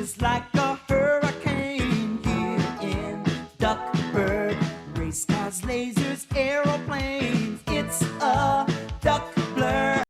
races like a hurricane here in Duckburg. Race cars, lasers, aeroplanes. It's a duck blur.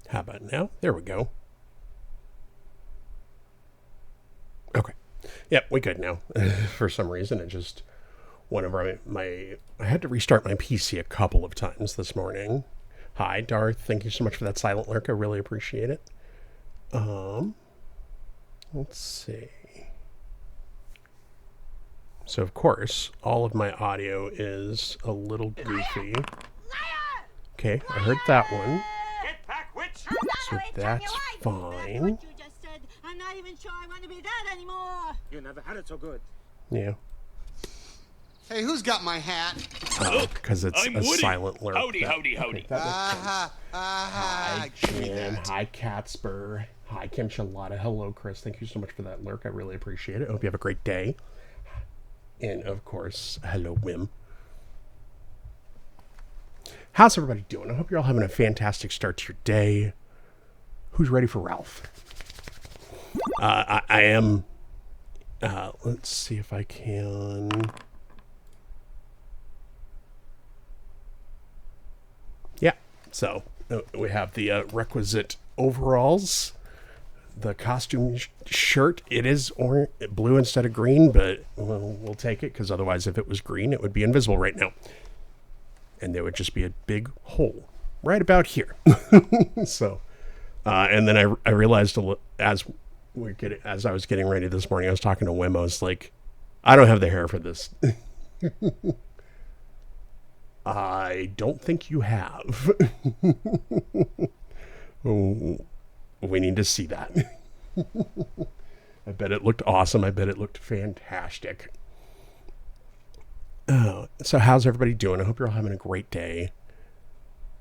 How about now? There we go. Okay. Yep, we good now. For some reason, it just one of my I had to restart my PC a couple of times this morning. Hi, Darth. Thank you so much for that silent lurk. I really appreciate it. Let's see. So of course, all of my audio is a little goofy. Okay, I heard that one. So that's fine. What you just said. I'm not even sure I want to be that anymore. You never had it so good. Yeah. Hey, who's got my hat? Because it's I'm a Woody. silent lurk. Howdy, That- howdy, howdy. okay, that makes sense. Hi, Give me Jim. that. Hi, Catspur. Hi, Kim Shalata. Hello, Chris. Thank you so much for that lurk. I really appreciate it. I hope you have a great day. And, of course, hello, Wim. How's everybody doing? I hope you're all having a fantastic start to your day. Who's ready for Ralph? I am. Let's see if I can. Yeah. So we have the requisite overalls, the costume shirt. It is blue instead of green, but we'll take it because otherwise, if it was green, it would be invisible right now, and there would just be a big hole right about here. So, and then I realized as I was getting ready this morning, I was talking to Wim. I was like, I don't have the hair for this. I don't think you have. Oh, we need to see that. I bet it looked awesome. I bet it looked fantastic. So how's everybody doing? I hope you're all having a great day.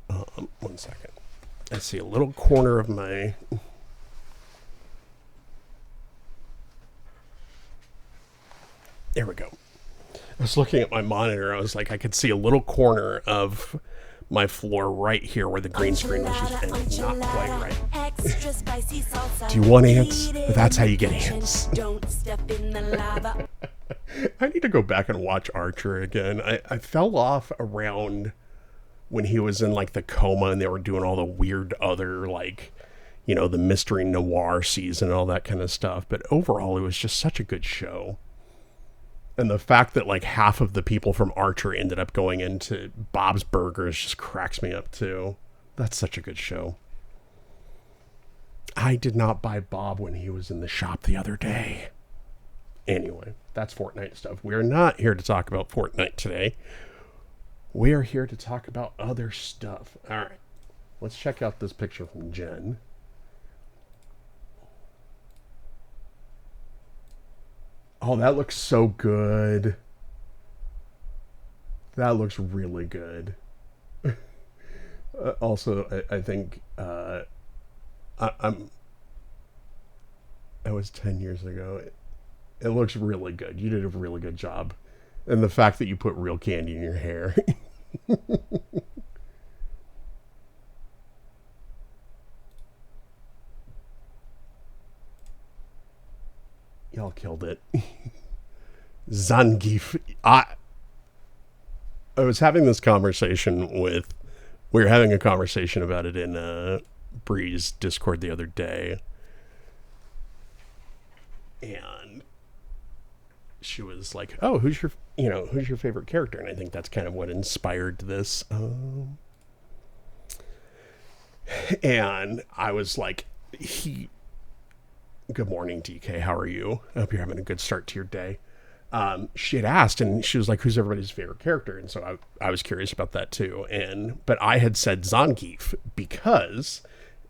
1 second. I see a little corner of my... There we go. I was looking at my monitor. I was like, I could see a little corner of my floor right here where the green screen was just ending, not quite right. Do you want ants? But that's how you get ants. I need to go back and watch Archer again. I fell off around when he was in like the coma and they were doing all the weird other like, you know, the mystery noir season and all that kind of stuff. But overall, it was just such a good show. And the fact that like half of the people from Archer ended up going into Bob's Burgers just cracks me up too. That's such a good show. I did not buy Bob when he was in the shop the other day. Anyway, that's Fortnite stuff. We are not here to talk about Fortnite today. We are here to talk about other stuff. All right. Let's check out this picture from Jen. Oh, that looks so good. That looks really good. Also, I think I was 10 years ago. It looks really good. You did a really good job. And the fact that you put real candy in your hair. Y'all killed it. Zangief. I was having this conversation with... We were having a conversation about it in Bree's Discord the other day. And she was like, oh, who's your favorite character? And I think that's kind of what inspired this. And I was like, good morning, DK. How are you? I hope you're having a good start to your day. She had asked, and she was like, who's everybody's favorite character? And so I was curious about that too. But I had said Zangief because,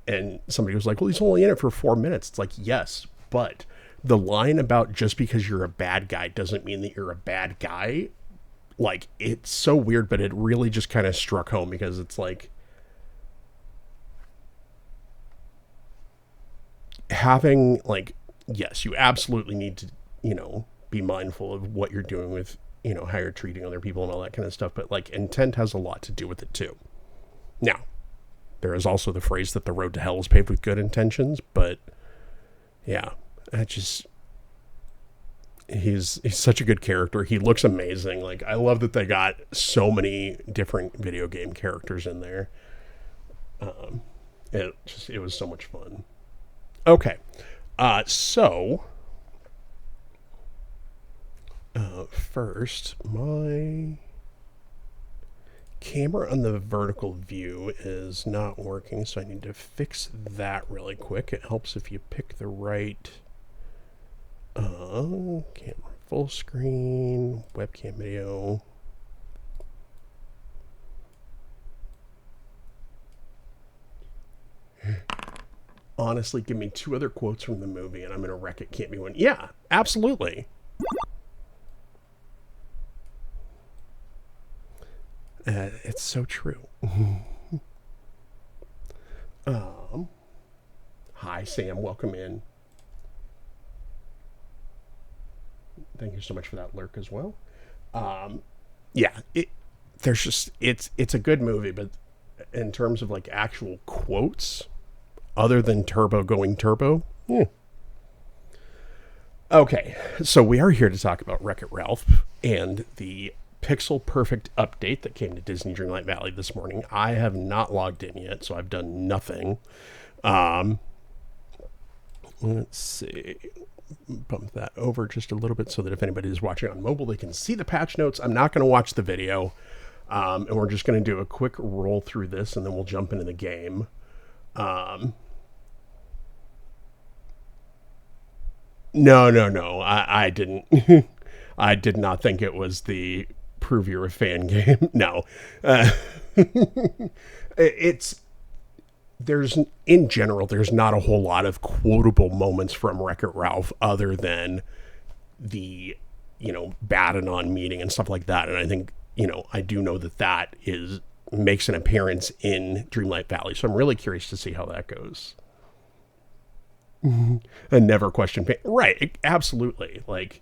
and somebody was like, well, he's only in it for 4 minutes. It's like, yes, but the line about just because you're a bad guy doesn't mean that you're a bad guy. Like, it's so weird, but it really just kind of struck home because it's like, having like, yes, you absolutely need to, be mindful of what you're doing with, how you're treating other people and all that kind of stuff. But like, intent has a lot to do with it too. Now, there is also the phrase that the road to hell is paved with good intentions, but yeah, he's such a good character. He looks amazing. Like, I love that they got so many different video game characters in there. It was so much fun. Okay, so first, my camera on the vertical view is not working, so I need to fix that really quick. It helps if you pick the right camera, full screen, webcam video. Honestly, give me 2 other quotes from the movie and I'm going to wreck it. Can't be one. Yeah, absolutely. It's so true. Hi, Sam. Welcome in. Thank you so much for that lurk as well. Yeah, it's a good movie, but in terms of like actual quotes, other than Turbo going turbo, Okay, so we are here to talk about Wreck-It Ralph and the Pixel Perfect update that came to Disney Dreamlight Valley this morning. I have not logged in yet, so I've done nothing. Let's see. Bump that over just a little bit so that if anybody is watching on mobile, they can see the patch notes. I'm not going to watch the video, and we're just going to do a quick roll through this, and then we'll jump into the game. No. I didn't. I did not think it was the prove you're a fan game. No. It's in general, there's not a whole lot of quotable moments from Wreck-It Ralph other than the, Badanon meeting and stuff like that. And I think, I do know that makes an appearance in Dreamlight Valley. So I'm really curious to see how that goes. And never question pain. Right. Absolutely. Like,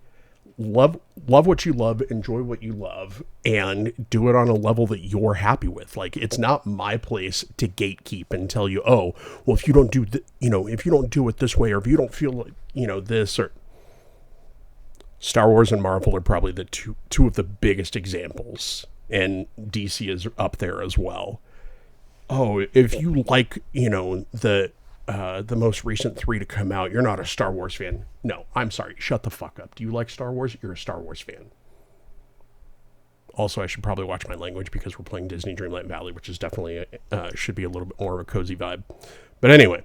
love what you love, enjoy what you love, and do it on a level that you're happy with. Like, it's not my place to gatekeep and tell you, oh, well, if you don't do if you don't do it this way, or if you don't feel like, this, or Star Wars and Marvel are probably the two of the biggest examples, and DC is up there as well. Oh, if you like, the most recent 3 to come out, you're not a Star Wars fan. No, I'm sorry. Shut the fuck up. Do you like Star Wars? You're a Star Wars fan. Also, I should probably watch my language because we're playing Disney Dreamlight Valley, which is definitely should be a little bit more of a cozy vibe. But anyway,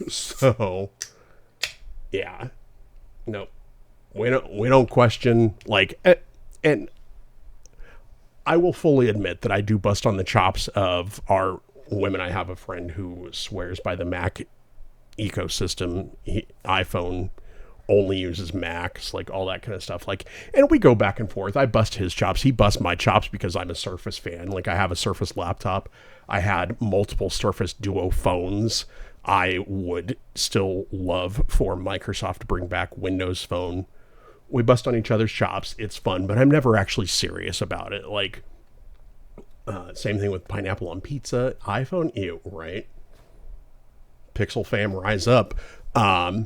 so yeah, no, we don't question, like, and I will fully admit that I do bust on the chops of our women. I have a friend who swears by the Mac ecosystem. iPhone only uses Macs, like all that kind of stuff. Like, and we go back and forth. I bust his chops. He busts my chops because I'm a Surface fan. Like, I have a Surface laptop. I had multiple Surface Duo phones. I would still love for Microsoft to bring back Windows Phone. We bust on each other's chops. It's fun, but I'm never actually serious about it. Like, same thing with pineapple on pizza, iPhone, ew, right? Pixel fam, rise up. I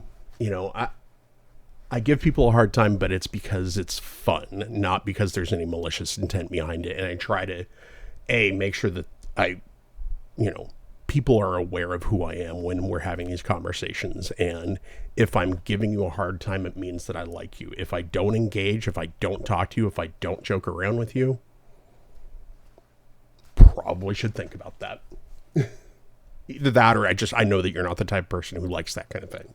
give people a hard time, but it's because it's fun, not because there's any malicious intent behind it. And I try to, make sure that people are aware of who I am when we're having these conversations. And if I'm giving you a hard time, it means that I like you. If I don't engage, if I don't talk to you, if I don't joke around with you, probably should think about that. Either that, or I know that you're not the type of person who likes that kind of thing.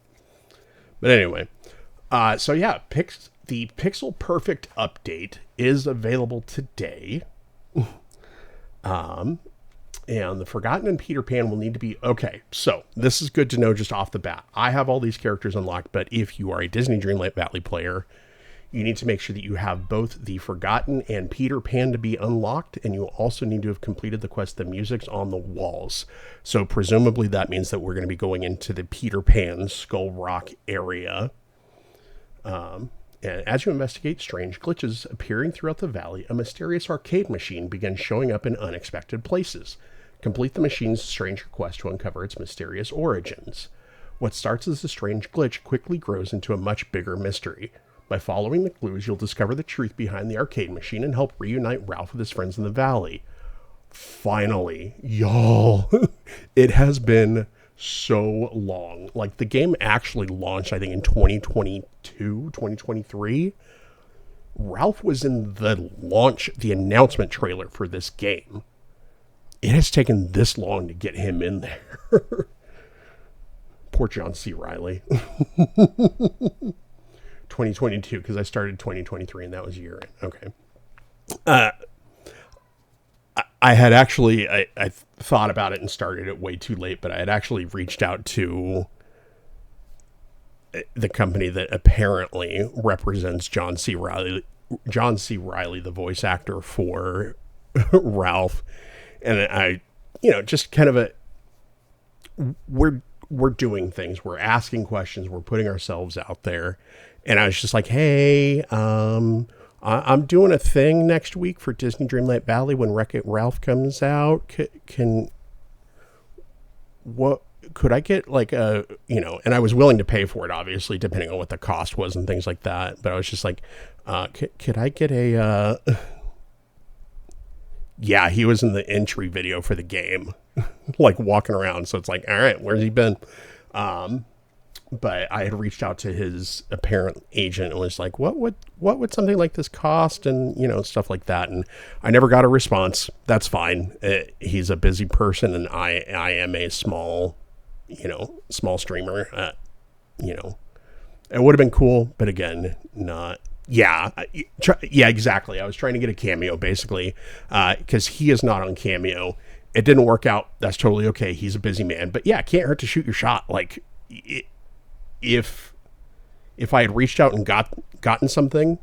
But anyway, so yeah, the Pixel Perfect update is available today. And the Forgotten and Peter Pan will need to be okay. So this is good to know just off the bat. I have all these characters unlocked, but if you are a Disney Dreamlight Valley player, you need to make sure that you have both the Forgotten and Peter Pan to be unlocked, and you also need to have completed the quest, The Music's on the Walls. So presumably that means that we're going to be going into the Peter Pan Skull Rock area. And as you investigate strange glitches appearing throughout the valley, a mysterious arcade machine begins showing up in unexpected places. Complete the machine's strange request to uncover its mysterious origins. What starts as a strange glitch quickly grows into a much bigger mystery. By following the clues, you'll discover the truth behind the arcade machine and help reunite Ralph with his friends in the valley. Finally, y'all, it has been so long. Like, the game actually launched, I think, in 2022, 2023. Ralph was in the announcement trailer for this game. It has taken this long to get him in there. Poor John C. Reilly. 2022, because I started 2023 and that was year end. Okay. I had actually, I thought about it and started it way too late, but I had actually reached out to the company that apparently represents John C. Reilly, the voice actor for Ralph. And I, just kind of we're doing things, we're asking questions, we're putting ourselves out there. And I was just like, hey, I'm doing a thing next week for Disney Dreamlight Valley when Wreck-It Ralph comes out. Could I get like and I was willing to pay for it, obviously, depending on what the cost was and things like that. But I was just like, could I get a, yeah, he was in the entry video for the game, like walking around. So it's like, all right, where's he been? But I had reached out to his apparent agent and was like, what would something like this cost? And, stuff like that. And I never got a response. That's fine. He's a busy person and I am a small streamer. It would have been cool, but again, not. Yeah, exactly. I was trying to get a Cameo basically, because he is not on Cameo. it didn't work out. That's totally okay. He's a busy man. But yeah, it can't hurt to shoot your shot. Like, if I had reached out and gotten something,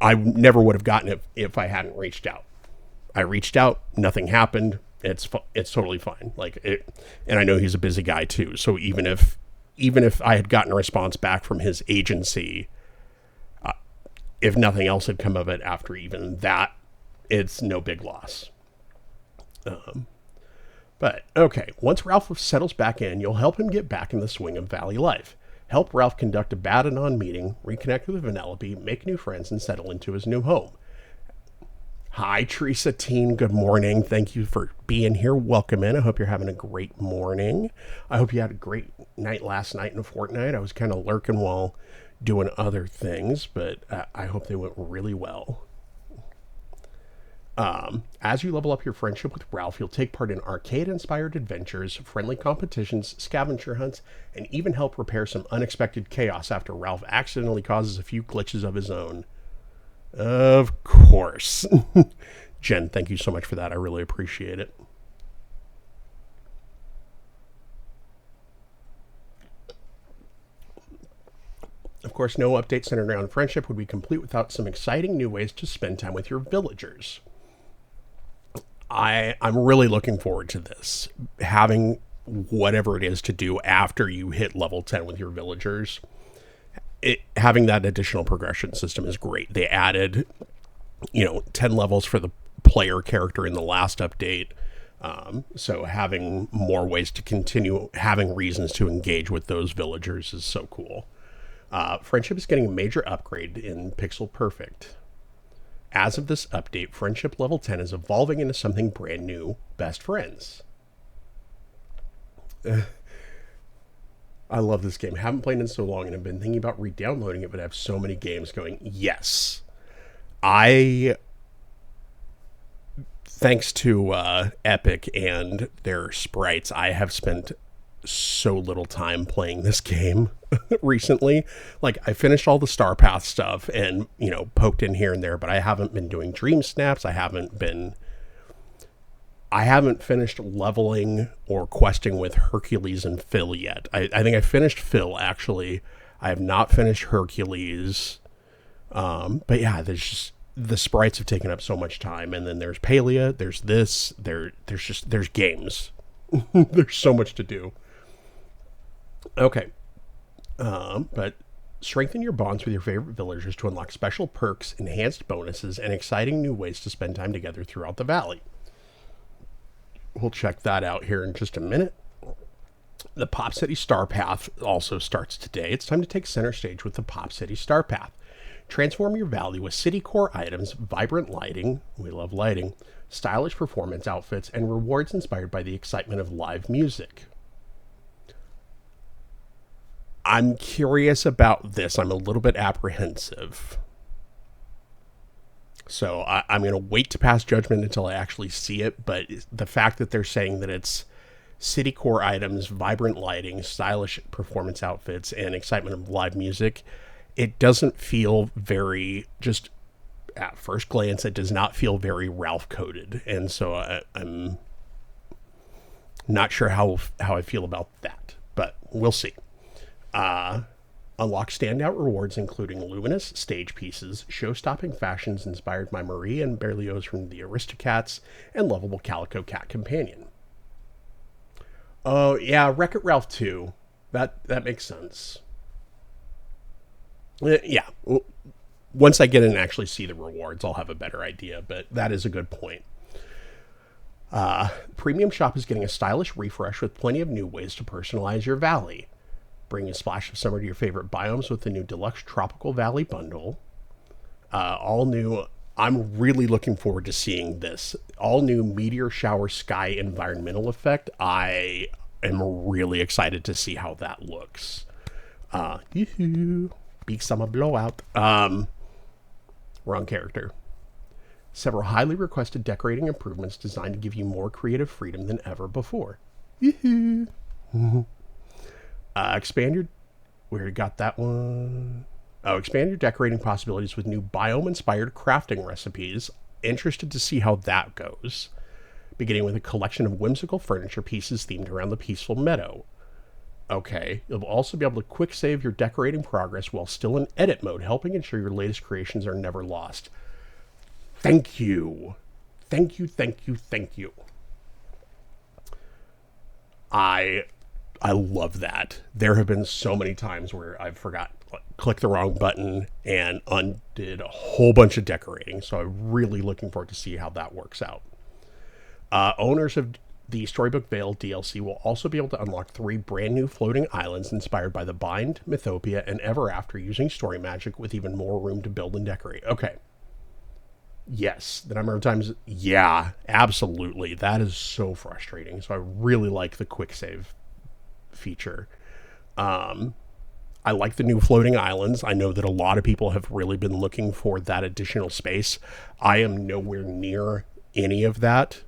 I never would have gotten it if I hadn't reached out. I reached out, nothing happened. It's totally fine. Like it, and I know he's a busy guy too. So even if I had gotten a response back from his agency, if nothing else had come of it after even that, it's no big loss. But okay, once Ralph settles back in, you'll help him get back in the swing of Valley life. Help Ralph conduct a Bad-Anon meeting, reconnect with Vanellope, make new friends, and settle into his new home. Hi, Teresa Teen. Good morning. Thank you for being here. Welcome in. I hope you're having a great morning. I hope you had a great night last night in Fortnite. I was kind of lurking while doing other things, but I hope they went really well. As you level up your friendship with Ralph, you'll take part in arcade-inspired adventures, friendly competitions, scavenger hunts, and even help repair some unexpected chaos after Ralph accidentally causes a few glitches of his own. Of course. Jen, thank you so much for that. I really appreciate it. Of course, no update centered around friendship would be complete without some exciting new ways to spend time with your villagers. I'm really looking forward to this. Having whatever it is to do after you hit level 10 with your villagers. Having that additional progression system is great. They added, 10 levels for the player character in the last update. So having more ways to continue having reasons to engage with those villagers is so cool. Friendship is getting a major upgrade in Pixel Perfect. As of this update, Friendship Level 10 is evolving into something brand new, Best Friends. I love this game. Haven't played it in so long and have been thinking about re-downloading it, but I have so many games going. Yes. Thanks to Epic and their sprites, I have spent so little time playing this game recently. Like, I finished all the Star Path stuff and, poked in here and there, but I haven't been doing Dream Snaps. I haven't finished leveling or questing with Hercules and Phil yet. I think I finished Phil, actually. I have not finished Hercules. But yeah, the sprites have taken up so much time. And then there's Palia, there's this, there's games. There's so much to do. Okay. But strengthen your bonds with your favorite villagers to unlock special perks, enhanced bonuses, and exciting new ways to spend time together throughout the valley. We'll check that out here in just a minute. The Pop City Star Path also starts today. It's time to take center stage with the Pop City Star Path. Transform your valley with city core items, vibrant lighting, we love lighting, stylish performance outfits, and rewards inspired by the excitement of live music. I'm curious about this. I'm a little bit apprehensive. So I'm going to wait to pass judgment until I actually see it. But the fact that they're saying that it's city core items, vibrant lighting, stylish performance outfits, and excitement of live music, it doesn't feel very, just at first glance, it does not feel very Ralph coded. And so I'm not sure how I feel about that, but we'll see. Unlock standout rewards including luminous stage pieces, show-stopping fashions inspired by Marie and Berlioz from the Aristocats, and lovable Calico Cat companion. Oh yeah, Wreck-It Ralph 2. That makes sense. Yeah. Once I get in and actually see the rewards, I'll have a better idea, but that is a good point. Premium Shop is getting a stylish refresh with plenty of new ways to personalize your valley. Bring a splash of summer to your favorite biomes with the new Deluxe Tropical Valley Bundle. All new, I'm really looking forward to seeing this. All new Meteor Shower Sky environmental effect. I am really excited to see how that looks. Big summer blowout. Wrong character. Several highly requested decorating improvements designed to give you more creative freedom than ever before. Expand your... We already got that one. Expand your decorating possibilities with new biome-inspired crafting recipes. Interested to see how that goes. beginning with a collection of whimsical furniture pieces themed around the peaceful meadow. Okay, you'll also be able to quick save your decorating progress while still in edit mode, helping ensure your latest creations are never lost. Thank you. Thank you, thank you, thank you. I love that. There have been so many times where I've clicked the wrong button and undid a whole bunch of decorating. So I'm really looking forward to see how that works out. Owners of the Storybook Vale DLC will also be able to unlock 3 brand new floating islands inspired by The Bind, Mythopia, and Ever After using story magic with even more room to build and decorate. Okay. Yes. The number of times, yeah, absolutely. That is so frustrating. So I really like the quick save feature. I like the new floating islands. I know that a lot of people have really been looking for that additional space. I am nowhere near any of that.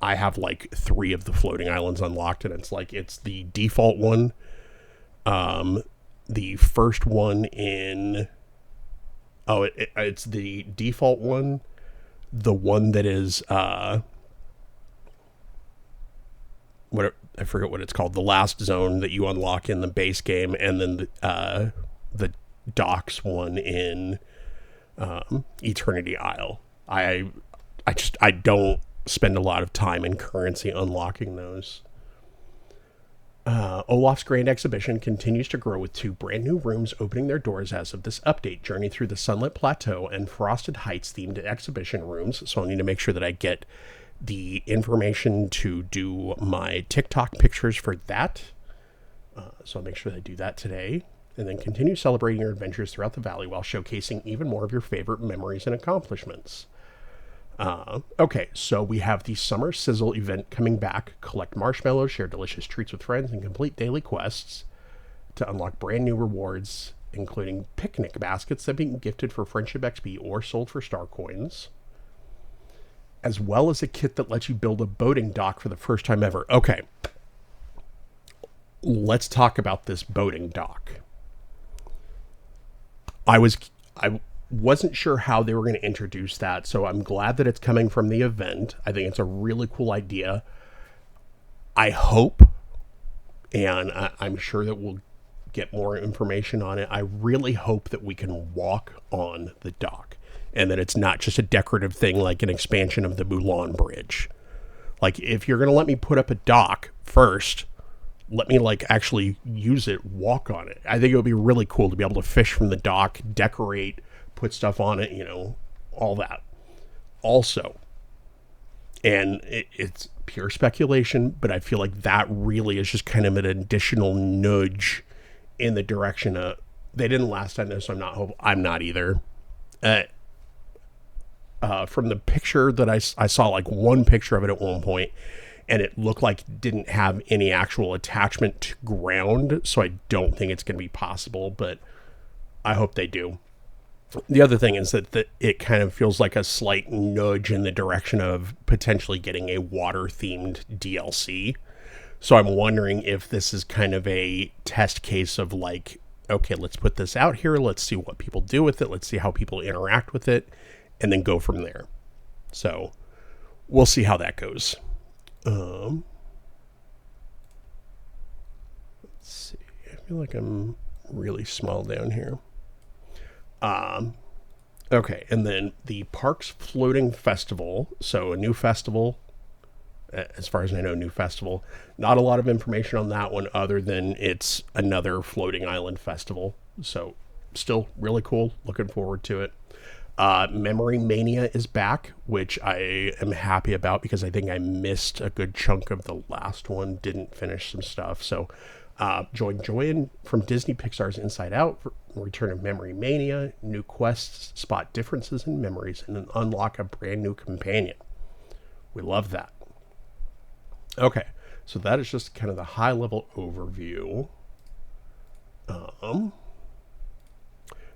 I have like 3 of the floating islands unlocked, and it's the default one. The first one in... Oh, it's the default one. The one that is... I forget what it's called. The last zone that you unlock in the base game, and then the docks one in Eternity Isle. I don't spend a lot of time in currency unlocking those. Olaf's Grand Exhibition continues to grow with 2 brand new rooms opening their doors as of this update. Journey through the Sunlit Plateau and Frosted Heights themed exhibition rooms. So I need to make sure that I get the information to do my TikTok pictures for that. So I'll make sure that I do that today. And then continue celebrating your adventures throughout the valley while showcasing even more of your favorite memories and accomplishments. Okay, so we have the Summer Sizzle event coming back. Collect marshmallows, share delicious treats with friends, and complete daily quests to unlock brand new rewards, including picnic baskets that being gifted for Friendship XP or sold for star coins, as well as a kit that lets you build a boating dock for the first time ever. Okay, let's talk about this boating dock. I wasn't sure how they were going to introduce that, so I'm glad that it's coming from the event. I think it's a really cool idea. I hope, and I'm sure that we'll get more information on it, I really hope that we can walk on the dock, and that it's not just a decorative thing like an expansion of the Mulan Bridge. Like, if you're going to let me put up a dock first, let me actually use it, walk on it. I think it would be really cool to be able to fish from the dock, decorate, put stuff on it, all that. Also, and it's pure speculation, but I feel like that really is just kind of an additional nudge in the direction of... They didn't last time, so I'm not either. From the picture that I saw one picture of it at one point, and it looked like it didn't have any actual attachment to ground, so I don't think it's going to be possible, but I hope they do. The other thing is that it kind of feels like a slight nudge in the direction of potentially getting a water-themed DLC. So I'm wondering if this is kind of a test case of okay, let's put this out here. Let's see what people do with it. Let's see how people interact with it, and then go from there. So we'll see how that goes. Let's see. I feel like I'm really small down here. Okay, and then the Parks Floating Festival. So a new festival, as far as I know, new festival. Not a lot of information on that one other than it's another floating island festival. So still really cool. Looking forward to it. Memory Mania is back, which I am happy about because I think I missed a good chunk of the last one. Didn't finish some stuff. So join from Disney Pixar's Inside Out for return of Memory Mania, new quests, spot differences in memories, and then unlock a brand new companion. We love that. Okay, so that is just kind of the high-level overview.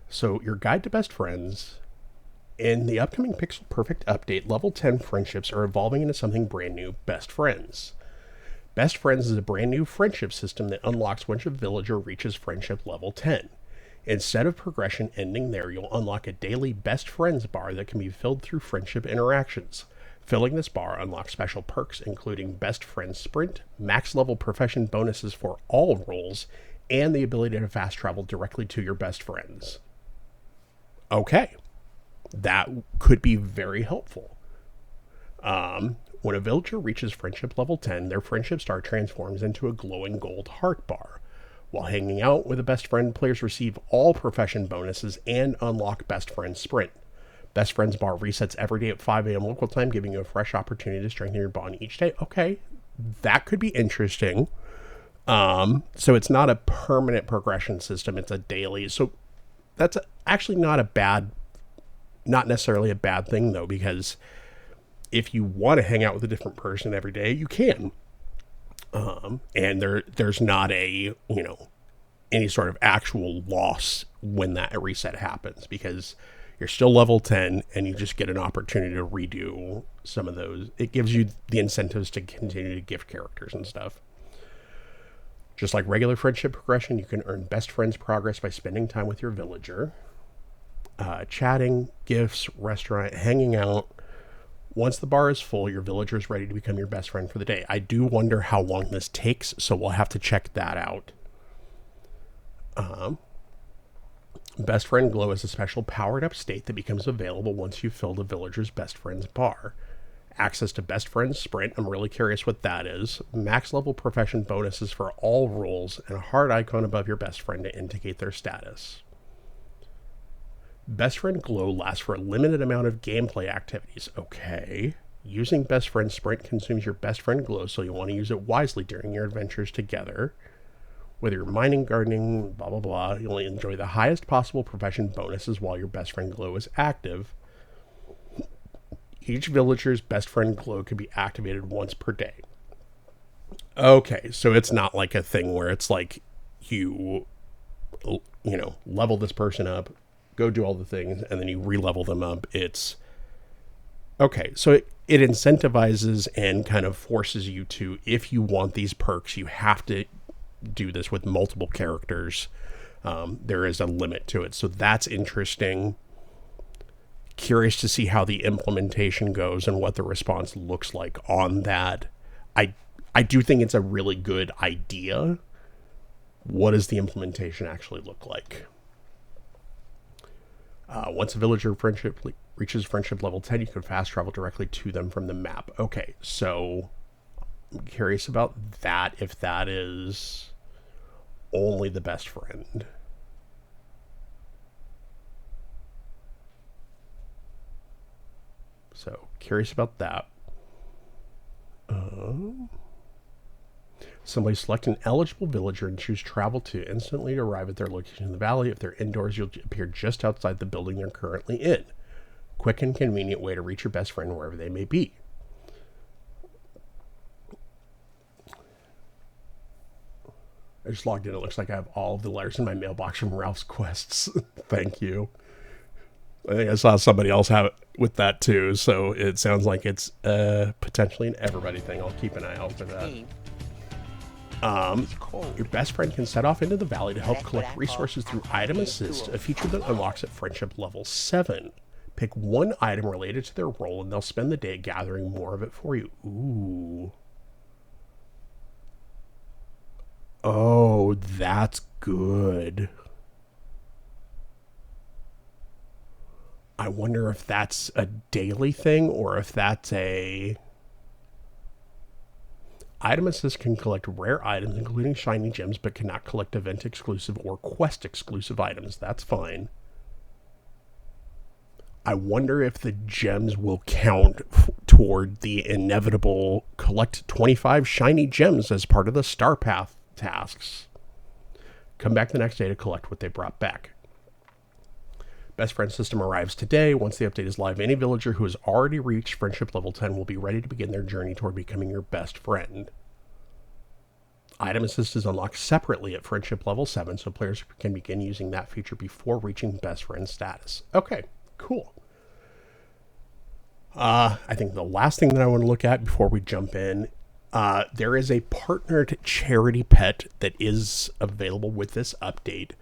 So your guide to best friends. In the upcoming Pixel Perfect update, level 10 friendships are evolving into something brand new, Best Friends. Best Friends is a brand new friendship system that unlocks once a villager reaches friendship level 10. Instead of progression ending there, you'll unlock a daily Best Friends bar that can be filled through friendship interactions. Filling this bar unlocks special perks, including Best Friend Sprint, max level profession bonuses for all roles, and the ability to fast travel directly to your best friends. Okay. That could be very helpful. When a villager reaches friendship level 10, their friendship star transforms into a glowing gold heart bar. While hanging out with a best friend, players receive all profession bonuses and unlock Best Friend Sprint. Best Friends bar resets every day at 5 a.m. local time, giving you a fresh opportunity to strengthen your bond each day. Okay, that could be interesting. So it's not a permanent progression system, it's a daily. So that's actually not necessarily a bad thing, though, because if you want to hang out with a different person every day, you can. And there's not any sort of actual loss when that reset happens, because you're still level 10 and you just get an opportunity to redo some of those. It gives you the incentives to continue to gift characters and stuff. Just like regular friendship progression, you can earn best friends progress by spending time with your villager. Chatting, gifts, restaurant, hanging out. Once the bar is full, your villager is ready to become your best friend for the day. I do wonder how long this takes, so we'll have to check that out. Best Friend Glow is a special powered-up state that becomes available once you've filled a villager's best friend's bar. Access to Best Friend Sprint, I'm really curious what that is. Max level profession bonuses for all roles, and a heart icon above your best friend to indicate their status. Best Friend Glow lasts for a limited amount of gameplay activities. Okay. Using Best Friend Sprint consumes your Best Friend Glow, so you'll want to use it wisely during your adventures together. Whether you're mining, gardening, blah, blah, blah, you'll enjoy the highest possible profession bonuses while your Best Friend Glow is active. Each villager's Best Friend Glow can be activated once per day. Okay, so it's not like a thing where it's like you level this person up, go do all the things, and then you re-level them up. It's okay. So it incentivizes and kind of forces you to, if you want these perks, you have to do this with multiple characters. There is a limit to it. So that's interesting. Curious to see how the implementation goes and what the response looks like on that. I do think it's a really good idea. What does the implementation actually look like? Once a villager reaches friendship level 10, you can fast travel directly to them from the map. Okay, so I'm curious about that, if that is only the best friend. So, curious about that. Somebody select an eligible villager and choose travel to instantly arrive at their location in the valley. If they're indoors, you'll appear just outside the building they're currently in. Quick and convenient way to reach your best friend wherever they may be. I just logged in. It looks like I have all of the letters in my mailbox from Ralph's Quests. Thank you. I think I saw somebody else have it with that too, so it sounds like it's potentially an everybody thing. I'll keep an eye out for that. Your best friend can set off into the valley to help collect resources through Item Assist, a feature that unlocks at friendship level 7. Pick one item related to their role and they'll spend the day gathering more of it for you. Ooh. Oh, that's good. I wonder if that's a daily thing or if that's a... Item Assist can collect rare items, including shiny gems, but cannot collect event-exclusive or quest-exclusive items. That's fine. I wonder if the gems will count toward the inevitable collect 25 shiny gems as part of the Star Path tasks. Come back the next day to collect what they brought back. Best Friend System arrives today. Once the update is live, any villager who has already reached friendship level 10 will be ready to begin their journey toward becoming your best friend. Item Assist is unlocked separately at friendship level 7, so players can begin using that feature before reaching best friend status. Okay, cool. I think the last thing that I want to look at before we jump in, there is a partnered charity pet that is available with this update.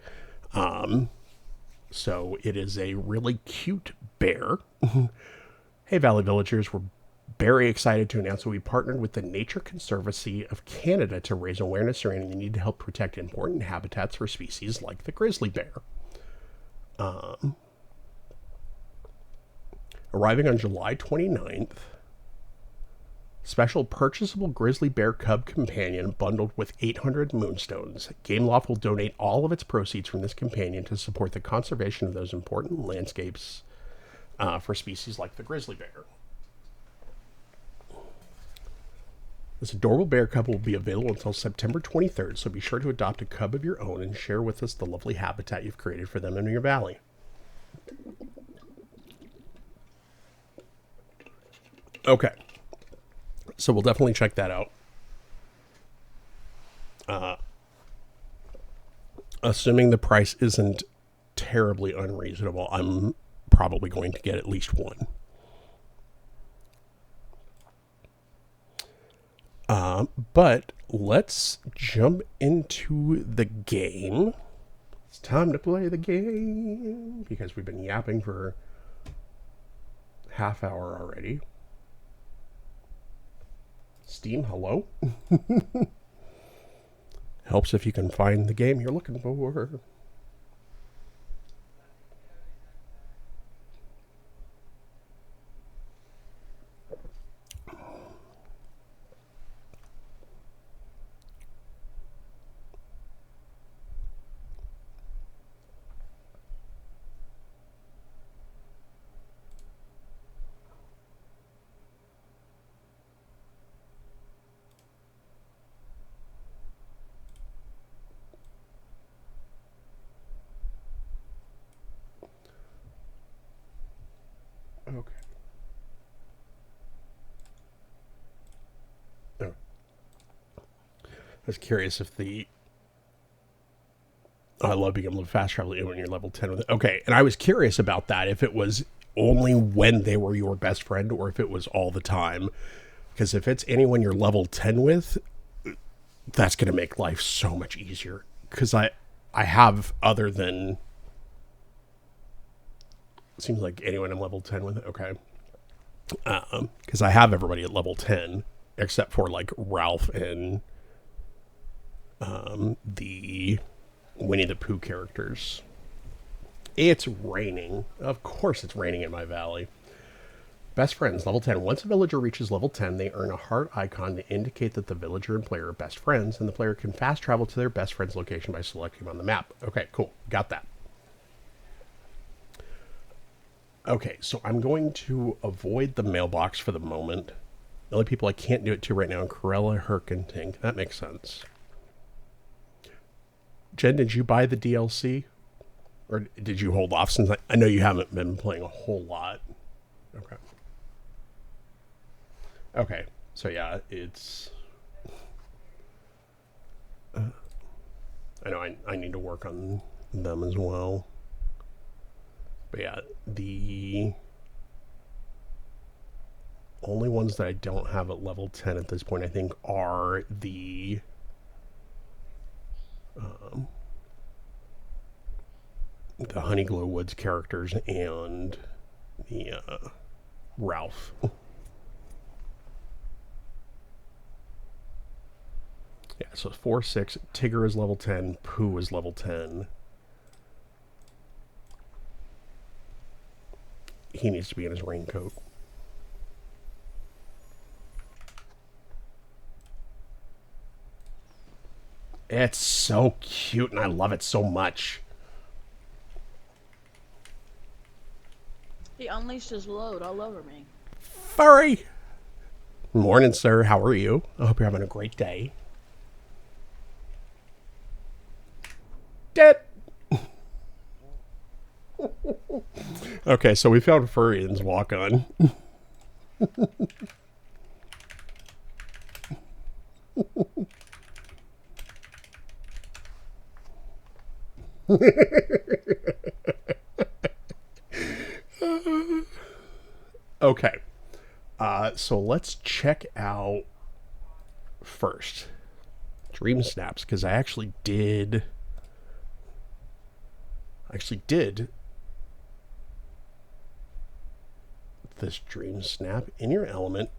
So it is a really cute bear. Hey, Valley Villagers, we're very excited to announce that we partnered with the Nature Conservancy of Canada to raise awareness surrounding the need to help protect important habitats for species like the grizzly bear. Arriving on July 29th, special purchasable grizzly bear cub companion bundled with 800 moonstones. Gameloft will donate all of its proceeds from this companion to support the conservation of those important landscapes for species like the grizzly bear. This adorable bear cub will be available until September 23rd, so be sure to adopt a cub of your own and share with us the lovely habitat you've created for them in your valley. Okay. So we'll definitely check that out. Assuming the price isn't terribly unreasonable, I'm probably going to get at least one. But let's jump into the game. It's time to play the game because we've been yapping for half hour already. Steam, hello? Helps if you can find the game you're looking for. Okay. Oh. I was curious if I love being able to fast travel when you're level 10 with it. Okay, and I was curious about that, if it was only when they were your best friend or if it was all the time. Because if it's anyone you're level 10 with, that's going to make life so much easier. Because I have other than... Seems like anyone I'm level 10 with. Okay. Because I have everybody at level 10, except for like Ralph and the Winnie the Pooh characters. It's raining. Of course it's raining in my valley. Best friends, level 10. Once a villager reaches level 10, they earn a heart icon to indicate that the villager and player are best friends, and the player can fast travel to their best friend's location by selecting on the map. Okay, cool. Got that. Okay, so I'm going to avoid the mailbox for the moment. The only people I can't do it to right now are Corella, Herc, and Tink. That makes sense. Jen, did you buy the DLC? Or did you hold off since I know you haven't been playing a whole lot? Okay. Okay, so yeah, it's... I know I need to work on them as well. But yeah, the only ones that I don't have at level 10 at this point, I think, are the Honeyglow Woods characters and the Ralph. Yeah, so 4, 6. Tigger is level 10. Pooh is level 10. He needs to be in his raincoat. It's so cute and I love it so much. He unleashed his load all over me. Furry! Morning, sir. How are you? I hope you're having a great day. Dead! Okay, so we found Furrian's walk on. Okay, so let's check out first Dream Snaps, because I actually did this Dream Snap in your element.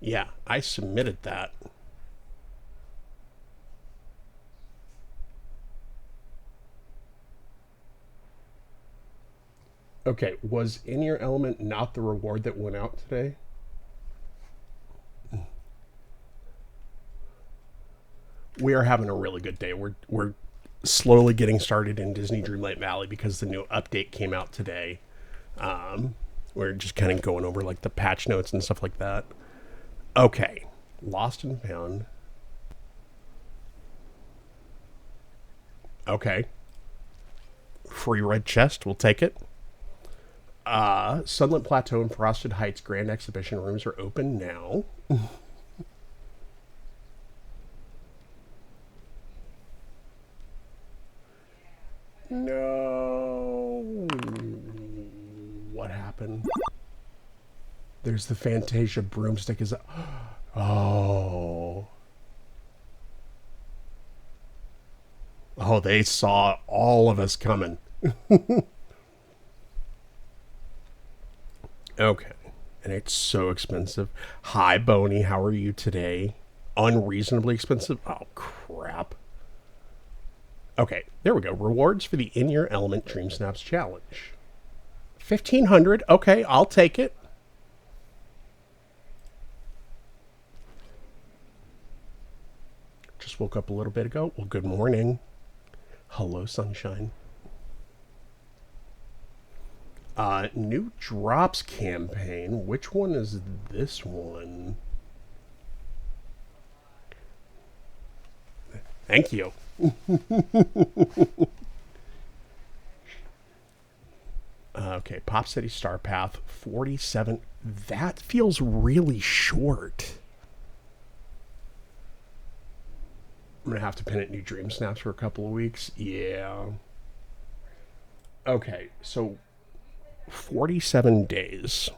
Yeah, I submitted that. Okay, was in your element not the reward that went out today? We are having a really good day. We're slowly getting started in Disney Dreamlight Valley because the new update came out today. We're just kind of going over like the patch notes and stuff like that. Okay, Lost and Found. Okay. Free red chest, we'll take it. Sunlit Plateau and Frosted Heights Grand Exhibition rooms are open now. No. What happened? There's the Fantasia broomstick is... Oh. Oh, they saw all of us coming. Okay. And it's so expensive. Hi, Boney. How are you today? Unreasonably expensive? Oh, crap. Okay, there we go. Rewards for the In Your Element Dream Snaps Challenge. 1,500. Okay, I'll take it. Just woke up a little bit ago. Well, good morning. Hello, sunshine. New drops campaign. Which one is this one? Thank you. Okay, Pop City Star Path 47. That feels really short. I'm gonna have to pin it New Dream Snaps for a couple of weeks. Yeah. Okay, so 47 days.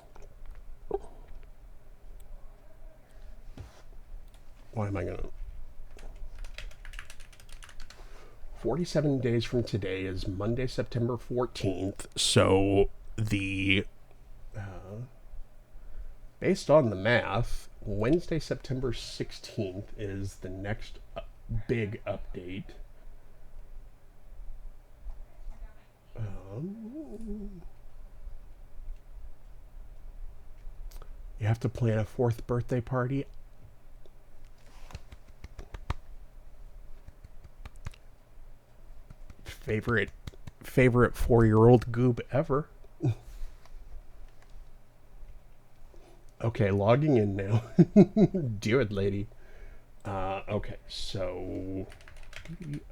Why am I gonna... 47 days from today is Monday, September 14th. So the... based on the math, Wednesday, September 16th is the next big update. You have to plan a 4th birthday party. Favorite 4-year-old goob ever. Okay, logging in now. Do it, lady. Okay, so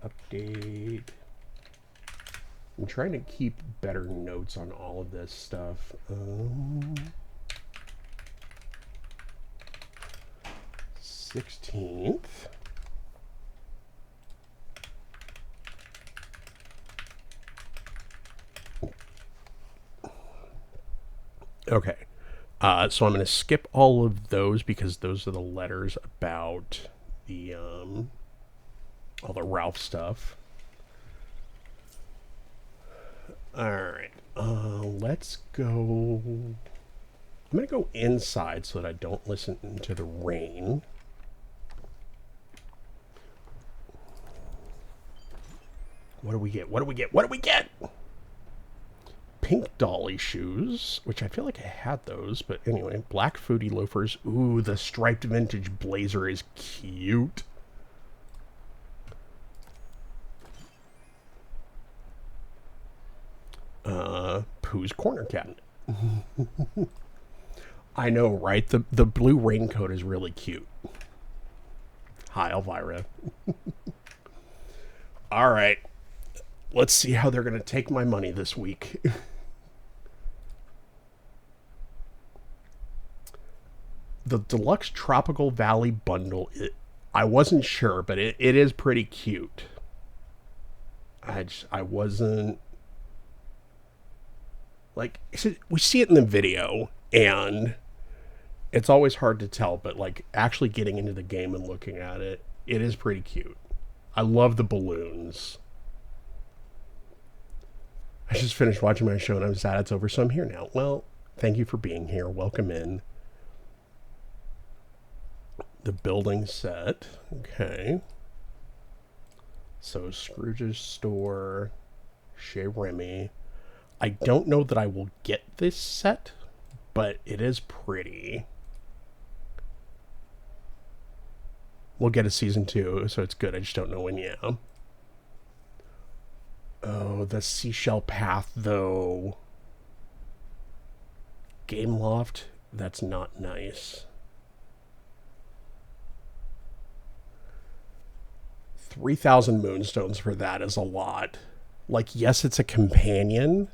update. I'm trying to keep better notes on all of this stuff. 16th. Okay. So I'm going to skip all of those because those are the letters about the all the Ralph stuff. All right. Let's go. I'm going to go inside so that I don't listen to the rain. What do we get? What do we get? What do we get? Pink dolly shoes, which I feel like I had those, but anyway, black foodie loafers. Ooh, the striped vintage blazer is cute. Pooh's corner cabinet. I know, right? The blue raincoat is really cute. Hi, Elvira. All right. Let's see how they're going to take my money this week. The Deluxe Tropical Valley Bundle, I wasn't sure, but it is pretty cute. I wasn't... Like, we see it in the video, and it's always hard to tell, but, like, actually getting into the game and looking at it, it is pretty cute. I love the balloons. I just finished watching my show and I'm sad it's over, so I'm here now. Well, thank you for being here. Welcome in. The building set. Okay. So Scrooge's store, Chez Remy. I don't know that I will get this set, but it is pretty. We'll get a season 2, so it's good. I just don't know when yet. Oh, the Seashell Path, though. Gameloft, that's not nice. 3,000 moonstones for that is a lot. Like, yes, it's a companion.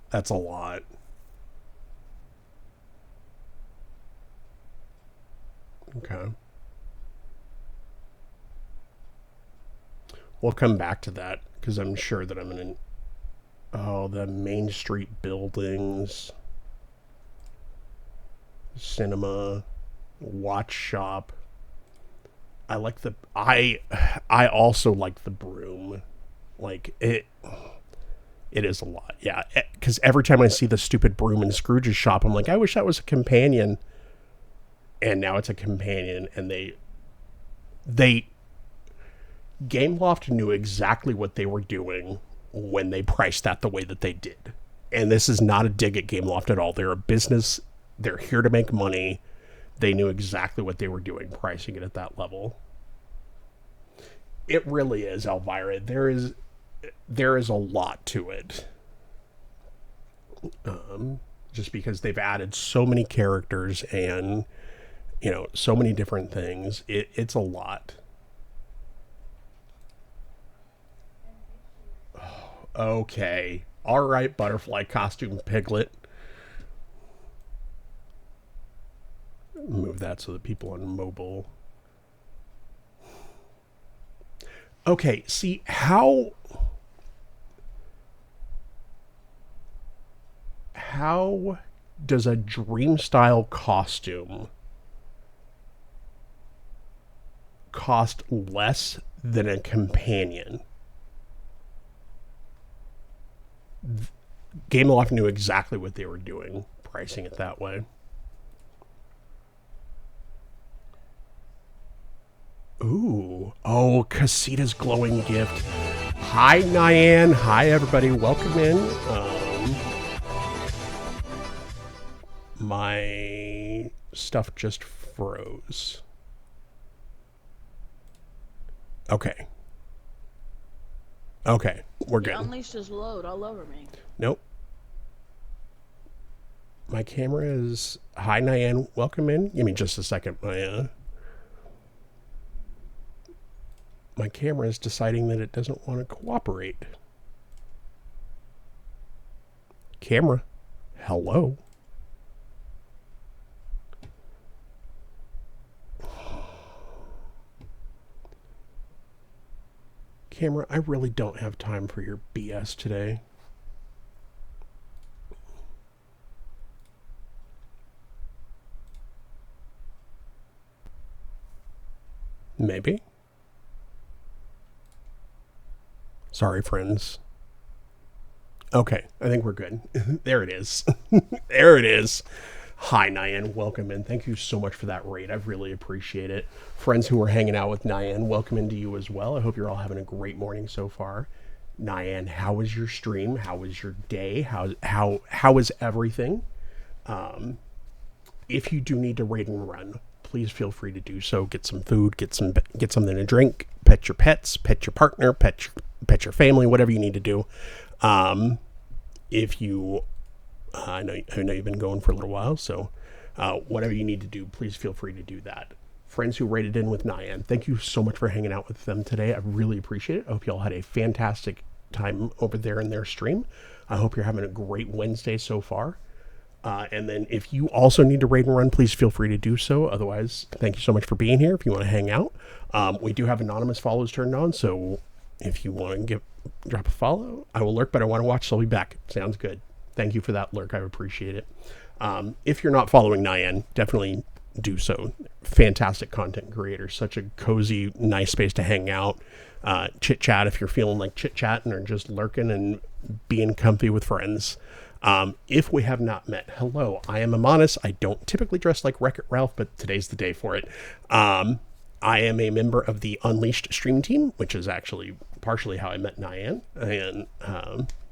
That's a lot. Okay. We'll come back to that because I'm sure that I'm going to... Oh, the Main Street buildings. Cinema. Watch shop. I like the... I also like the broom. Like, it is a lot. Yeah, because every time I see the stupid broom in Scrooge's shop, I'm like, I wish that was a companion. And now it's a companion, and they Gameloft knew exactly what they were doing when they priced that the way that they did. And this is not a dig at Gameloft at all. They're a business. They're here to make money. They knew exactly what they were doing, pricing it at that level. It really is, Elvira. There is a lot to it. Just because they've added so many characters and, you know, so many different things. It's a lot. Okay. All right, butterfly costume Piglet. Move that so that people on mobile. Okay, see how does a dream style costume cost less than a companion? Gameloft knew exactly what they were doing, pricing it that way. Ooh. Oh, Casita's glowing gift. Hi, Nyan. Hi, everybody. Welcome in. My stuff just froze. Okay. Okay, we're good. Unleashed his load all over me. Nope. My camera is... Hi, Nyan. Welcome in. Give me just a second. My camera is deciding that it doesn't want to cooperate. Camera. Hello. Camera, I really don't have time for your BS today. Maybe. Sorry, friends. Okay, I think we're good. There it is. There it is. Hi, Nyan. Welcome in. Thank you so much for that raid. I really appreciate it. Friends who are hanging out with Nyan, welcome into you as well. I hope you're all having a great morning so far. Nyan, how was your stream? How was your day? How is everything? If you do need to raid and run, please feel free to do so. Get some food, get something to drink, pet your pets, pet your partner, pet your family, whatever you need to do. If you I know you've been going for a little while, so whatever you need to do, please feel free to do that. Friends who raided in with Nyan, thank you so much for hanging out with them today. I really appreciate it. I hope you all had a fantastic time over there in their stream. I hope you're having a great Wednesday so far. And then if you also need to raid and run, please feel free to do so. Otherwise, thank you so much for being here. If you want to hang out, we do have anonymous follows turned on, so if you want to drop a follow, I will lurk, but I want to watch, so I'll be back. Sounds good. Thank you for that lurk. I appreciate it. If you're not following Nyan, definitely do so. Fantastic content creators, such a cozy, nice space to hang out, chit chat if you're feeling like chit chatting or just lurking and being comfy with friends. If we have not met, hello, I am Amanis. I don't typically dress like Wreck-It Ralph, but today's the day for it. I am a member of the Unleashed stream team, which is actually partially how I met Nyan, and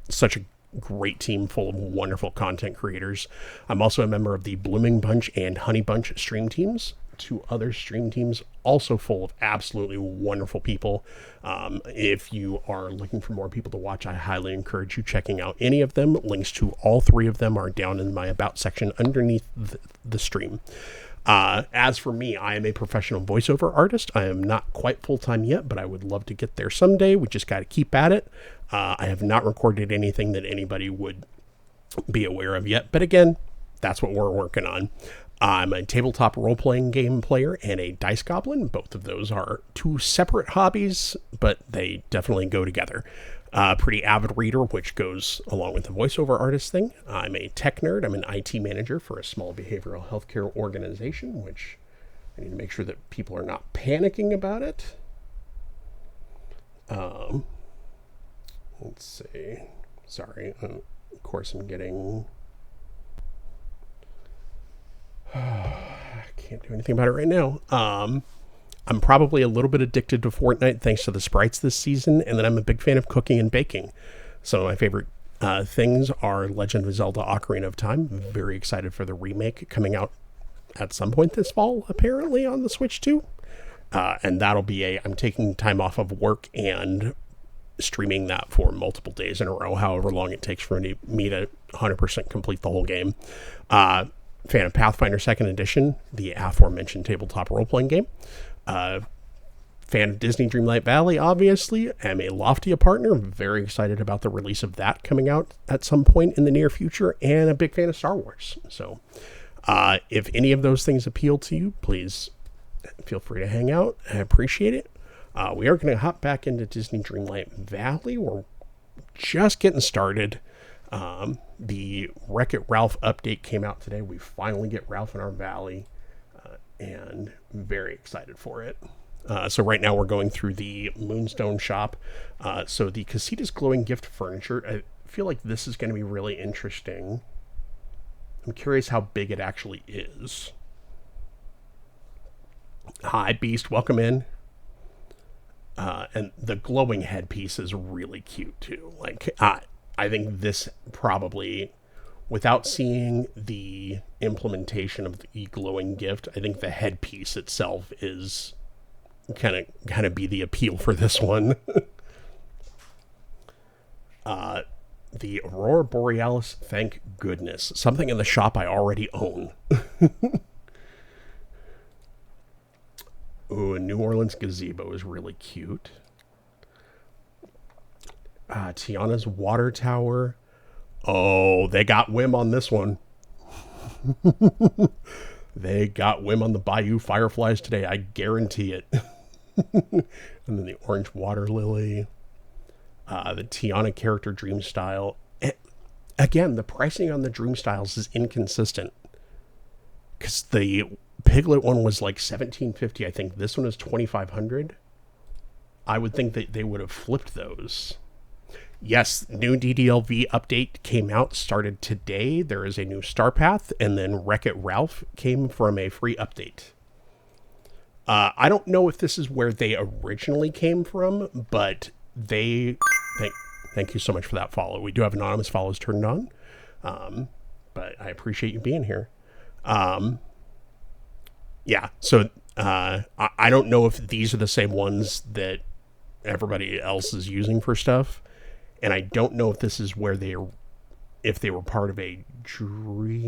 such a great team full of wonderful content creators. I'm also a member of the Blooming Bunch and Honey Bunch stream teams, two other stream teams also full of absolutely wonderful people. If you are looking for more people to watch, I highly encourage you checking out any of them. Links to all three of them are down in my About section underneath the stream. As for me, I am a professional voiceover artist. I am not quite full-time yet, but I would love to get there someday. We just got to keep at it. I have not recorded anything that anybody would be aware of yet, but again, that's what we're working on. I'm a tabletop role-playing game player and a dice goblin. Both of those are two separate hobbies, but they definitely go together. Pretty avid reader, which goes along with the voiceover artist thing. I'm a tech nerd. I'm an IT manager for a small behavioral healthcare organization, which I need to make sure that people are not panicking about it. Let's see. Sorry. Of course, I'm getting... I can't do anything about it right now. I'm probably a little bit addicted to Fortnite thanks to the sprites this season, and then I'm a big fan of cooking and baking. Some of my favorite things are Legend of Zelda Ocarina of Time. Very excited for the remake coming out at some point this fall, apparently, on the Switch too. And that'll be I'm taking time off of work and streaming that for multiple days in a row, however long it takes for me to 100% complete the whole game. Fan of Pathfinder 2nd Edition, the aforementioned tabletop role-playing game. Fan of Disney Dreamlight Valley, obviously. I'm a Loftia partner. Very excited about the release of that coming out at some point in the near future, and a big fan of Star Wars. So if any of those things appeal to you, please feel free to hang out. I appreciate it. We are going to hop back into Disney Dreamlight Valley. We're just getting started. The Wreck-It Ralph update came out today. We finally get Ralph in our valley, and very excited for it. So right now we're going through the Moonstone shop. So the Casitas Glowing Gift Furniture, I feel like this is going to be really interesting. I'm curious how big it actually is. Hi, Beast. Welcome in. And the glowing headpiece is really cute too. Like, I think this probably, without seeing the implementation of the glowing gift, I think the headpiece itself is kind of be the appeal for this one. The Aurora Borealis, thank goodness. Something in the shop I already own. Ooh, a New Orleans gazebo is really cute. Tiana's water tower. Oh, they got Wim on this one. They got Wim on the Bayou Fireflies today. I guarantee it. And then the orange water lily. The Tiana character dream style. Again, the pricing on the dream styles is inconsistent. Because the Piglet one was like $1,750. I think this one is $2,500. I would think that they would have flipped those. Yes, new DDLV update came out, started today. There is a new Star Path, and then Wreck-It Ralph came from a free update. I don't know if this is where they originally came from, but they... Thank you so much for that follow. We do have anonymous follows turned on, but I appreciate you being here. Yeah, so I don't know if these are the same ones that everybody else is using for stuff. And I don't know if this is where if they were part of a dream.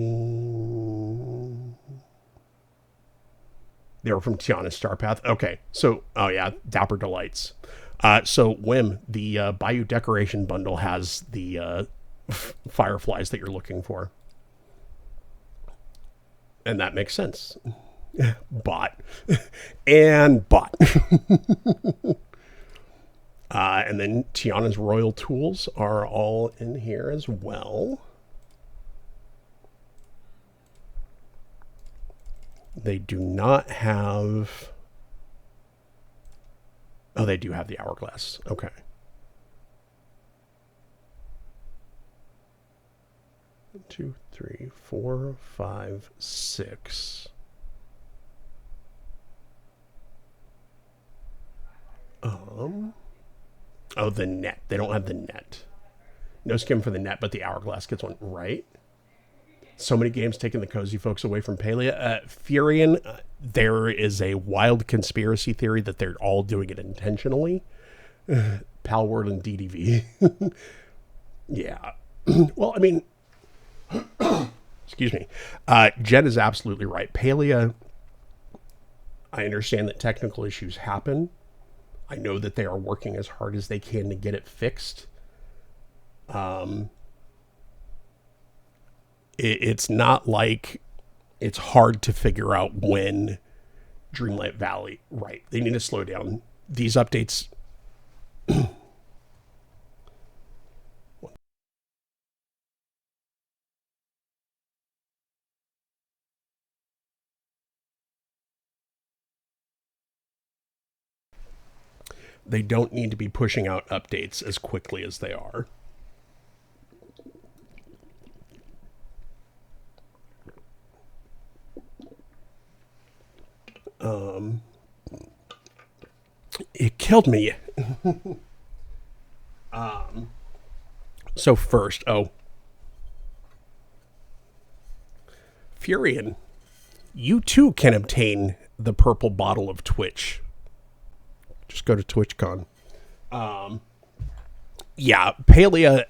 They were from Tiana's Star Path. Okay, so, oh yeah, Dapper Delights. So Wim, the Bayou Decoration Bundle has the fireflies that you're looking for. And that makes sense. Bot. And bot. And then Tiana's Royal Tools are all in here as well. They do not have... Oh, they do have the Hourglass. Okay. One, 2, 3, 4, 5, 6. Oh, the net. They don't have the net. No skim for the net, but the Hourglass gets one. Right. So many games taking the cozy folks away from Palia. Furion, there is a wild conspiracy theory that they're all doing it intentionally. Palworld and DDV. Yeah. Well, I mean, excuse me. Jen is absolutely right. Palia, I understand that technical issues happen. I know that they are working as hard as they can to get it fixed. It's not like it's hard to figure out when Dreamlight Valley, right? They need to slow down. These updates. They don't need to be pushing out updates as quickly as they are. It killed me. So first, Furion, you too can obtain the purple bottle of Twitch. Just go to TwitchCon. Yeah, Palia.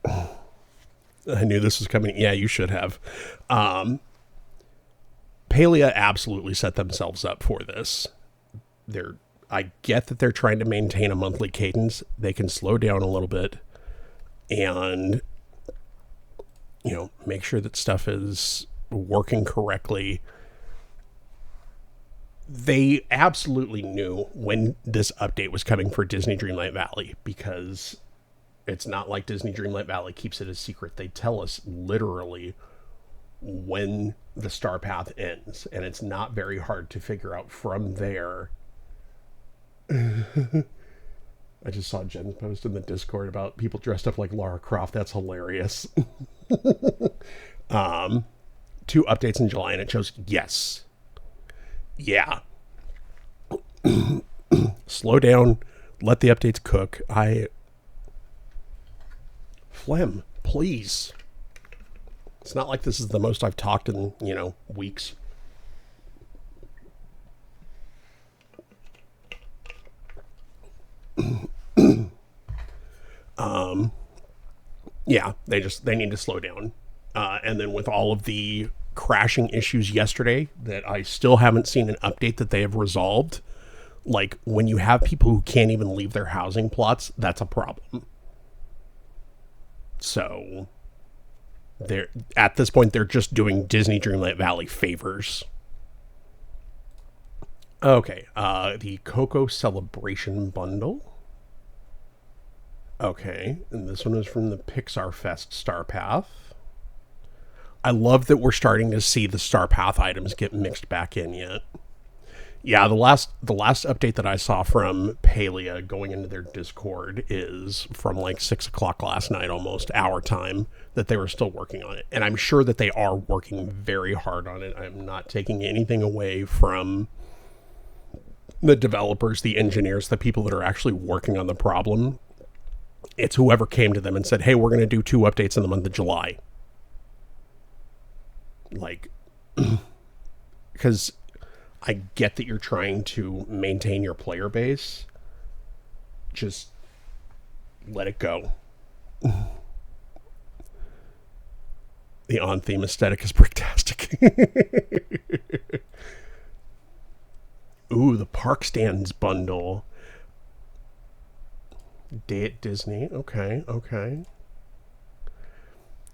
I knew this was coming. Yeah, you should have. Palia absolutely set themselves up for this. I get that they're trying to maintain a monthly cadence. They can slow down a little bit and, make sure that stuff is working correctly. They absolutely knew when this update was coming for Disney Dreamlight Valley, because it's not like Disney Dreamlight Valley keeps it a secret. They tell us literally when the Star Path ends, and it's not very hard to figure out from there. I just saw Jen post in the Discord about people dressed up like Lara Croft. That's hilarious. 2 updates in July, and it shows yes. Yeah. Slow down. Let the updates cook. Phlegm, please. It's not like this is the most I've talked in, weeks. Yeah, they need to slow down. And then with all of the crashing issues yesterday that I still haven't seen an update that they have resolved, like when you have people who can't even leave their housing plots, that's a problem. So at this point, they're just doing Disney Dreamlight Valley favors. Okay, the Coco Celebration Bundle. Okay, and this one is from the Pixar Fest Star Path. I love that we're starting to see the Star Path items get mixed back in yet. Yeah, the last update that I saw from Palia going into their Discord is from like 6 o'clock last night, almost our time, that they were still working on it. And I'm sure that they are working very hard on it. I'm not taking anything away from the developers, the engineers, the people that are actually working on the problem. It's whoever came to them and said, hey, we're going to do 2 updates in the month of July. Like, because I get that you're trying to maintain your player base. Just let it go. The on-theme aesthetic is bricktastic. Ooh, the Park Stands bundle. Day at Disney. Okay.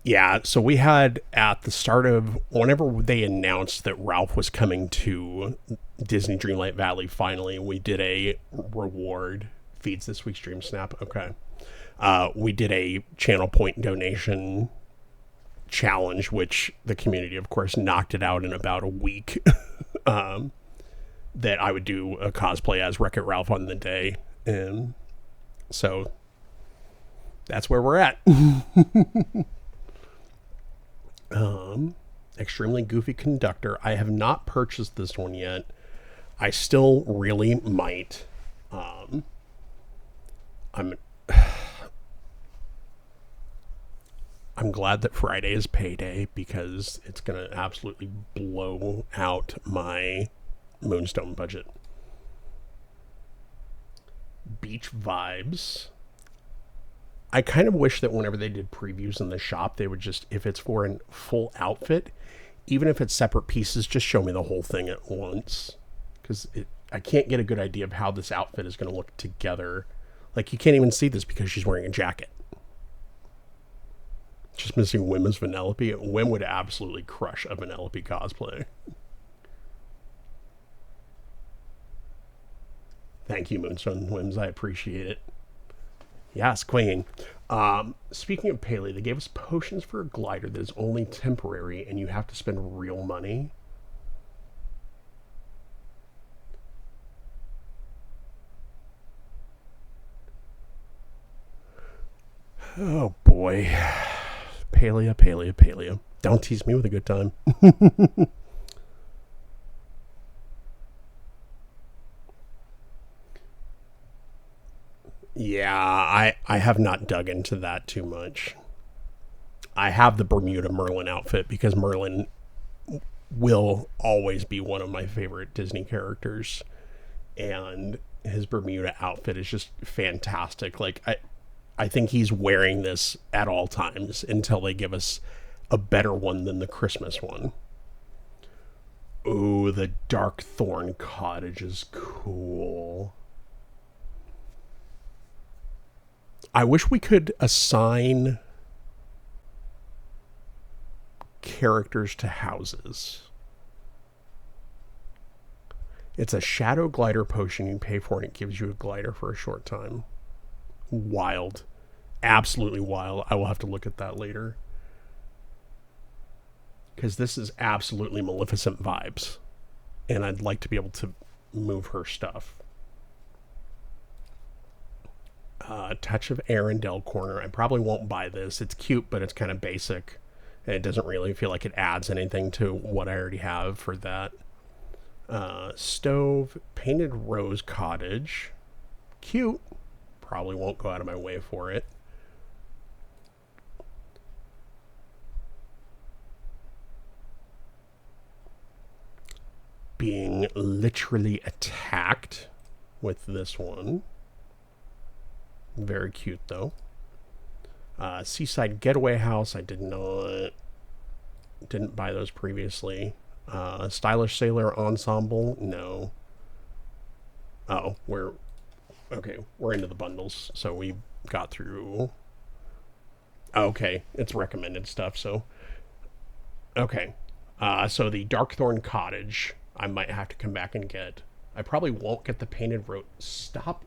Yeah, so we had at the start of whenever they announced that Ralph was coming to Disney Dreamlight Valley, finally, we did a reward. Feeds this week's Dream Snap. Okay. We did a channel point donation challenge, which the community, of course, knocked it out in about a week. that I would do a cosplay as Wreck-It Ralph on the day. And so that's where we're at. Extremely Goofy Conductor. I have not purchased this one yet. I still really might. I'm glad that Friday is payday because it's going to absolutely blow out my Moonstone budget. Beach Vibes. I kind of wish that whenever they did previews in the shop, they would just, if it's for a full outfit, even if it's separate pieces, just show me the whole thing at once. Because I can't get a good idea of how this outfit is going to look together. Like, you can't even see this because she's wearing a jacket. Just missing Wim as Vanellope. Wim would absolutely crush a Vanellope cosplay. Thank you, Moonstone Whims. I appreciate it. Yes, Queen. Speaking of Paley, they gave us potions for a glider that is only temporary and you have to spend real money. Oh boy. Palea. Don't tease me with a good time. Yeah, I have not dug into that too much. I have the Bermuda Merlin outfit because Merlin will always be one of my favorite Disney characters. And his Bermuda outfit is just fantastic. Like, I think he's wearing this at all times until they give us a better one than the Christmas one. Ooh, the Darkthorn Cottage is cool. I wish we could assign characters to houses. It's a shadow glider potion you pay for and it gives you a glider for a short time. Wild. Absolutely wild. I will have to look at that later. Because this is absolutely Maleficent vibes. And I'd like to be able to move her stuff. Touch of Arendelle Corner. I probably won't buy this. It's cute, but it's kind of basic. And it doesn't really feel like it adds anything to what I already have for that. Stove. Painted Rose Cottage. Cute. Probably won't go out of my way for it. Being literally attacked with this one. Very cute though. Seaside Getaway House. I didn't buy those previously. Stylish Sailor Ensemble. No. Oh, we're into the bundles, so we got through. Okay, it's recommended stuff, so okay. So the Darkthorn Cottage I might have to come back and get. I probably won't get the Painted Rose. Stop.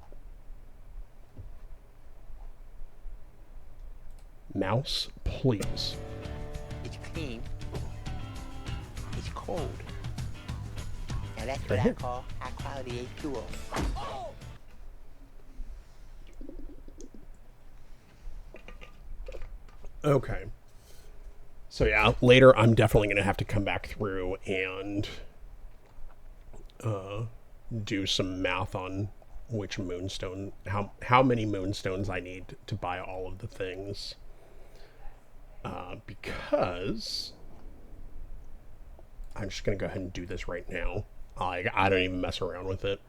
Mouse, please. It's clean. It's cold. Now that's what I call high quality H2O. Okay. So yeah, later I'm definitely going to have to come back through and do some math on which moonstone, how many moonstones I need to buy all of the things. Because I'm just going to go ahead and do this right now. I don't even mess around with it.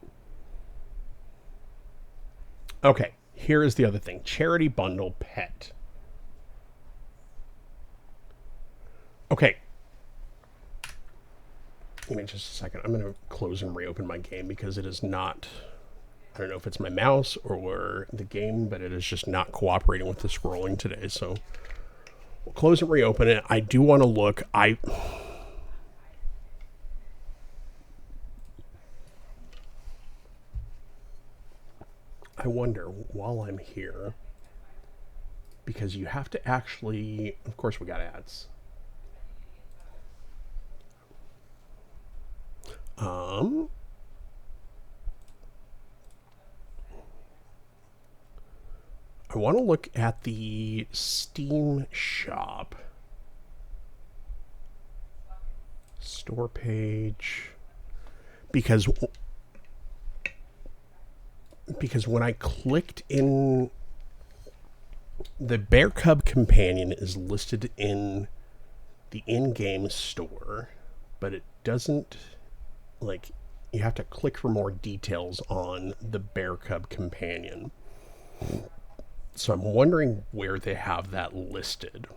Okay, here is the other thing. Charity Bundle Pet. Okay. Give me just a second. I'm going to close and reopen my game because it is not... I don't know if it's my mouse or the game, but it is just not cooperating with the scrolling today. So we'll close and reopen it. I do want to look. I wonder while I'm here, because you have to actually, of course we got ads. I want to look at the Steam shop. Store page. Because when I clicked in, the Bear Cub Companion is listed in the in-game store, but it doesn't, like, you have to click for more details on the Bear Cub Companion. So I'm wondering where they have that listed.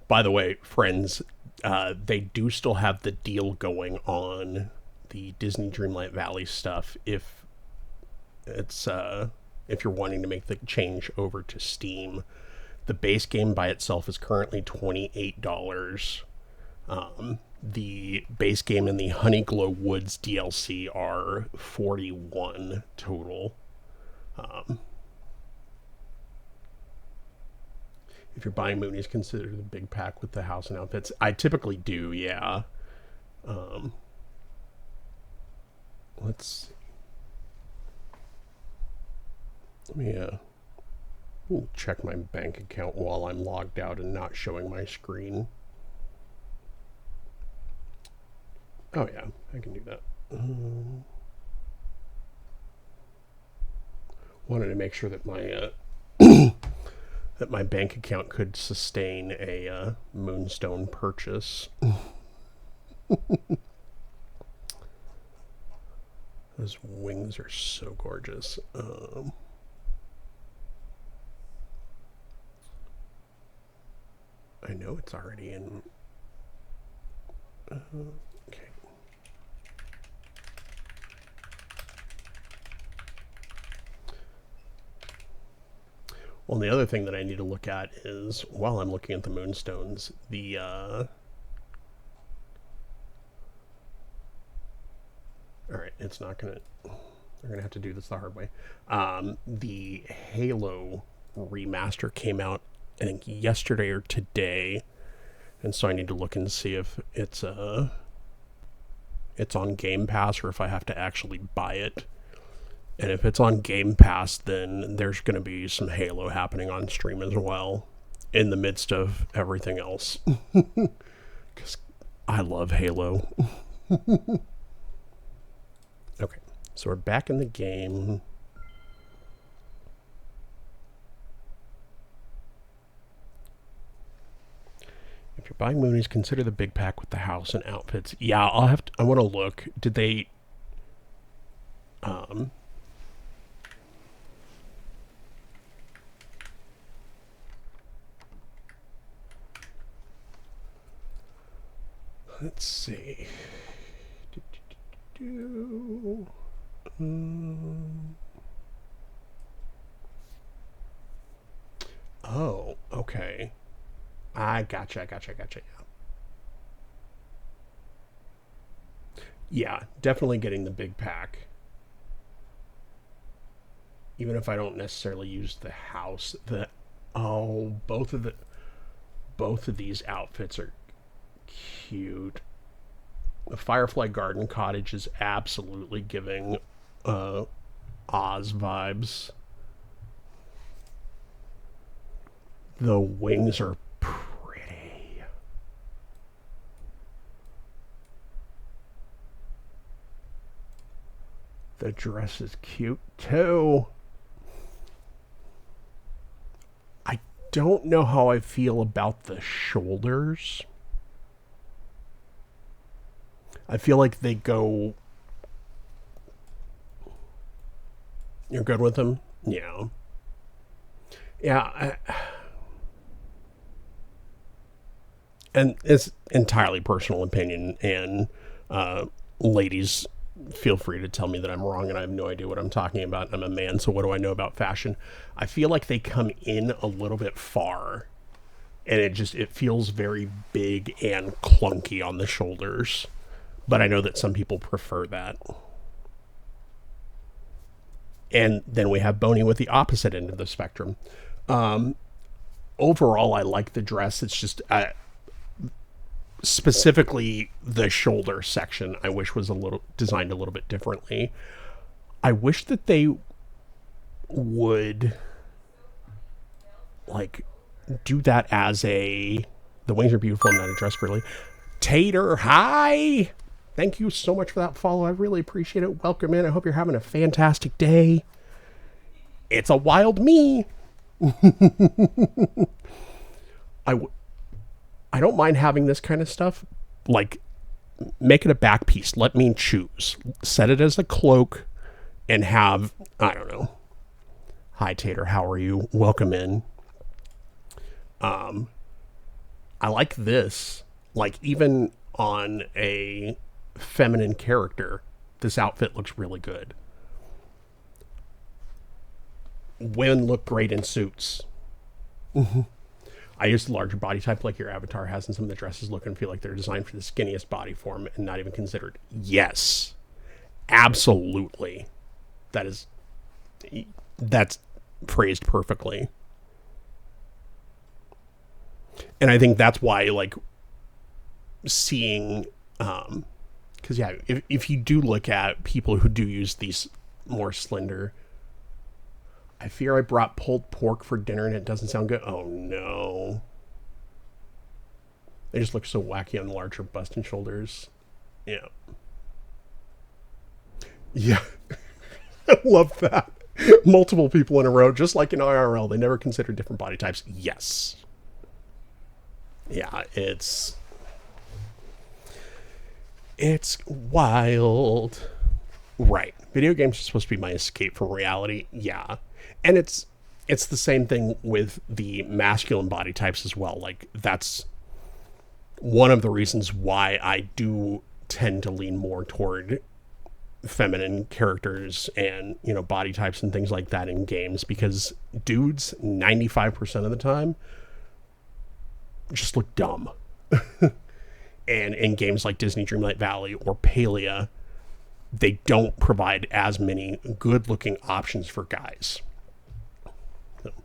By the way, friends, they do still have the deal going on the Disney Dreamlight Valley stuff if it's if you're wanting to make the change over to Steam. The base game by itself is currently $28. The base game and the Honeyglow Woods DLC are $41 total. If you're buying Moonies, consider the big pack with the house and outfits. I typically do, yeah. Let's see. Let me check my bank account while I'm logged out and not showing my screen. Oh yeah, I can do that. Wanted to make sure that my that my bank account could sustain a Moonstone purchase. Those wings are so gorgeous. I know it's already in. Okay. Well, the other thing that I need to look at is, while I'm looking at the Moonstones, the alright, it's not gonna, they're gonna have to do this the hard way. The Halo remaster came out, I think, yesterday or today, and so I need to look and see if it's on Game Pass or if I have to actually buy it. And if it's on Game Pass, then there's going to be some Halo happening on stream as well, in the midst of everything else. Because I love Halo. Okay, so we're back in the game. If you're buying Moonies, consider the big pack with the house and outfits. Yeah, I want to look. Did they... Let's see. Oh, okay. I gotcha. Yeah, definitely getting the big pack. Even if I don't necessarily use the house, both of these outfits are cute. The Firefly Garden Cottage is absolutely giving Oz vibes. The wings are pretty. The dress is cute too. I don't know how I feel about the shoulders. I feel like they go... You're good with them? Yeah. Yeah. And it's entirely personal opinion, and ladies, feel free to tell me that I'm wrong and I have no idea what I'm talking about. I'm a man, so what do I know about fashion? I feel like they come in a little bit far, and it feels very big and clunky on the shoulders. But I know that some people prefer that. And then we have Boney with the opposite end of the spectrum. Overall, I like the dress. It's just specifically the shoulder section, I wish was designed a little bit differently. I wish that they would like do that as the wings are beautiful and not addressed really. Tater, hi! Thank you so much for that follow. I really appreciate it. Welcome in. I hope you're having a fantastic day. It's a wild me. I don't mind having this kind of stuff. Like, make it a back piece. Let me choose. Set it as a cloak and have, I don't know. Hi, Tater. How are you? Welcome in. I like this. Like, even on a feminine character, this outfit looks really good. Women look great in suits. I use the larger body type like your avatar has, and some of the dresses look and feel like they're designed for the skinniest body form and not even considered. Yes, absolutely. That's phrased perfectly. And I think that's why, like, seeing, because yeah, if you do look at people who do use these more slender, I fear I brought pulled pork for dinner and it doesn't sound good. Oh no. They just look so wacky on the larger bust and shoulders. Yeah. Yeah. I love that. Multiple people in a row, just like in IRL, they never consider different body types. Yes. Yeah, it's wild. Right. Video games are supposed to be my escape from reality. Yeah. And it's the same thing with the masculine body types as well. Like, that's one of the reasons why I do tend to lean more toward feminine characters and, you know, body types and things like that in games, because dudes 95% of the time just look dumb. And in games like Disney Dreamlight Valley or Palia, they don't provide as many good looking options for guys.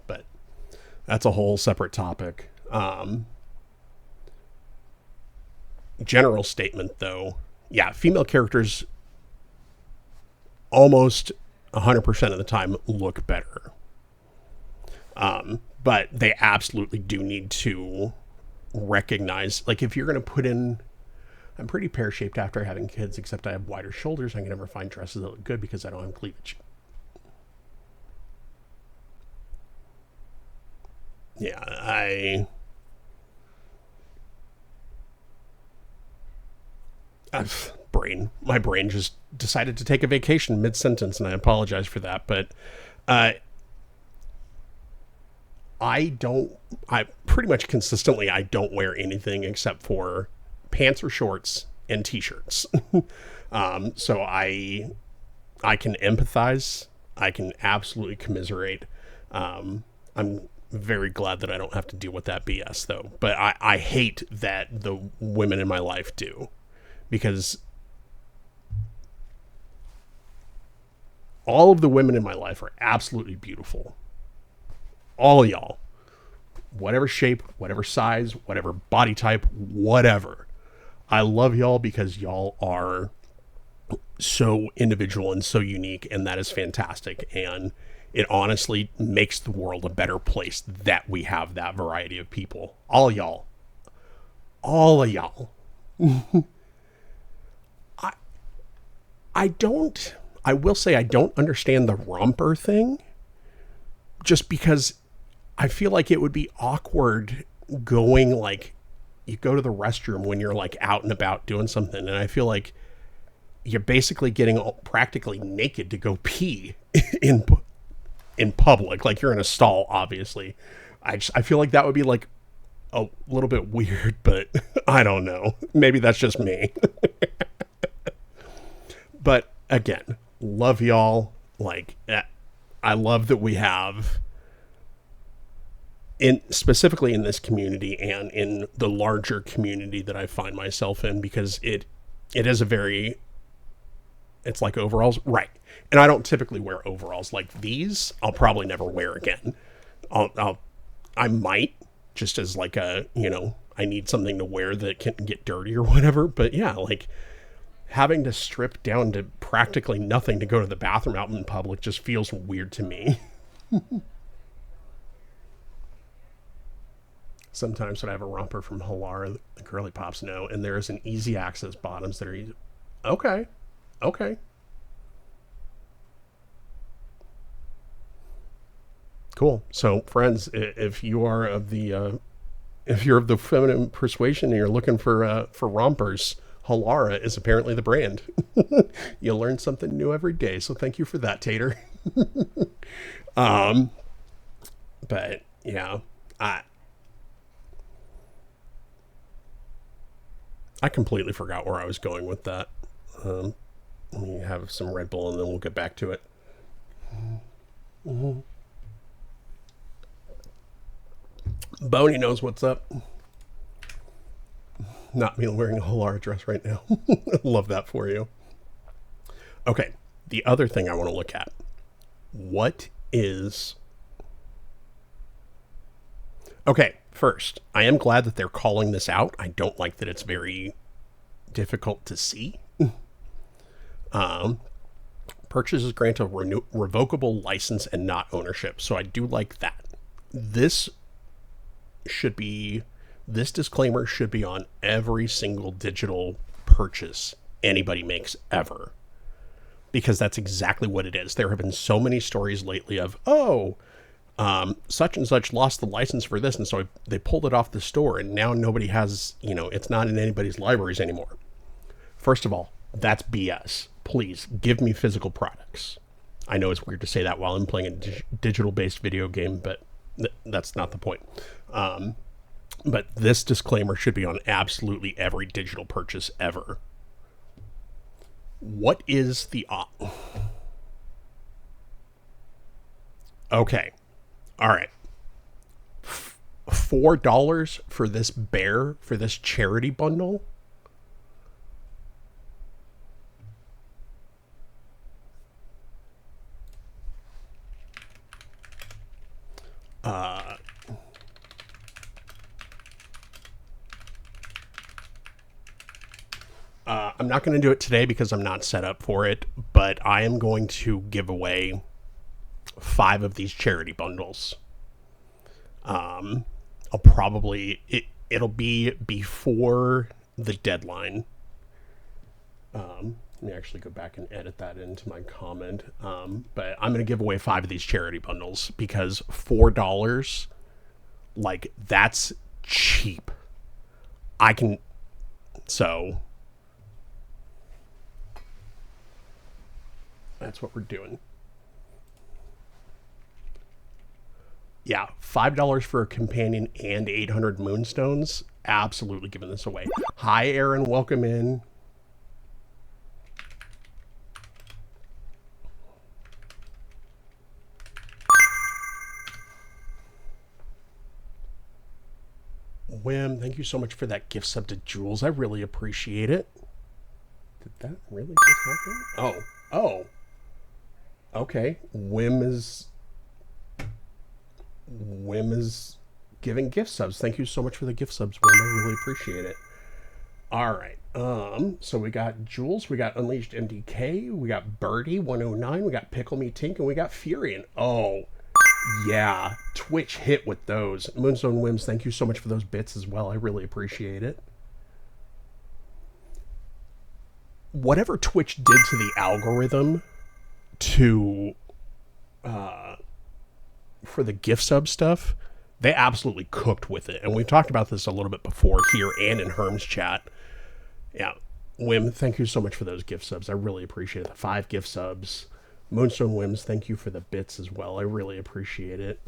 But that's a whole separate topic. General statement though, yeah, female characters almost 100% of the time look better. But they absolutely do need to recognize, like, if you're going to put in, I'm pretty pear-shaped after having kids, except I have wider shoulders. I can never find dresses that look good because I don't have cleavage. Yeah, my brain just decided to take a vacation mid-sentence, and I apologize for that, but I pretty much consistently, I don't wear anything except for pants or shorts and t-shirts. So I can empathize. I can absolutely commiserate. I'm very glad that I don't have to deal with that BS though. But I hate that the women in my life do, because all of the women in my life are absolutely beautiful. All of y'all, whatever shape, whatever size, whatever body type, whatever. I love y'all because y'all are so individual and so unique, and that is fantastic. And it honestly makes the world a better place that we have that variety of people. All y'all. All of y'all. I will say I don't understand the romper thing, just because I feel like it would be awkward going, like, you go to the restroom when you're like out and about doing something, and I feel like you're basically getting practically naked to go pee in public. Like, you're in a stall, obviously. I feel like that would be like a little bit weird, but I don't know. Maybe that's just me. But again, love y'all. Like, I love that we have, specifically in this community and in the larger community that I find myself in, because it is it's like overalls, right? And I don't typically wear overalls like these. I'll probably never wear again. I might, just as like a, you know, I need something to wear that can get dirty or whatever. But yeah, like having to strip down to practically nothing to go to the bathroom out in public just feels weird to me. Sometimes when I have a romper from Halara, the girly pops know, and there is an easy access bottoms that are easy. Okay. Okay. Cool. So friends, if you are of the if you're of the feminine persuasion and you're looking for rompers, Halara is apparently the brand. You learn something new every day, so thank you for that, Tater. But yeah, I completely forgot where I was going with that. Let me have some Red Bull and then we'll get back to it. Mm-hmm. Boney knows what's up. Not me wearing a Halara dress right now. Love that for you. Okay, the other thing I want to look at. What is... Okay, first, I am glad that they're calling this out. I don't like that it's very difficult to see. Purchases grant a revocable license and not ownership. So I do like that. This disclaimer should be on every single digital purchase anybody makes ever. Because that's exactly what it is. There have been so many stories lately of, such and such lost the license for this, and so they pulled it off the store, and now nobody has, it's not in anybody's libraries anymore. First of all, that's BS. Please, give me physical products. I know it's weird to say that while I'm playing a digital-based video game, but that's not the point. But this disclaimer should be on absolutely every digital purchase ever. What is the... Okay. All right. $4 for this bear, for this charity bundle? I'm not going to do it today because I'm not set up for it, but I am going to give away 5 of these charity bundles. I'll probably... It'll be before the deadline. Let me actually go back and edit that into my comment. But I'm going to give away 5 of these charity bundles because $4, like, that's cheap. So that's what we're doing. Yeah, $5 for a companion and 800 moonstones. Absolutely giving this away. Hi, Aaron. Welcome in. Wim, thank you so much for that gift sub to Jules. I really appreciate it. Did that really just happen? Oh. Okay. Wim is giving gift subs. Thank you so much for the gift subs, Wim. I really appreciate it. All right. So we got Jules, we got Unleashed MDK, we got Birdie 109, we got Pickle Me Tink, and we got Furion. Oh, yeah. Twitch hit with those. Moonstone Wims, thank you so much for those bits as well. I really appreciate it. Whatever Twitch did to the algorithm for the gift sub stuff, they absolutely cooked with it. And we've talked about this a little bit before here and in Herm's chat. Yeah. Wim, thank you so much for those gift subs. I really appreciate it. 5 gift subs. Moonstone Wims, thank you for the bits as well. I really appreciate it.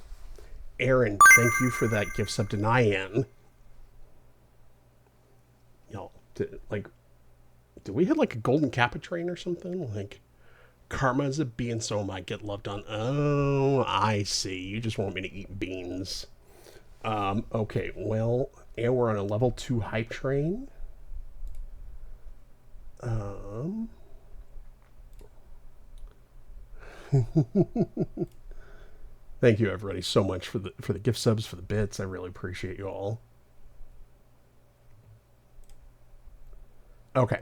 Aaron, thank you for that gift sub to Nyan. Y'all, did we hit like a golden kappa train or something? Like, karma is a bee and so might get loved on. Oh, I see. You just want me to eat beans. Okay, well, and we're on a level 2 hype train. Thank you everybody so much for the gift subs, for the bits. I really appreciate you all. Okay.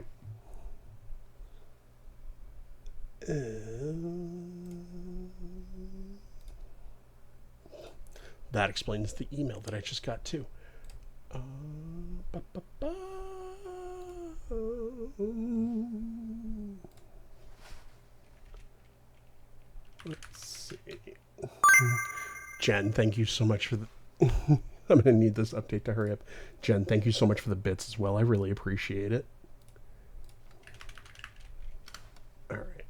That explains the email that I just got too. Ba, ba, ba. Let's see. Jen, thank you so much for the... I'm going to need this update to hurry up. Jen, thank you so much for the bits as well. I really appreciate it. All right.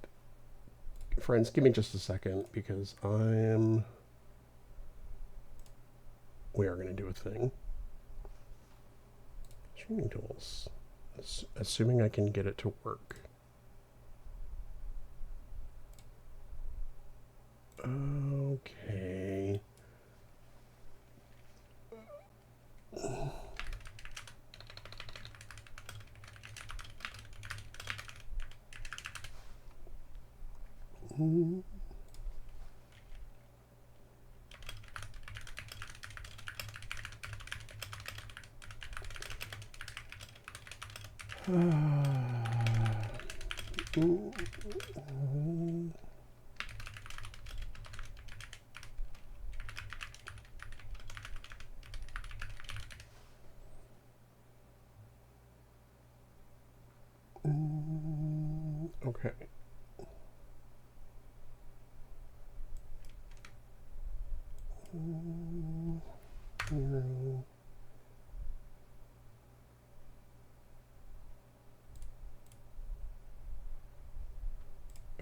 Friends, give me just a second because we are going to do a thing. Streaming tools. Assuming I can get it to work. Okay. Okay.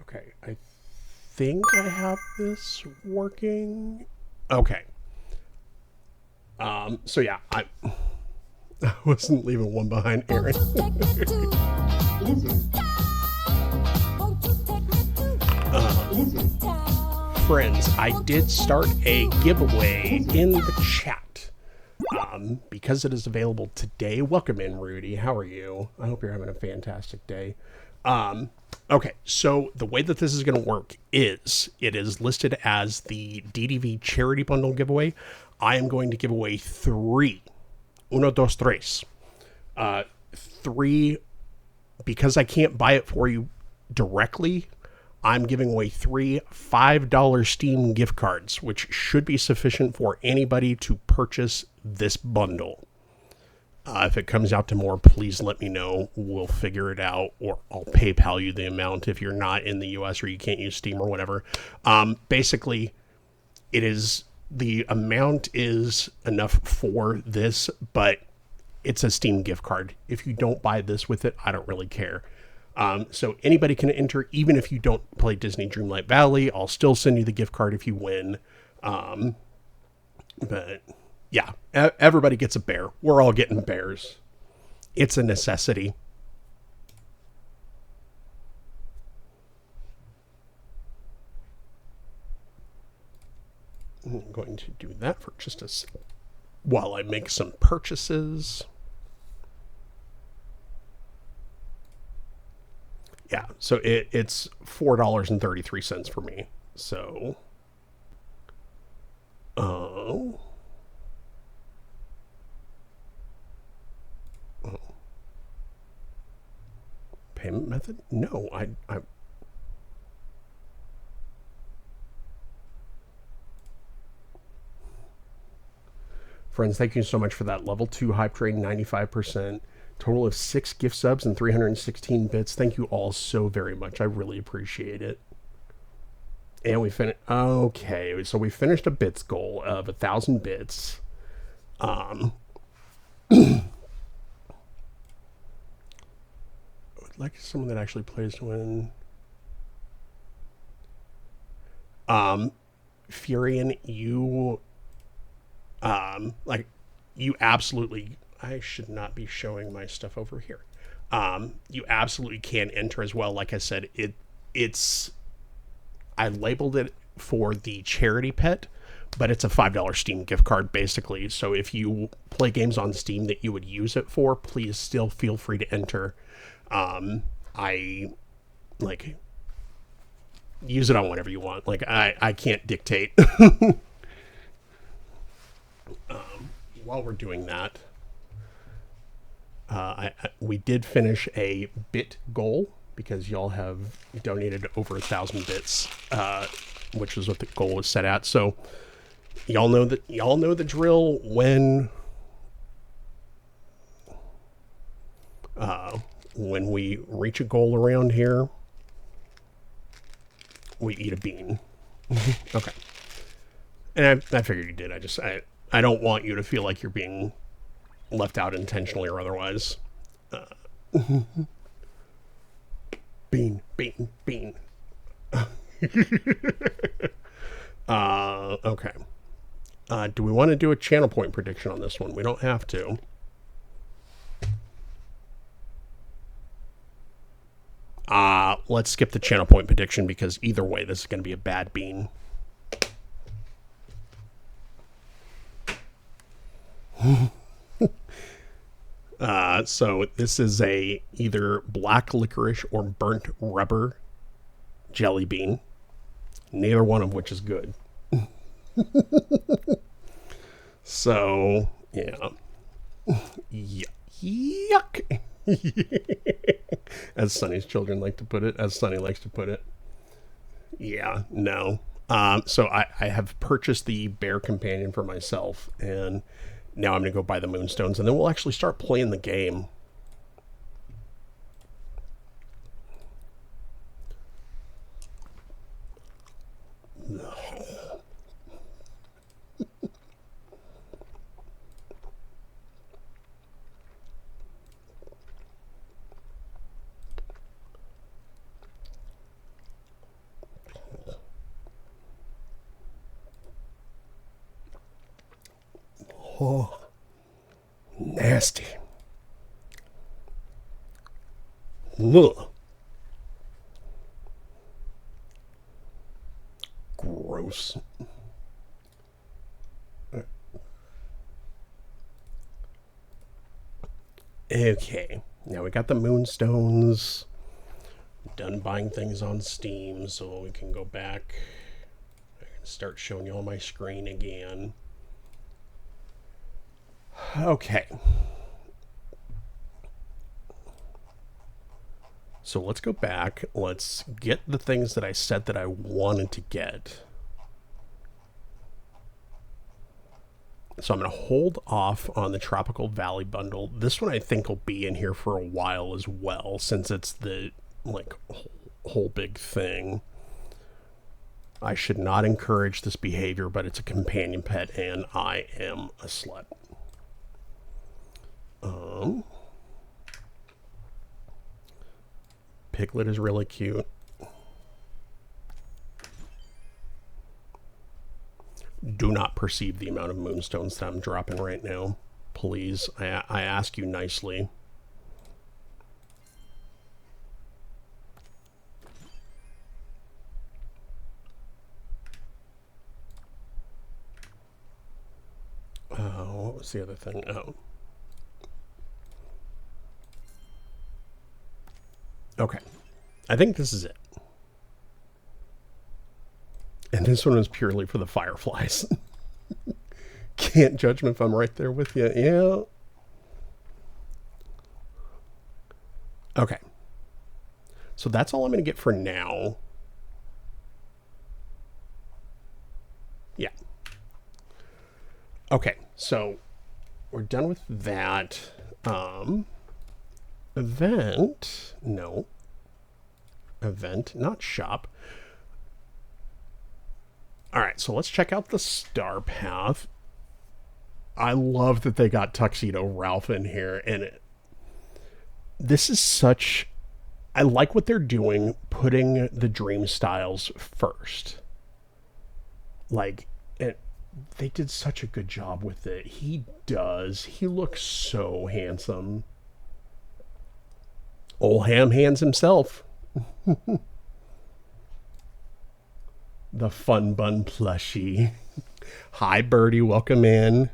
Okay, I think I have this working. Okay. So yeah, I wasn't leaving one behind, Aaron. Friends, I did start a giveaway in the chat because it is available today. Welcome in, Rudy. How are you? I hope you're having a fantastic day. Okay, so the way that this is going to work is it is listed as the DDV charity bundle giveaway. I am going to give away three. Uno, dos, tres. Three, because I can't buy it for you directly, I'm giving away three $5 Steam gift cards, which should be sufficient for anybody to purchase this bundle. If it comes out to more, please let me know. We'll figure it out, or I'll PayPal you the amount if you're not in the US or you can't use Steam or whatever. Basically, the amount is enough for this, but it's a Steam gift card. If you don't buy this with it, I don't really care. So anybody can enter, even if you don't play Disney Dreamlight Valley. I'll still send you the gift card if you win. But yeah, everybody gets a bear. We're all getting bears. It's a necessity. I'm going to do that for just a second while I make some purchases. Yeah, so it's $4.33 for me. So, payment method? No, I Friends, thank you so much for that. Level 2 hype train, 95%. Total of 6 gift subs and 316 bits. Thank you all so very much. I really appreciate it. And we finished. Okay, so we finished a bits goal of 1,000 bits. I would like someone that actually plays to win. Furion, you you absolutely, I should not be showing my stuff over here. You absolutely can enter as well. Like I said, I labeled it for the charity pet, but it's a $5 Steam gift card basically. So if you play games on Steam that you would use it for, please still feel free to enter. Use it on whatever you want. I can't dictate. While we're doing that, We did finish a bit goal because y'all have donated over 1,000 bits, which is what the goal was set at. So y'all know the drill. When we reach a goal around here, we eat a bean. Okay. And I figured you did. I don't want you to feel like you're being left out intentionally or otherwise. Bean. Okay. Do we want to do a channel point prediction on this one? We don't have to. Let's skip the channel point prediction because either way, this is going to be a bad bean. So this is a either black licorice or burnt rubber jelly bean, neither one of which is good. So, yeah. Yuck. As Sonny's children like to put it, as Sonny likes to put it. Yeah, no. So I have purchased the bear companion for myself, and now I'm going to go buy the moonstones, and then we'll actually start playing the game. Oh, nasty. Ugh. Gross. Okay, now we got the moonstones. Done buying things on Steam, so we can go back. I can start showing you all my screen again. Okay. So let's go back. Let's get the things that I said that I wanted to get. So I'm going to hold off on the Tropical Valley bundle. This one I think will be in here for a while as well, since it's the whole big thing. I should not encourage this behavior, but it's a companion pet and I am a slut. Piglet is really cute. Do not perceive the amount of moonstones that I'm dropping right now. Please, I ask you nicely. What was the other thing? Oh. Okay. I think this is it. And this one is purely for the fireflies. Can't judge me if I'm right there with you. Yeah. Okay. So that's all I'm going to get for now. Yeah. Okay. So we're done with that. Event. No. Event, not shop. All right, so let's check out the star path. I love that they got Tuxedo Ralph in here, and this is such... I like what they're doing, putting the dream styles first. Like, they did such a good job with it. He does. He looks so handsome. Old Ham Hands himself. The Fun Bun plushie. Hi, Birdie. Welcome in.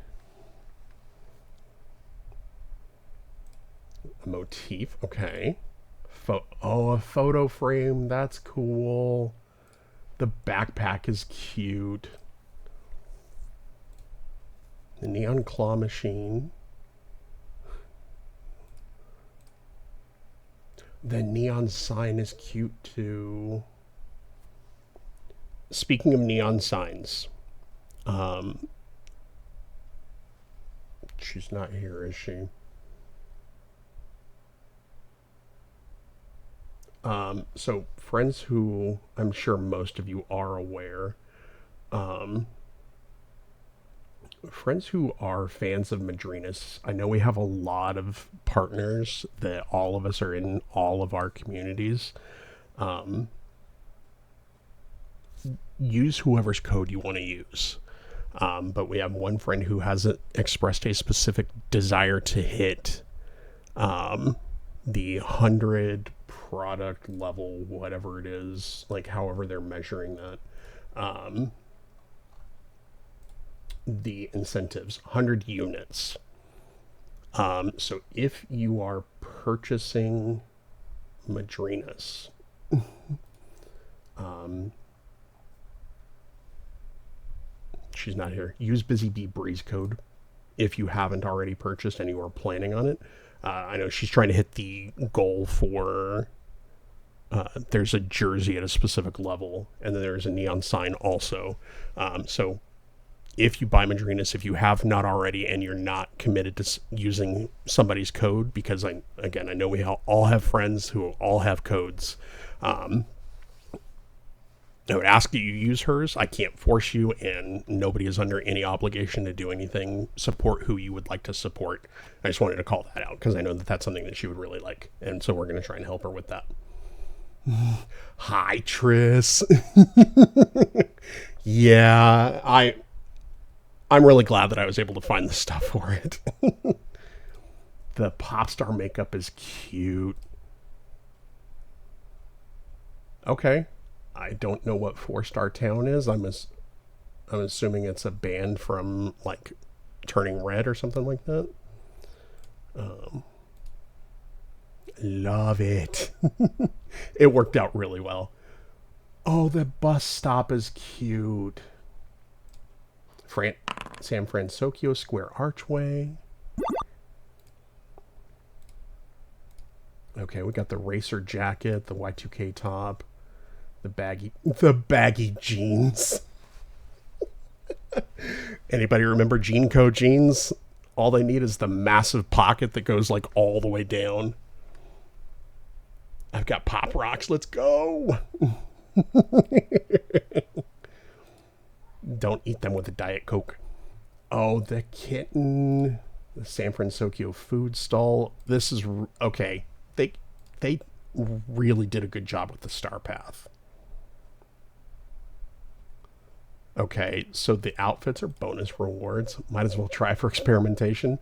A motif. Okay. A photo frame. That's cool. The backpack is cute. The neon claw machine. The neon sign is cute too. Speaking of neon signs, she's not here, is she? So friends who I'm sure most of you are aware, friends who are fans of Madrinas, I know we have a lot of partners that all of us are in all of our communities. Use whoever's code you want to use. But we have one friend who has expressed a specific desire to hit the 100 product level, whatever it is, like however they're measuring that. The incentives, 100 units. So if you are purchasing Madrinas, she's not here. Use Busy Bee Breeze code if you haven't already purchased and you are planning on it. I know she's trying to hit the goal for there's a jersey at a specific level, and then there's a neon sign also. So if you buy Madrinas, if you have not already and you're not committed to using somebody's code, because I know we all have friends who all have codes. I would ask that you use hers. I can't force you, and nobody is under any obligation to do anything. Support who you would like to support. I just wanted to call that out because I know that that's something that she would really like, and so we're going to try and help her with that. Hi, Tris. Yeah, I'm really glad that I was able to find the stuff for it. The pop star makeup is cute. Okay. I don't know what 4-Star Town is. I'm assuming it's a band from like Turning Red or something like that. Love it. It worked out really well. Oh, the bus stop is cute. San Francisco Square Archway. Okay, we got the racer jacket, the Y2K top, the baggy jeans. Anybody remember Jean Co jeans? All they need is the massive pocket that goes like all the way down. I've got Pop Rocks. Let's go. Don't eat them with a Diet Coke. Oh, the kitten. The San Francisco food stall. This is okay. They really did a good job with the star path. Okay, so the outfits are bonus rewards. Might as well try for experimentation.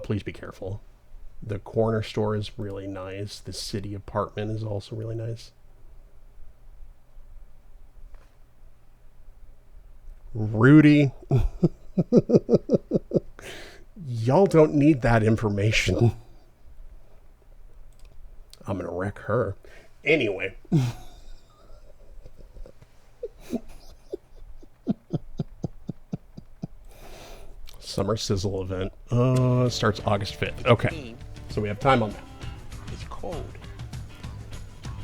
Please be careful. The corner store is really nice. The city apartment is also really nice. Rudy. Y'all don't need that information. I'm gonna wreck her. Anyway. Summer Sizzle event. Starts August 5th. Okay. So we have time on that. It's cold.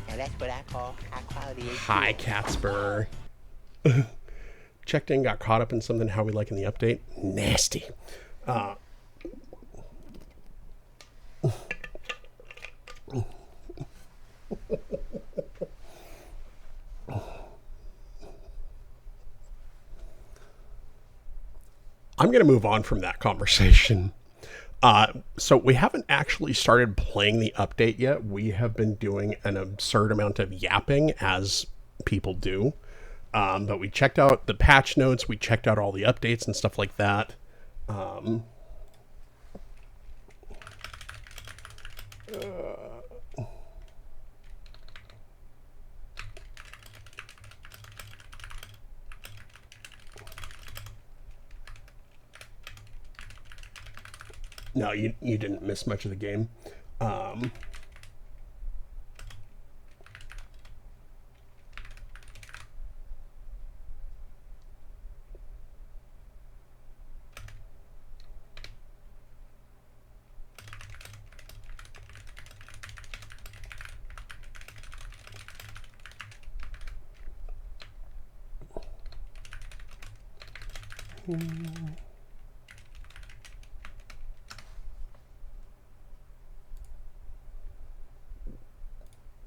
And that's what I call high quality HQ. Hi, Catspur. Checked in, got caught up in something, how we like in the update. Nasty. I'm going to move on from that conversation. So we haven't actually started playing the update yet. We have been doing an absurd amount of yapping, as people do. But we checked out the patch notes. We checked out all the updates and stuff like that. No, you didn't miss much of the game.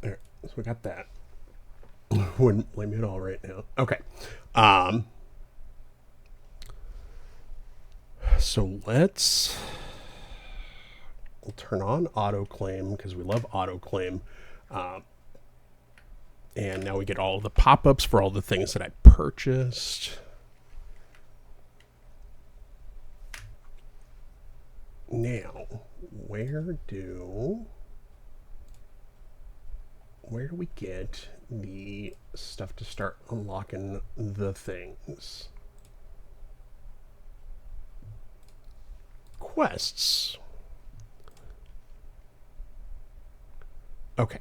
There, so we got that. Wouldn't blame you at all right now. Okay. So we'll turn on auto claim because we love auto claim. And now we get all the pop-ups for all the things that I purchased. Now, where do we get the stuff to start unlocking the things? Quests. Okay.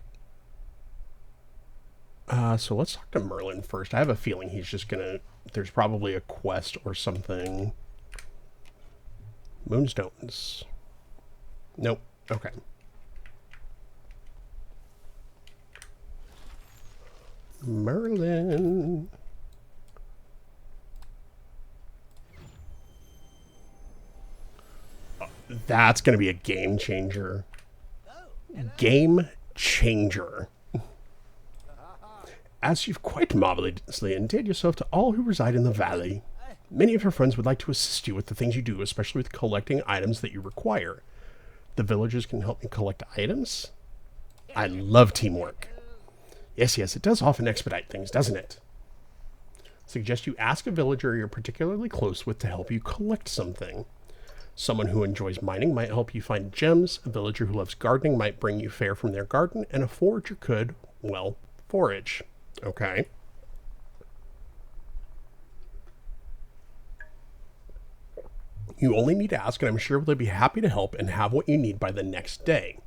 So let's talk to Merlin first. I have a feeling he's just gonna... There's probably a quest or something. Moonstones. Nope. Okay. Merlin. That's going to be a game changer. Game changer. As you've quite marvelously endeared yourself to all who reside in the valley, many of your friends would like to assist you with the things you do, especially with collecting items that you require. The villagers can help me collect items. I love teamwork. Yes, it does often expedite things, doesn't it? Suggest you ask a villager you're particularly close with to help you collect something. Someone who enjoys mining might help you find gems, a villager who loves gardening might bring you fare from their garden, and a forager could, well, forage. Okay. You only need to ask, and I'm sure they'll be happy to help and have what you need by the next day.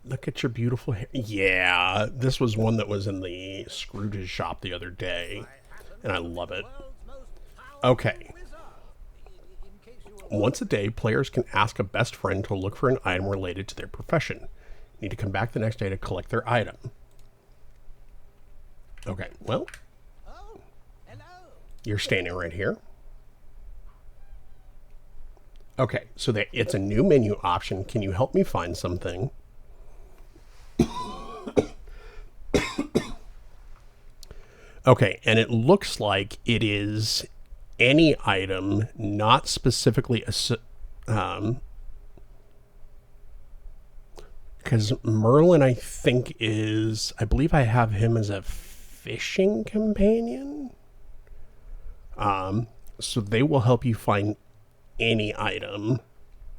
Look at your beautiful hair. Yeah, this was one that was in the Scrooge's shop the other day, and I love it. Okay. Once a day, players can ask a best friend to look for an item related to their profession. Need to come back the next day to collect their item. Okay, well, you're standing right here. Okay, so it's a new menu option. Can you help me find something? Okay, and it looks like it is any item, not specifically because Merlin, I think, I believe I have him as a fishing companion. So they will help you find any item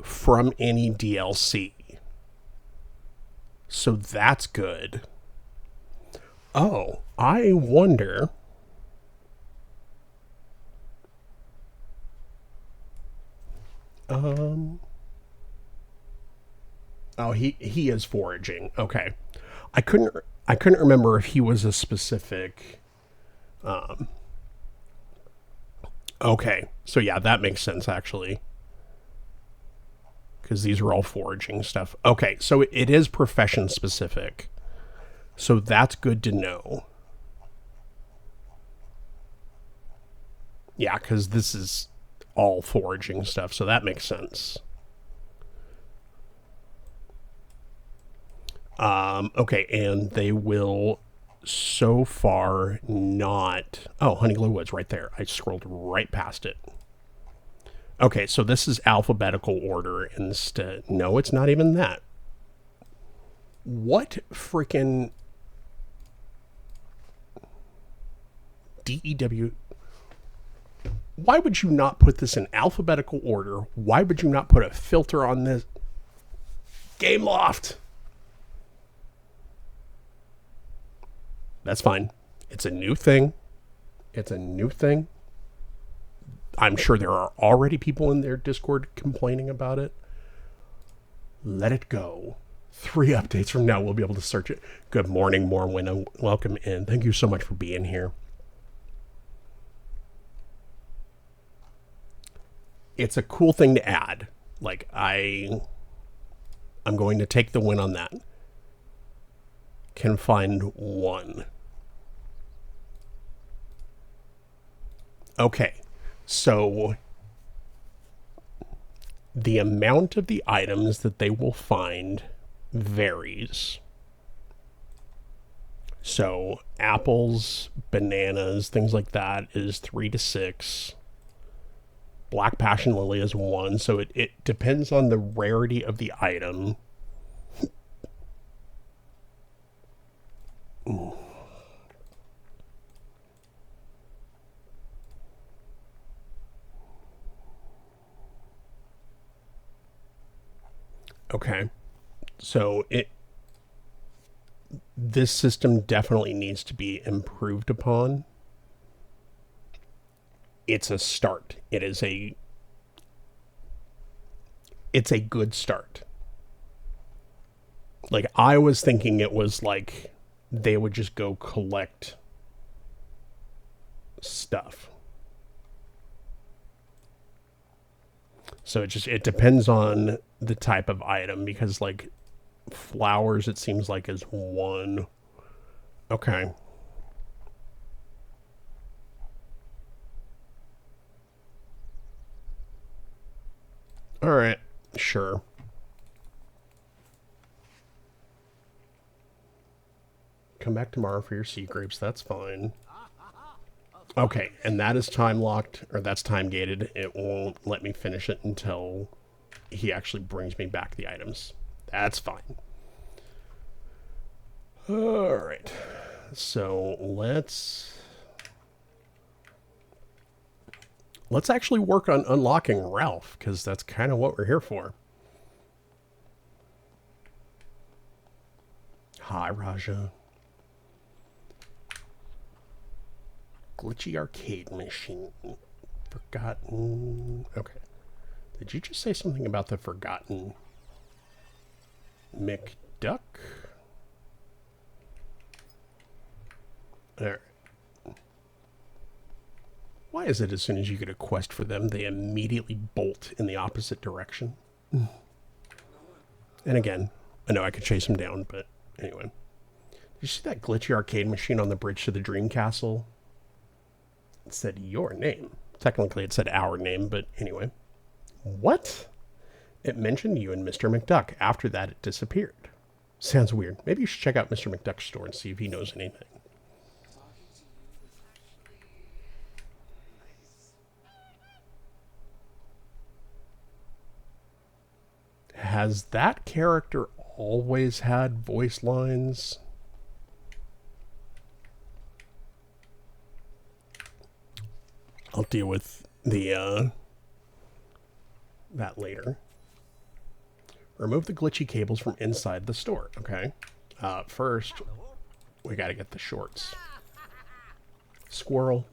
from any DLC. So that's good. Oh, I wonder... Oh, he is foraging. Okay. I couldn't remember if he was a specific... Okay. So yeah, that makes sense, actually. Because these are all foraging stuff. Okay, so it is profession specific. So that's good to know. Yeah, because this is all foraging stuff, so that makes sense. Okay, and they will so far not... Oh, Honeyglow Woods right there. I scrolled right past it. Okay, so this is alphabetical order instead. No, it's not even that. What freaking... DEW... Why would you not put this in alphabetical order? Why would you not put a filter on this? Gameloft! That's fine. It's a new thing. It's a new thing. I'm sure there are already people in their Discord complaining about it. Let it go. 3 updates from now, we'll be able to search it. Good morning, Morwin, and welcome in. Thank you so much for being here. It's a cool thing to add. Like, I'm going to take the win on that. Can find one. Okay, so the amount of the items that they will find varies. So apples, bananas, things like that is 3 to 6. Black Passion Lily is 1, so it depends on the rarity of the item. Ooh. Okay, so this system definitely needs to be improved upon. It's a start. It's a good start. Like, I was thinking it was like they would just go collect stuff. So it depends on the type of item, because like flowers, it seems like is 1. Okay. All right, sure. Come back tomorrow for your sea grapes. That's fine. Okay, and that is time locked, or that's time gated. It won't let me finish it until he actually brings me back the items. That's fine. All right. So let's actually work on unlocking Ralph, because that's kind of what we're here for. Hi, Raja. Glitchy arcade machine. Forgotten. Okay. Did you just say something about the forgotten McDuck? Alright. Why is it as soon as you get a quest for them, they immediately bolt in the opposite direction? And again, I know I could chase them down, but anyway. Did you see that glitchy arcade machine on the bridge to the Dream Castle? It said your name. Technically it said our name, but anyway. What? It mentioned you and Mr. McDuck. After that, it disappeared. Sounds weird. Maybe you should check out Mr. McDuck's store and see if he knows anything. Has that character always had voice lines? I'll deal with the that later. Remove the glitchy cables from inside the store. Okay. First, we gotta get the shorts. Squirrel.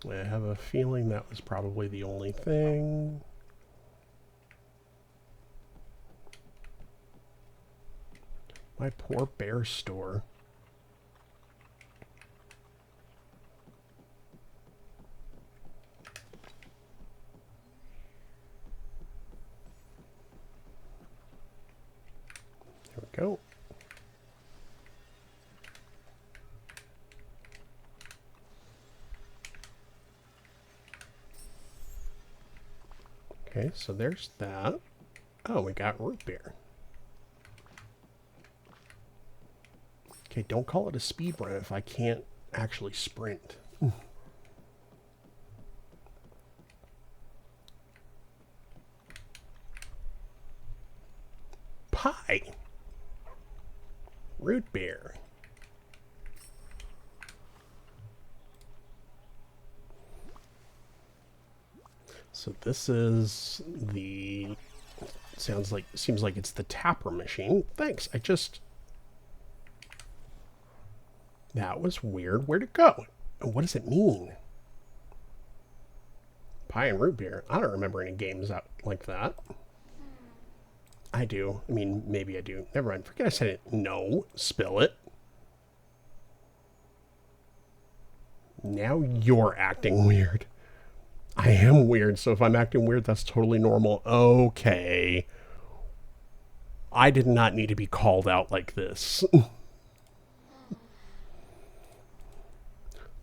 I have a feeling that was probably the only thing. My poor bear store. There we go. Okay, so there's that. Oh, we got root beer. Okay, don't call it a speed run if I can't actually sprint. Pie. Root beer. So this is the, seems like it's the tapper machine. Thanks. That was weird. Where'd it go? What does it mean? Pie and root beer. I don't remember any games out like that. I do. I mean, maybe I do. Never mind. Forget I said it. No. Spill it. Now you're acting weird. I am weird, so if I'm acting weird, that's totally normal. Okay. I did not need to be called out like this.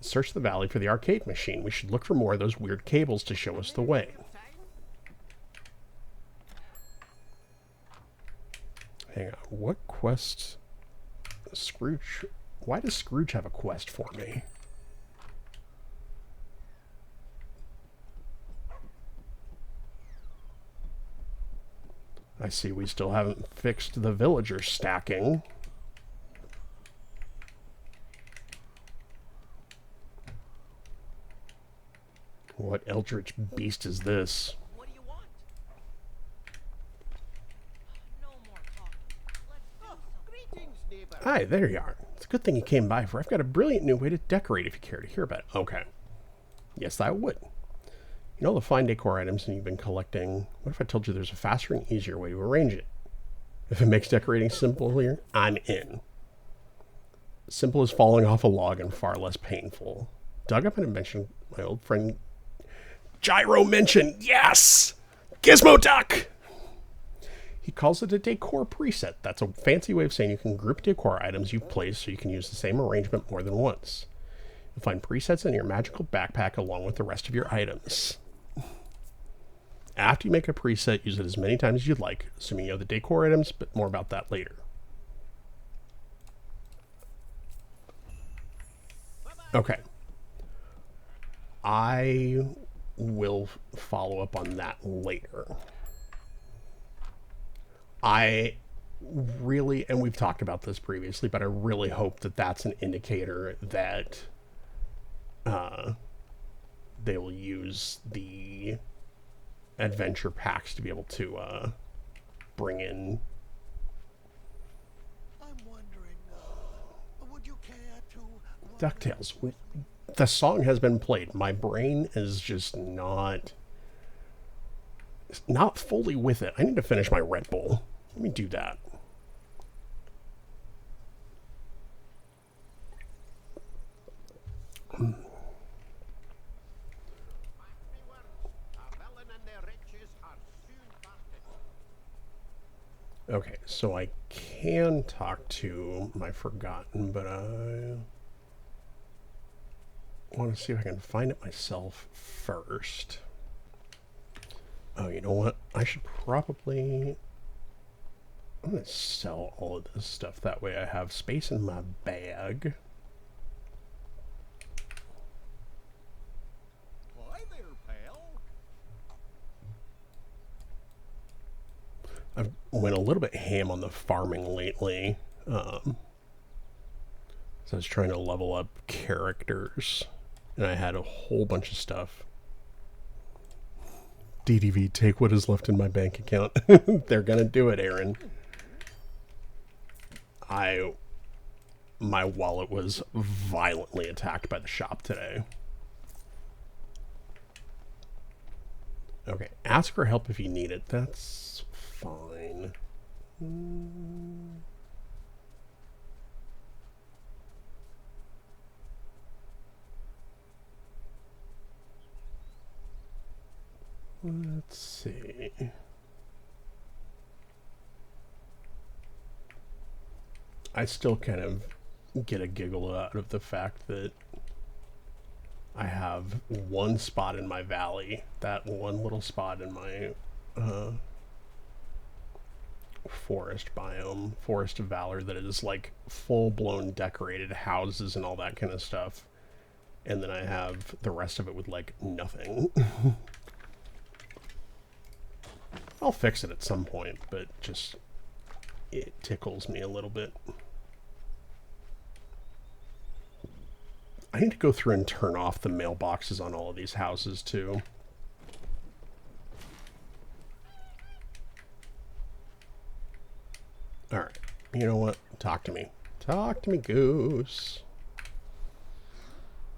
Search the valley for the arcade machine. We should look for more of those weird cables to show us the way. Hang on. What quest? Scrooge. Why does Scrooge have a quest for me? I see we still haven't fixed the villager stacking. What eldritch beast is this? What do you want? No more talk. Let's do something. Greetings, neighbor. Hi, there you are. It's a good thing you came by, for I've got a brilliant new way to decorate if you care to hear about it. Okay. Yes, I would. You know the fine decor items that you've been collecting? What if I told you there's a faster and easier way to arrange it? If it makes decorating simpler, I'm in. Simple as falling off a log and far less painful. Dug up an invention my old friend Gyro mentioned. Yes! Gizmo Duck! He calls it a decor preset. That's a fancy way of saying you can group decor items you've placed so you can use the same arrangement more than once. You'll find presets in your magical backpack along with the rest of your items. After you make a preset, use it as many times as you'd like, assuming you know the decor items, but more about that later. Okay. I will follow up on that later. I really, and we've talked about this previously, but I really hope that that's an indicator that they will use the adventure packs to be able to bring in. I'm wondering, would you care to... DuckTales. The song has been played. My brain is just not fully with it. I need to finish my Red Bull. Let me do that. Okay, so I can talk to my Forgotten, but I want to see if I can find it myself first. Oh, you know what? I should probably... I'm going to sell all of this stuff. That way I have space in my bag. Hi there, pal. I've went a little bit ham on the farming lately. So I was trying to level up characters. And I had a whole bunch of stuff. DDV, take what is left in my bank account. They're going to do it, Aaron. My wallet was violently attacked by the shop today. Okay, ask for help if you need it. That's fine. Let's see. I still kind of get a giggle out of the fact that I have one spot in my valley, that one little spot in my forest biome, Forest of Valor, that is like full-blown decorated houses and all that kind of stuff. And then I have the rest of it with like nothing. I'll fix it at some point, but just it tickles me a little bit. I need to go through and turn off the mailboxes on all of these houses too. Alright, you know what? Talk to me. Talk to me, Goose.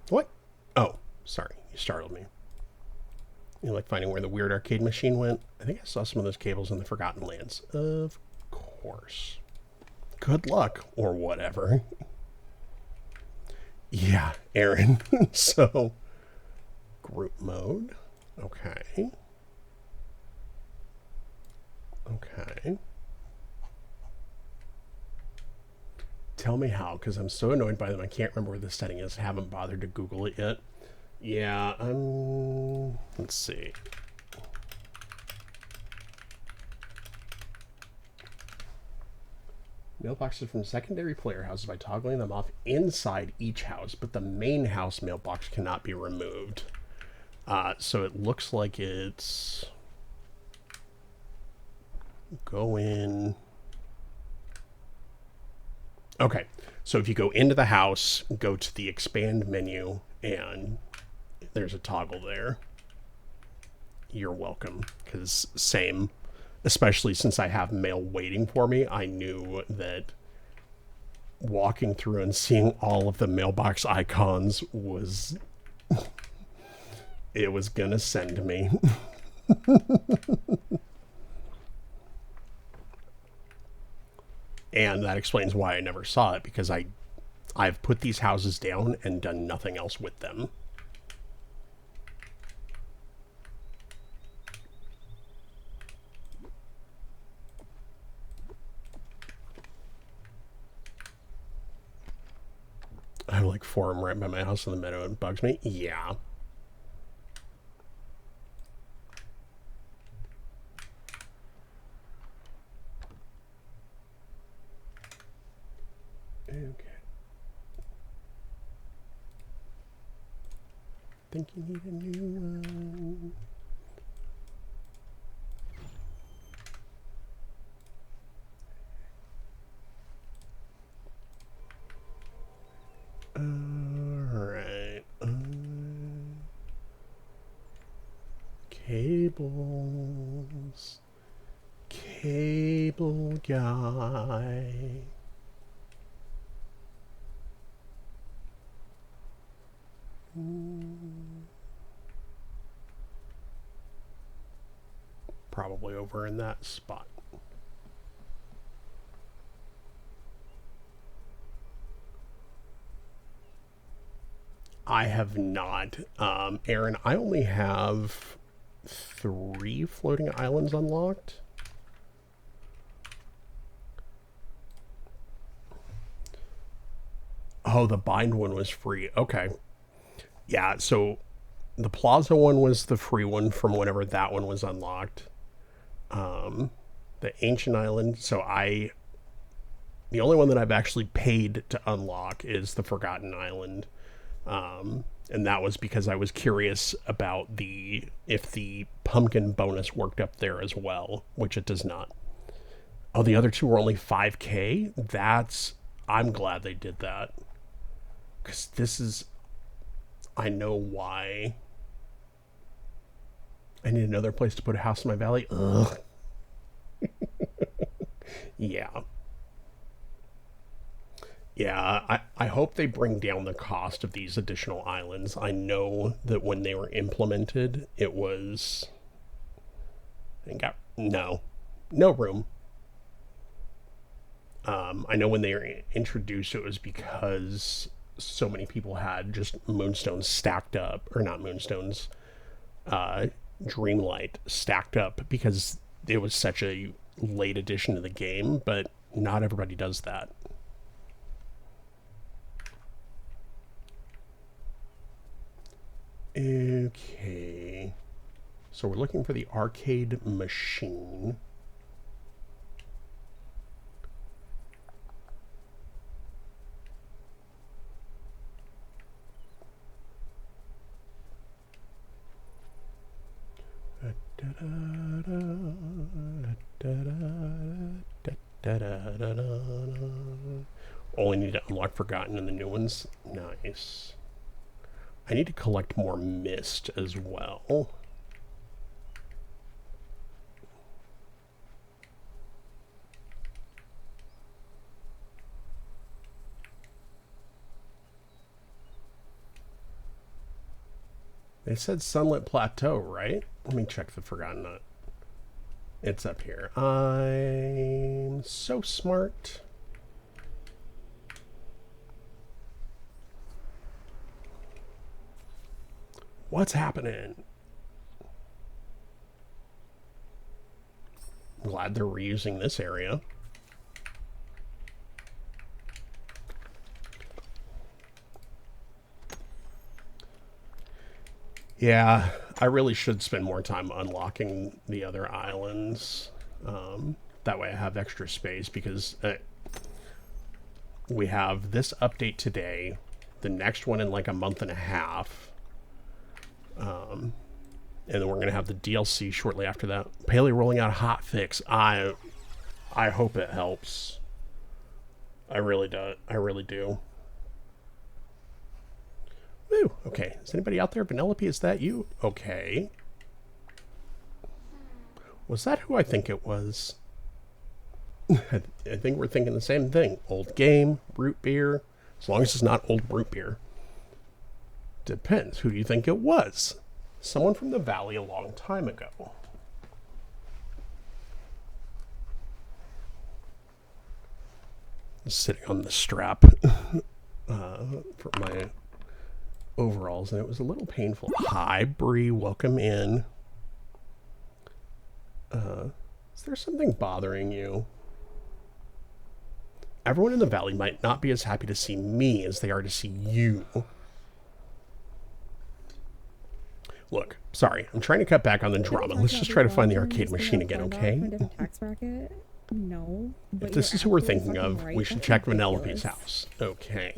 What? Oh, sorry. You startled me. You like finding where the weird arcade machine went? I think I saw some of those cables in the Forgotten Lands. Of course. Good luck, or whatever. Yeah, Aaron. So, group mode. Okay. Okay. Tell me how, because I'm so annoyed by them. I can't remember where the setting is. I haven't bothered to Google it yet. Yeah, let's see. Mailboxes from secondary player houses by toggling them off inside each house, but the main house mailbox cannot be removed. So it looks like it's... Go in... Okay, so if you go into the house, go to the expand menu, and there's a toggle there. You're welcome, because same, especially since I have mail waiting for me, I knew that walking through and seeing all of the mailbox icons was... it was gonna send me. And that explains why I never saw it, because I've put these houses down and done nothing else with them. I have like 4 of them right by my house in the meadow. It bugs me. Yeah. Okay. Think you need a new one. Alright. Cables. Cable guy. Probably over in that spot. I have not. Aaron, I only have 3 floating islands unlocked. Oh, the bind one was free. Okay. Yeah, so the Plaza one was the free one from whenever that one was unlocked. The Ancient Island, so the only one that I've actually paid to unlock is the Forgotten Island. And that was because I was curious about if the pumpkin bonus worked up there as well, which it does not. Oh, the other 2 were only 5K? I'm glad they did that. Because this is... I know why. I need another place to put a house in my valley. Ugh. Yeah. Yeah, I hope they bring down the cost of these additional islands. I know that when they were implemented, it was... No room. I know when they were introduced, it was because so many people had just moonstones stacked up, or not moonstones, Dreamlight stacked up because it was such a late addition to the game, but not everybody does that. Okay, so we're looking for the arcade machine. Only need to unlock Forgotten in the new ones. Nice. I need to collect more mist as well. They said Sunlit Plateau, right? Let me check the Forgotten Nut. It's up here. I'm so smart. What's happening? I'm glad they're reusing this area. Yeah, I really should spend more time unlocking the other islands. That way I have extra space, because we have this update today, the next one in like a month and a half. And then we're going to have the DLC shortly after that. Paley rolling out a hotfix. I hope it helps. I really do. I really do. Woo. Okay. Is anybody out there? Vanellope, is that you? Okay. Was that who I think it was? I think we're thinking the same thing. Old game, root beer. As long as it's not old root beer. Depends. Who do you think it was? Someone from the valley a long time ago. Sitting on the strap for my overalls, and it was a little painful. Hi, Bree. Welcome in. Is there something bothering you? Everyone in the valley might not be as happy to see me as they are to see you. Look, sorry, I'm trying to cut back on the drama. Let's just try to find the arcade machine again, okay? No. If this is who we're thinking of, we should check Vanellope's house. Okay.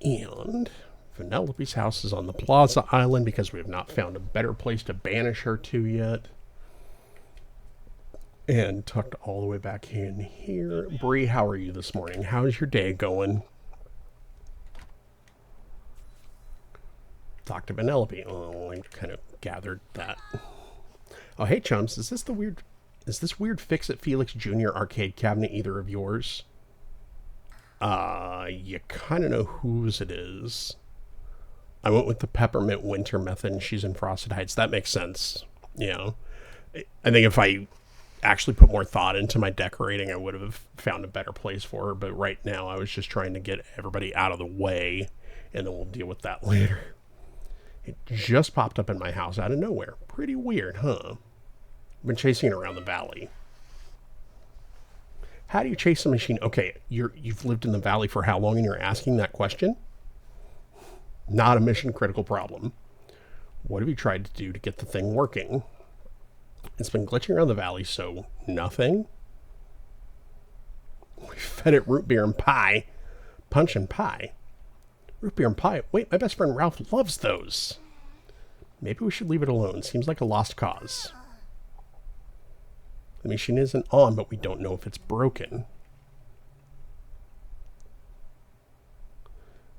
And Vanellope's house is on the Plaza Island because we have not found a better place to banish her to yet. And tucked all the way back in here. Bree, how are you this morning? How's your day going? Talk to Vanellope. Oh, I kind of gathered that. Oh, hey, chums. Is this weird Fix-It Felix Jr. arcade cabinet either of yours? You kind of know whose it is. I went with the Peppermint Winter method, and she's in Frosted Heights. That makes sense. Yeah. I think if I actually put more thought into my decorating, I would have found a better place for her. But right now, I was just trying to get everybody out of the way, and then we'll deal with that later. It just popped up in my house out of nowhere. Pretty weird, huh? I've been chasing it around the valley. How do you chase a machine? Okay, you've lived in the valley for how long and you're asking that question? Not a mission critical problem. What have you tried to do to get the thing working? It's been glitching around the valley, so nothing? We fed it root beer and pie. Punch and pie. Root beer and pie. Wait, my best friend Ralph loves those. Maybe we should leave it alone. Seems like a lost cause. The machine isn't on, but we don't know if it's broken.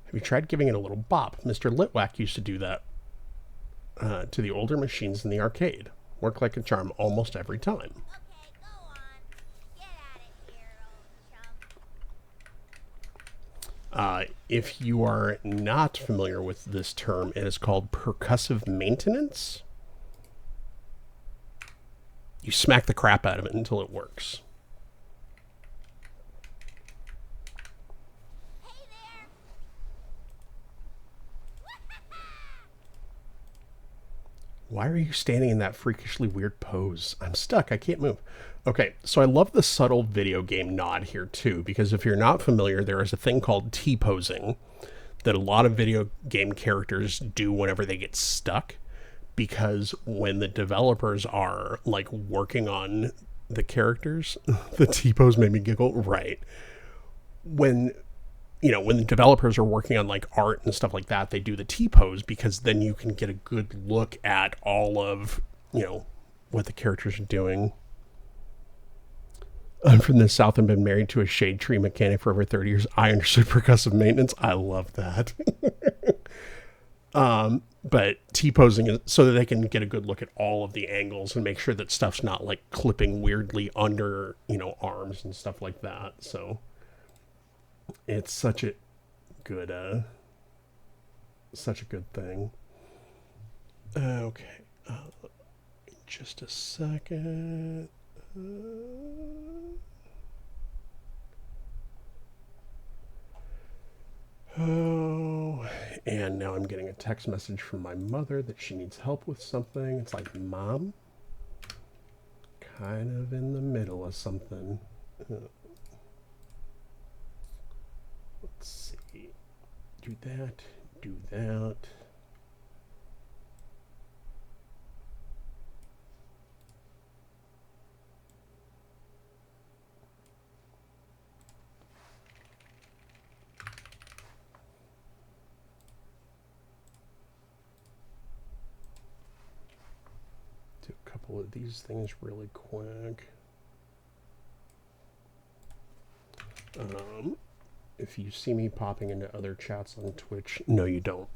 Have you tried giving it a little bop? Mr. Litwack used to do that to the older machines in the arcade. Worked like a charm almost every time. Okay, go on. Get out of here, old chum. If you are not familiar with this term, it is called percussive maintenance. You smack the crap out of it until it works. Hey there. Why are you standing in that freakishly weird pose? I'm stuck. I can't move. Okay, so I love the subtle video game nod here too, because if you're not familiar, there is a thing called T-posing that a lot of video game characters do whenever they get stuck, because when the developers are like working on the characters, the T-pose made me giggle, right? When the developers are working on like art and stuff like that, they do the T-pose because then you can get a good look at all of, what the characters are doing. I'm from the South and been married to a shade tree mechanic for over 30 years. I understood percussive maintenance. I love that. But T-posing is so that they can get a good look at all of the angles and make sure that stuff's not like clipping weirdly under, arms and stuff like that. So it's such a good thing. Okay. Just a second. And now I'm getting a text message from my mother that she needs help with something. It's like, Mom, kind of in the middle of something. Let's see. Do that. Do that. Do a couple of these things really quick. If you see me popping into other chats on Twitch, no, you don't.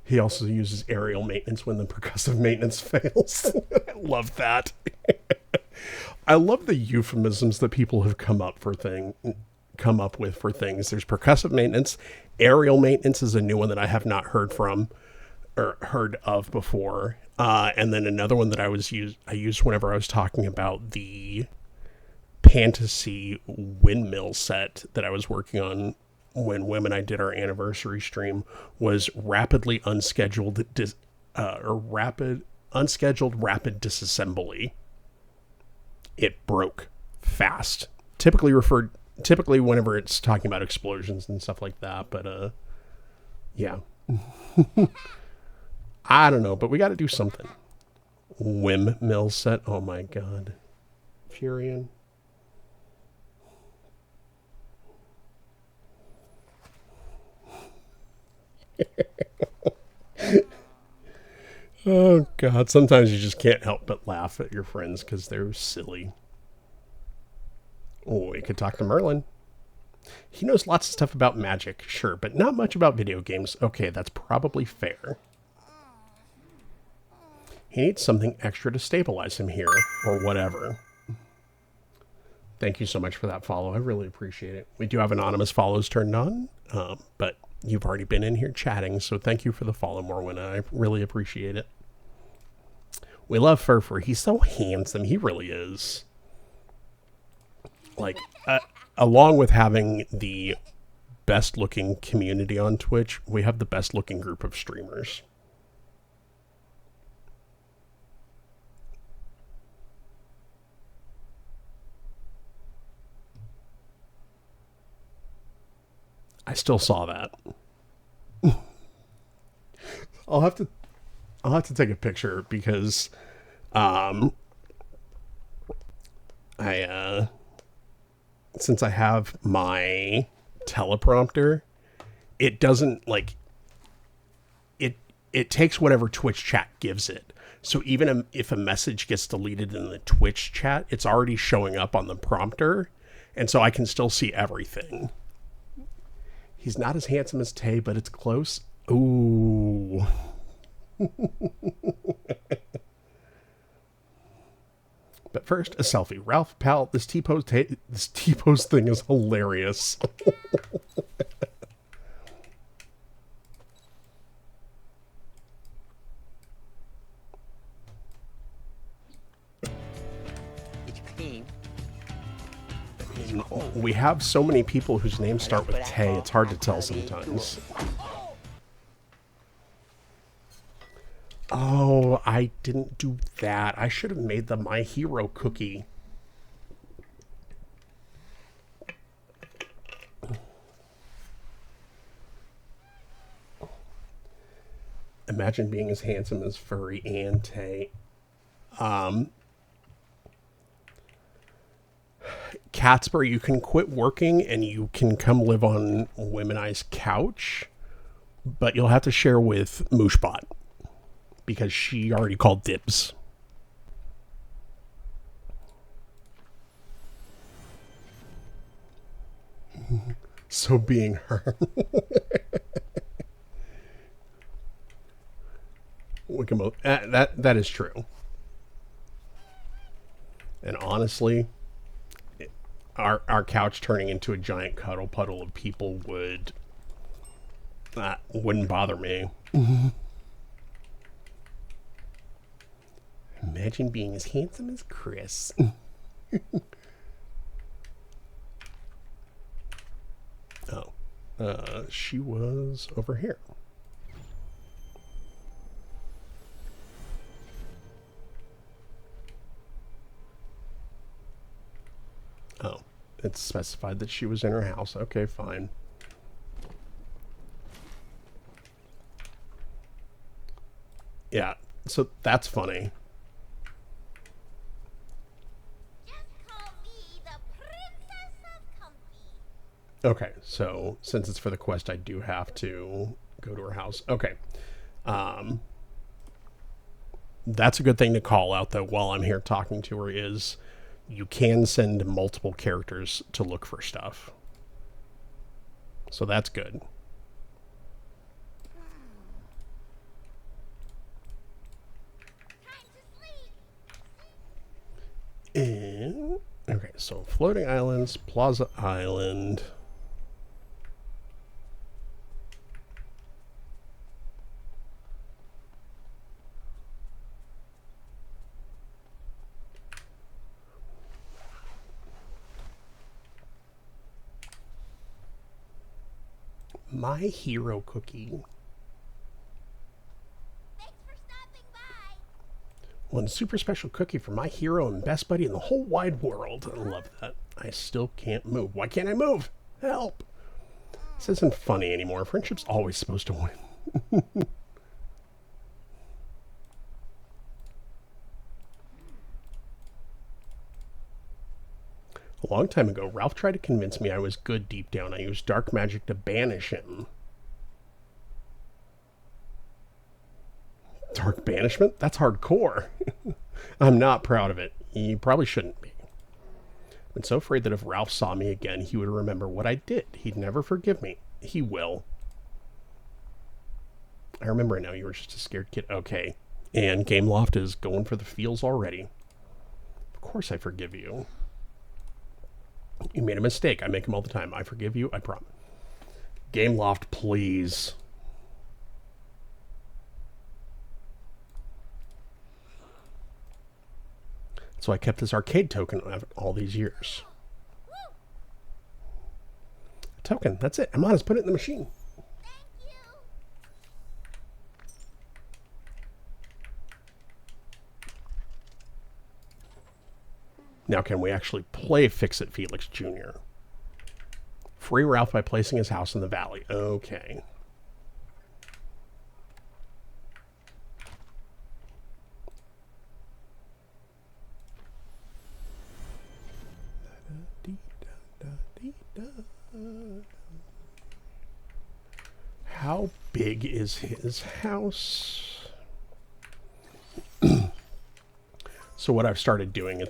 He also uses aerial maintenance when the percussive maintenance fails. I love that. I love the euphemisms that people have come up with for things. There's percussive maintenance. Aerial maintenance is a new one that I have not heard of before. And then another one that I used whenever I was talking about the fantasy windmill set that I was working on when Wim and I did our anniversary stream was rapid unscheduled rapid disassembly. It broke fast. Typically whenever it's talking about explosions and stuff like that, but yeah. I don't know, but we got to do something. Windmill set. Oh my god. Furion. Oh god, sometimes you just can't help but laugh at your friends because they're silly. Oh, we could talk to Merlin. He knows lots of stuff about magic, sure, but not much about video games. Okay, that's probably fair. He needs something extra to stabilize him here, or whatever. Thank you so much for that follow. I really appreciate it. We do have anonymous follows turned on, but you've already been in here chatting, so thank you for the follow, Morwin. I really appreciate it. We love Furfur. He's so handsome. He really is. Like, along with having the best-looking community on Twitch, we have the best-looking group of streamers. I still saw that. I'll have to take a picture because since I have my teleprompter, it doesn't like it takes whatever Twitch chat gives it. So even if a message gets deleted in the Twitch chat, it's already showing up on the prompter, and so I can still see everything. He's not as handsome as Tay, but it's close. Ooh. But first, a selfie. Ralph, pal, this T-pose thing is hilarious. It's clean. We have so many people whose names start with Tay, it's hard to tell sometimes. Oh, I didn't do that. I should have made the My Hero cookie. Imagine being as handsome as Furry and Tay. Catsper, you can quit working and you can come live on Wim and I's couch, but you'll have to share with Mooshbot because she already called dibs. So being her. That is true. And honestly, our couch turning into a giant cuddle puddle of people wouldn't bother me. Imagine being as handsome as Chris. Oh, she was over here. Oh, It's specified that she was in her house. Okay, fine. Yeah, so that's funny. Just call me the Princess of Comfy. Okay, so since it's for the quest, I do have to go to her house. Okay. That's a good thing to call out, though, while I'm here talking to her, is you can send multiple characters to look for stuff. So that's good. Time to sleep. And, okay, so Floating Islands, Plaza Island. My Hero Cookie. Thanks for stopping by. One super special cookie for my hero and best buddy in the whole wide world. I love that. I still can't move. Why can't I move? Help! This isn't funny anymore. Friendship's always supposed to win. A long time ago, Ralph tried to convince me I was good deep down. I used dark magic to banish him. Dark banishment? That's hardcore. I'm not proud of it. You probably shouldn't be. I'm so afraid that if Ralph saw me again, he would remember what I did. He'd never forgive me. He will. I remember it now. You were just a scared kid. Okay. And Gameloft is going for the feels already. Of course I forgive you. You made a mistake. I make them all the time. I forgive you. I promise. Gameloft, please. So I kept this arcade token all these years. A token. That's it. I'm on. Let's put it in the machine. Thank you. Now, can we actually play Fix-It Felix Jr.? Free Ralph by placing his house in the valley. Okay. How big is his house? So what I've started doing...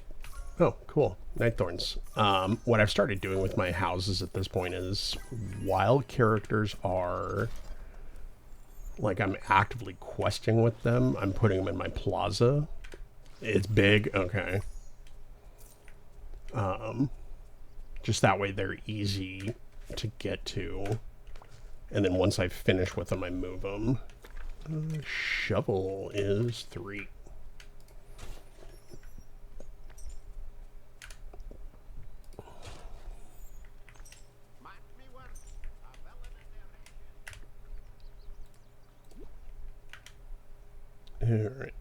Oh, cool. Nightthorns. What I've started doing with my houses at this point is while characters are... Like, I'm actively questing with them, I'm putting them in my plaza. It's big. Okay. Just that way they're easy to get to. And then once I finish with them, I move them. Shovel is 3. All right.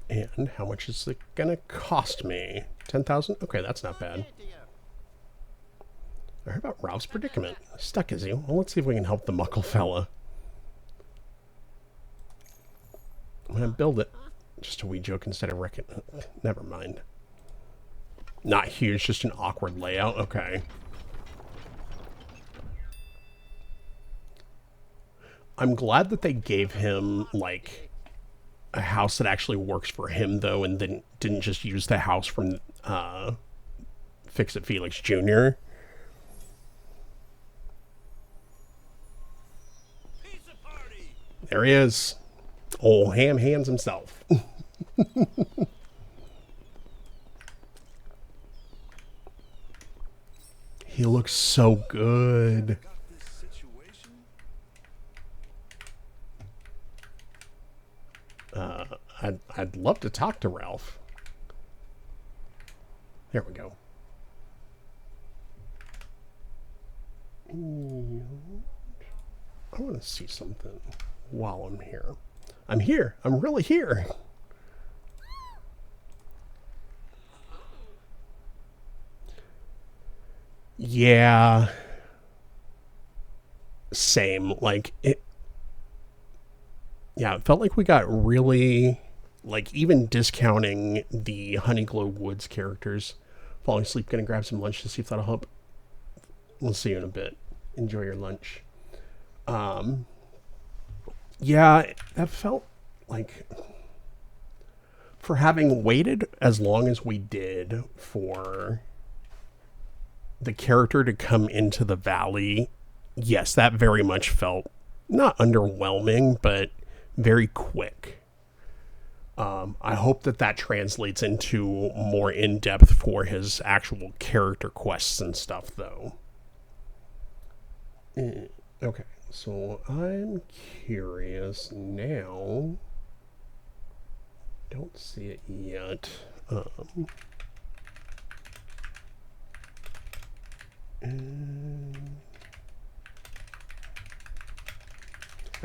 And how much is it gonna cost me? 10,000? Okay, that's not bad. I heard about Ralph's predicament. Stuck, is he? Well, let's see if we can help the muckle fella. I'm gonna build it. Just a wee joke instead of wrecking. Never mind. Not huge, just an awkward layout. Okay. I'm glad that they gave him, like, a house that actually works for him, though, and then didn't just use the house from Fix-It Felix Jr. There he is. Old Ham Hands himself. He looks so good. I'd love to talk to Ralph. There we go. I want to see something while I'm here. I'm here. I'm really here. Yeah. Same. Like, it... Yeah, it felt like we got really... Like, even discounting the Honeyglow Woods characters. Falling asleep, gonna grab some lunch to see if that'll help. We'll see you in a bit. Enjoy your lunch. Yeah, that felt like... For having waited as long as we did for the character to come into the valley, yes, that very much felt not underwhelming, but very quick. I hope that translates into more in-depth for his actual character quests and stuff, though. Okay, so I'm curious now. Don't see it yet.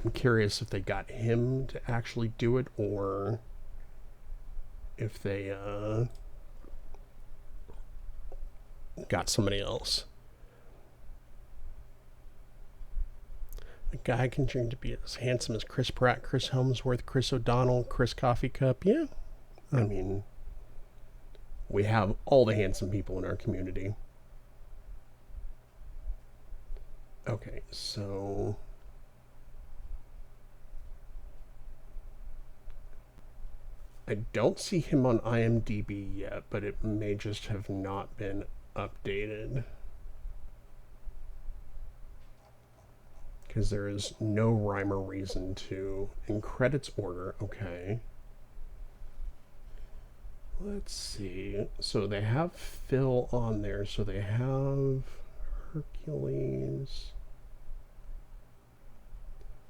I'm curious if they got him to actually do it, or if they got somebody else. A guy can dream to be as handsome as Chris Pratt, Chris Helmsworth, Chris O'Donnell, Chris Coffee Cup. Yeah, I mean, we have all the handsome people in our community. Okay, so... I don't see him on IMDb yet, but it may just have not been updated. Because there is no rhyme or reason to... In credits order, okay. Let's see. So they have Phil on there, so they have Hercules.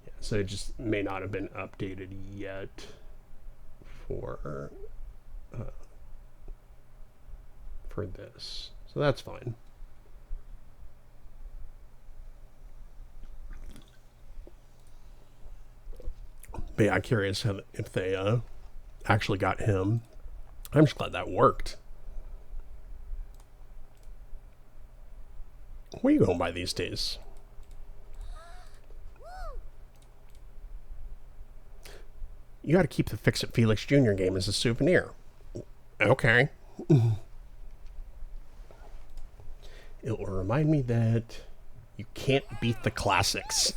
Yeah, so it just may not have been updated yet for this. So that's fine. But yeah, I'm curious if they actually got him. I'm just glad that worked. What are you going by these days? You got to keep the Fix-It Felix Jr. game as a souvenir. Okay. It will remind me that you can't beat the classics.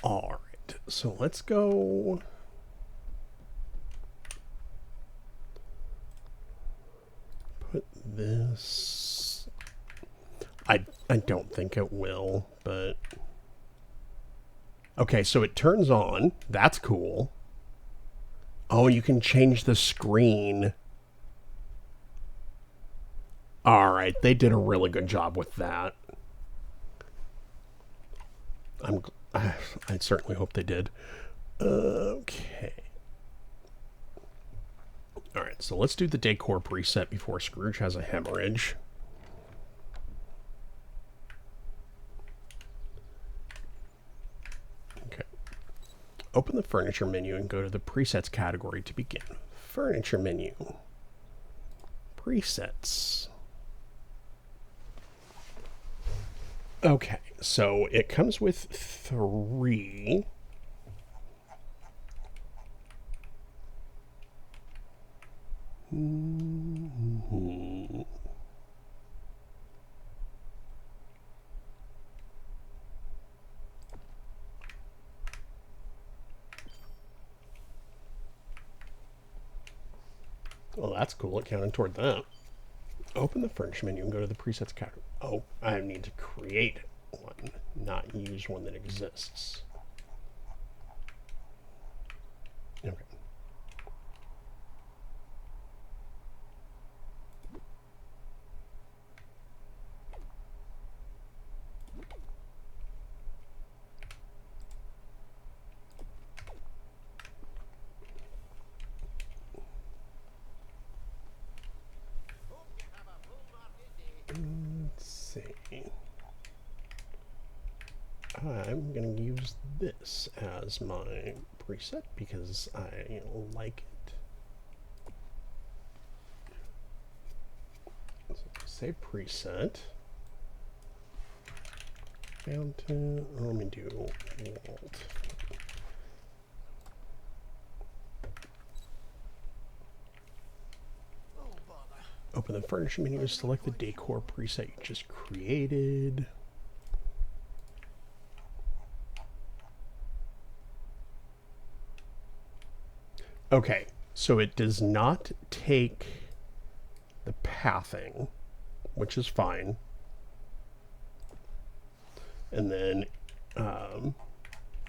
All right, so let's go. Put this. I don't think it will, but okay, so it turns on. That's cool. Oh, you can change the screen. All right, they did a really good job with that. I certainly hope they did. Okay. All right, so let's do the decor preset before Scrooge has a hemorrhage. Okay. Open the furniture menu and go to the presets category to begin. Furniture menu. Presets. Okay, so it comes with 3. Well, that's cool. It counted toward that. Open the furniture menu and go to the presets category. Oh, I need to create one, not use one that exists. Okay. Let's see. I'm going to use this as my preset because I like it. So say preset. Fountain. Let me do Walt. Open the furniture menu, select the decor preset you just created. Okay, so it does not take the pathing, which is fine. And then,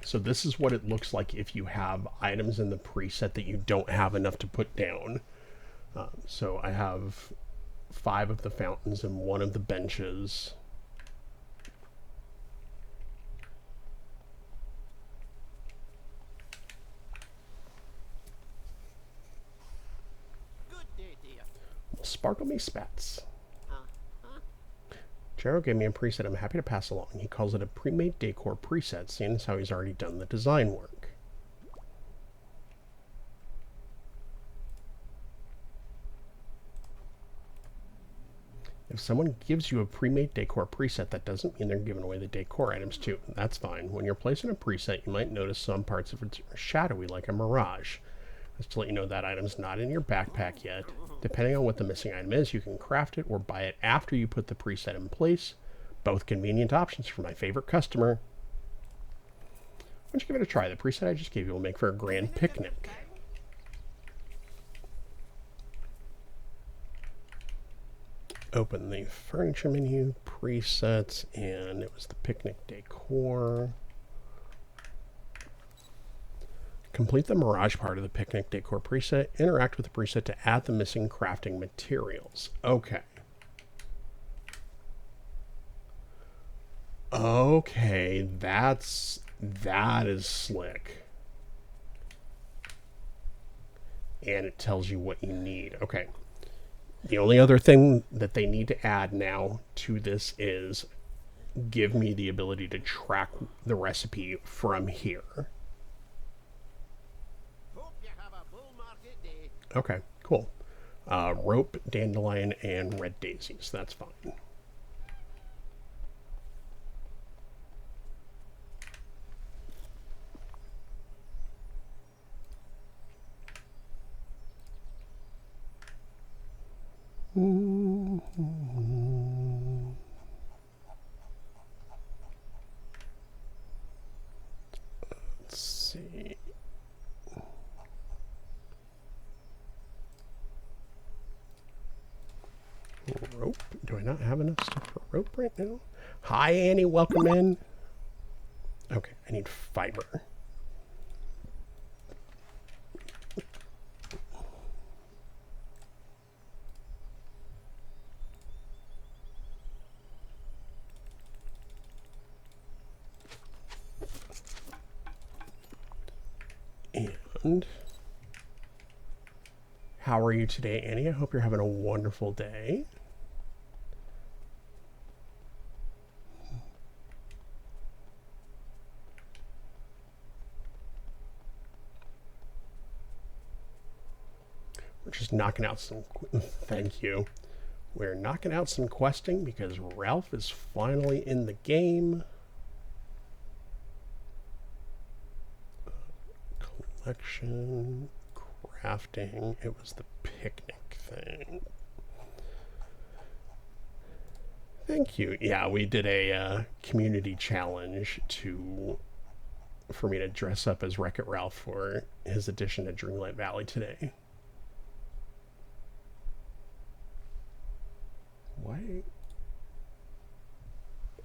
so this is what it looks like if you have items in the preset that you don't have enough to put down. So I have 5 of the fountains and 1 of the benches. Good day, dear. Sparkle me spats. Jero gave me a preset I'm happy to pass along. He calls it a pre-made decor preset, seeing as how he's already done the design work. If someone gives you a pre-made decor preset, that doesn't mean they're giving away the decor items too. That's fine. When you're placing a preset, you might notice some parts of it are shadowy like a mirage. Just to let you know that item's not in your backpack yet. Depending on what the missing item is, you can craft it or buy it after you put the preset in place. Both convenient options for my favorite customer. Why don't you give it a try? The preset I just gave you will make for a grand picnic. Open the furniture menu, presets, and it was the picnic decor. Complete the mirage part of the picnic decor preset. Interact with the preset to add the missing crafting materials. Okay. Okay, that is slick. And it tells you what you need. Okay. The only other thing that they need to add now to this is give me the ability to track the recipe from here. Hope you have a bull market day. Okay, cool. Rope, dandelion, and red daisies. That's fine. Let's see. Rope. Do I not have enough stuff for rope right now? Hi, Annie. Welcome in. Okay, I need fiber. And how are you today, Annie? I hope you're having a wonderful day. We're just knocking out some... Thank you. We're knocking out some questing because Ralph is finally in the game. Collection, crafting, it was the picnic thing. Thank you. Yeah, we did a community challenge for me to dress up as Wreck-It Ralph for his addition to Dreamlight Valley today. Why?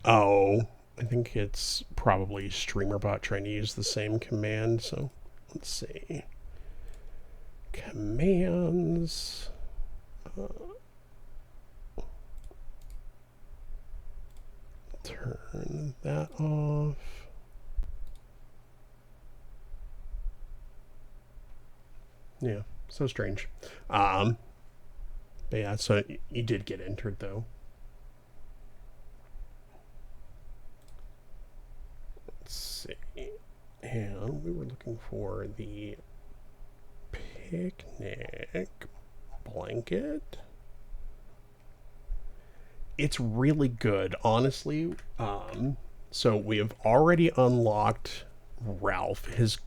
Oh, I think it's probably StreamerBot trying to use the same command, so let's see. Commands. Turn that off. Yeah, so strange. But yeah, so you did get entered though. Let's see. And we were looking for the picnic blanket. It's really good, honestly. So we have already unlocked Ralph. His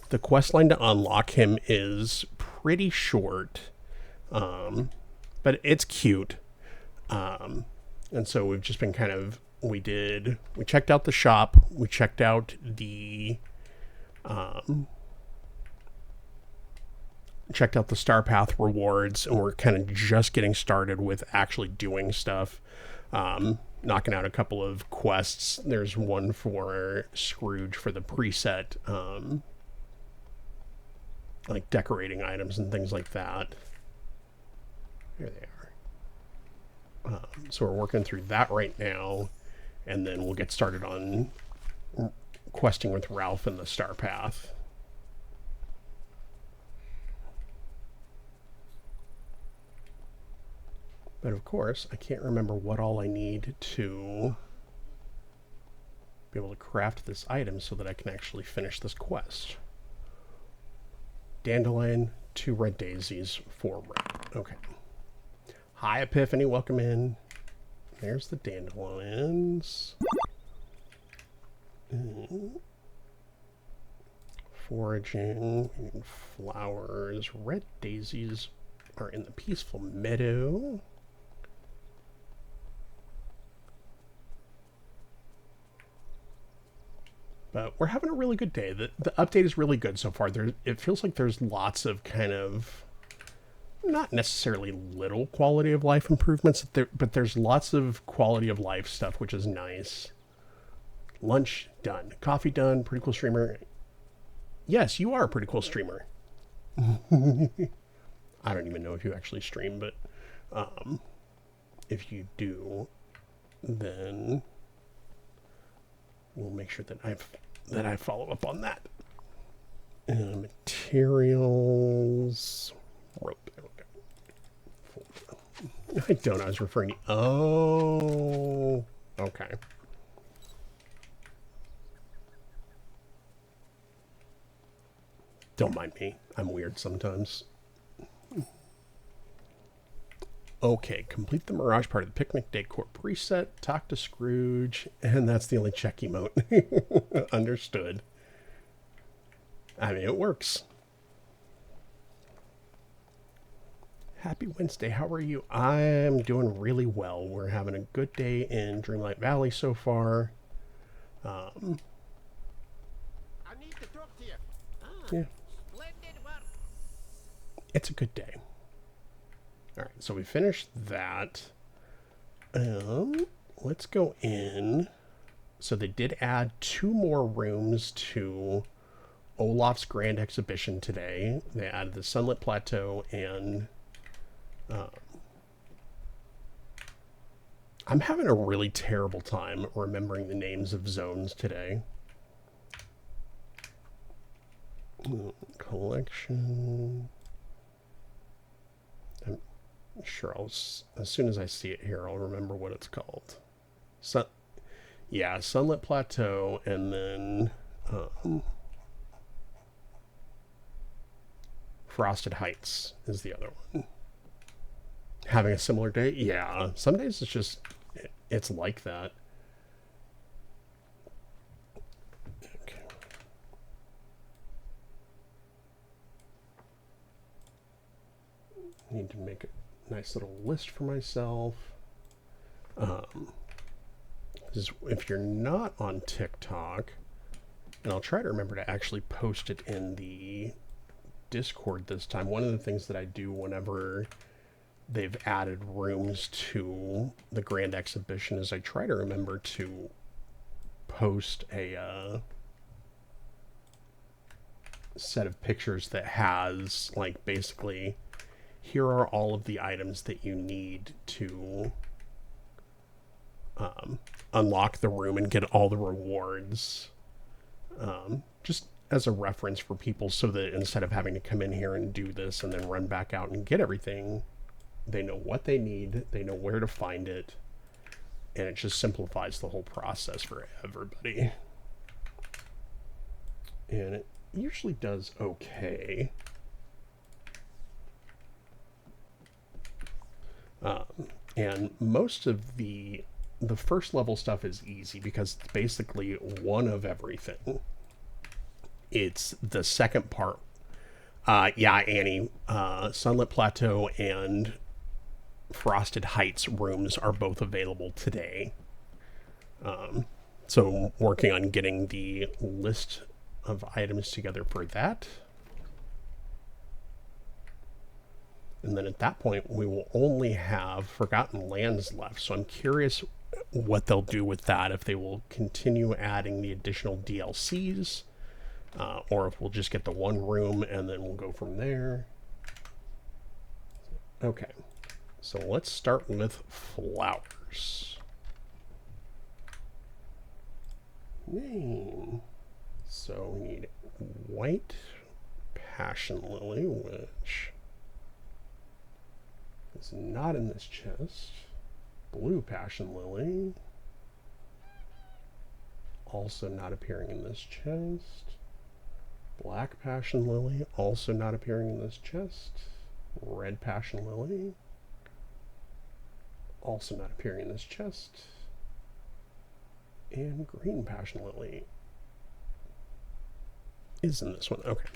the quest line to unlock him is pretty short, but it's cute. And so we've just been kind of we checked out the shop, we checked out the Star Path rewards, and we're kind of just getting started with actually doing stuff. Knocking out a couple of quests. There's one for Scrooge for the preset, like decorating items and things like that. Here they are. So we're working through that right now, and then we'll get started on questing with Ralph and the Star Path. But of course, I can't remember what all I need to be able to craft this item so that I can actually finish this quest. Dandelion, 2 red daisies, 4 red. Okay. Hi, Epiphany. Welcome in. There's the dandelions. Foraging, flowers. Red daisies are in the peaceful meadow. But we're having a really good day. The update is really good so far. It feels like there's lots of kind of, not necessarily little quality of life improvements, but there's lots of quality of life stuff, which is nice. Lunch done. Coffee done. Pretty cool streamer. Yes, you are a pretty cool streamer. I don't even know if you actually stream, but if you do, then we'll make sure that I follow up on that. Materials. Rope. I don't. I was referring to. Oh. Okay. Don't mind me. I'm weird sometimes. Okay, complete the Mirage part of the Picnic Decor preset, talk to Scrooge, and that's the only check emote. Understood. I mean, it works. Happy Wednesday, how are you? I'm doing really well. We're having a good day in Dreamlight Valley so far. I need to talk to you. Yeah, Splendid work. it's a good day. All right, so we finished that. Let's go in. So they did add 2 more rooms to Olaf's Grand Exhibition today. They added the Sunlit Plateau and I'm having a really terrible time remembering the names of zones today. Collection. I'm sure as soon as I see it here, I'll remember what it's called. Sunlit Plateau, and then Frosted Heights is the other one. Having a similar day? Yeah. Some days it's like that. Okay. Need to make a nice little list for myself. If you're not on TikTok, and I'll try to remember to actually post it in the Discord this time. One of the things that I do whenever they've added rooms to the Grand Exhibition is I try to remember to post a set of pictures that has, like, basically, here are all of the items that you need to unlock the room and get all the rewards. Just as a reference for people, so that instead of having to come in here and do this and then run back out and get everything, they know what they need, they know where to find it, and it just simplifies the whole process for everybody. and it usually does okay. And most of the first level stuff is easy because it's basically one of everything. It's the second part. Yeah, Annie, Sunlit Plateau and Frosted Heights rooms are both available today. So I'm working on getting the list of items together for that. And then at that point, we will only have Forgotten Lands left. So I'm curious what they'll do with that, if they will continue adding the additional DLCs, or if we'll just get the one room and then we'll go from there. Okay, so let's start with flowers. Name. So we need white passion lily, which is not in this chest. Blue passion lily, also not appearing in this chest. Black passion lily, also not appearing in this chest. Red passion lily, also not appearing in this chest. And green passion lily is in this one. Okay,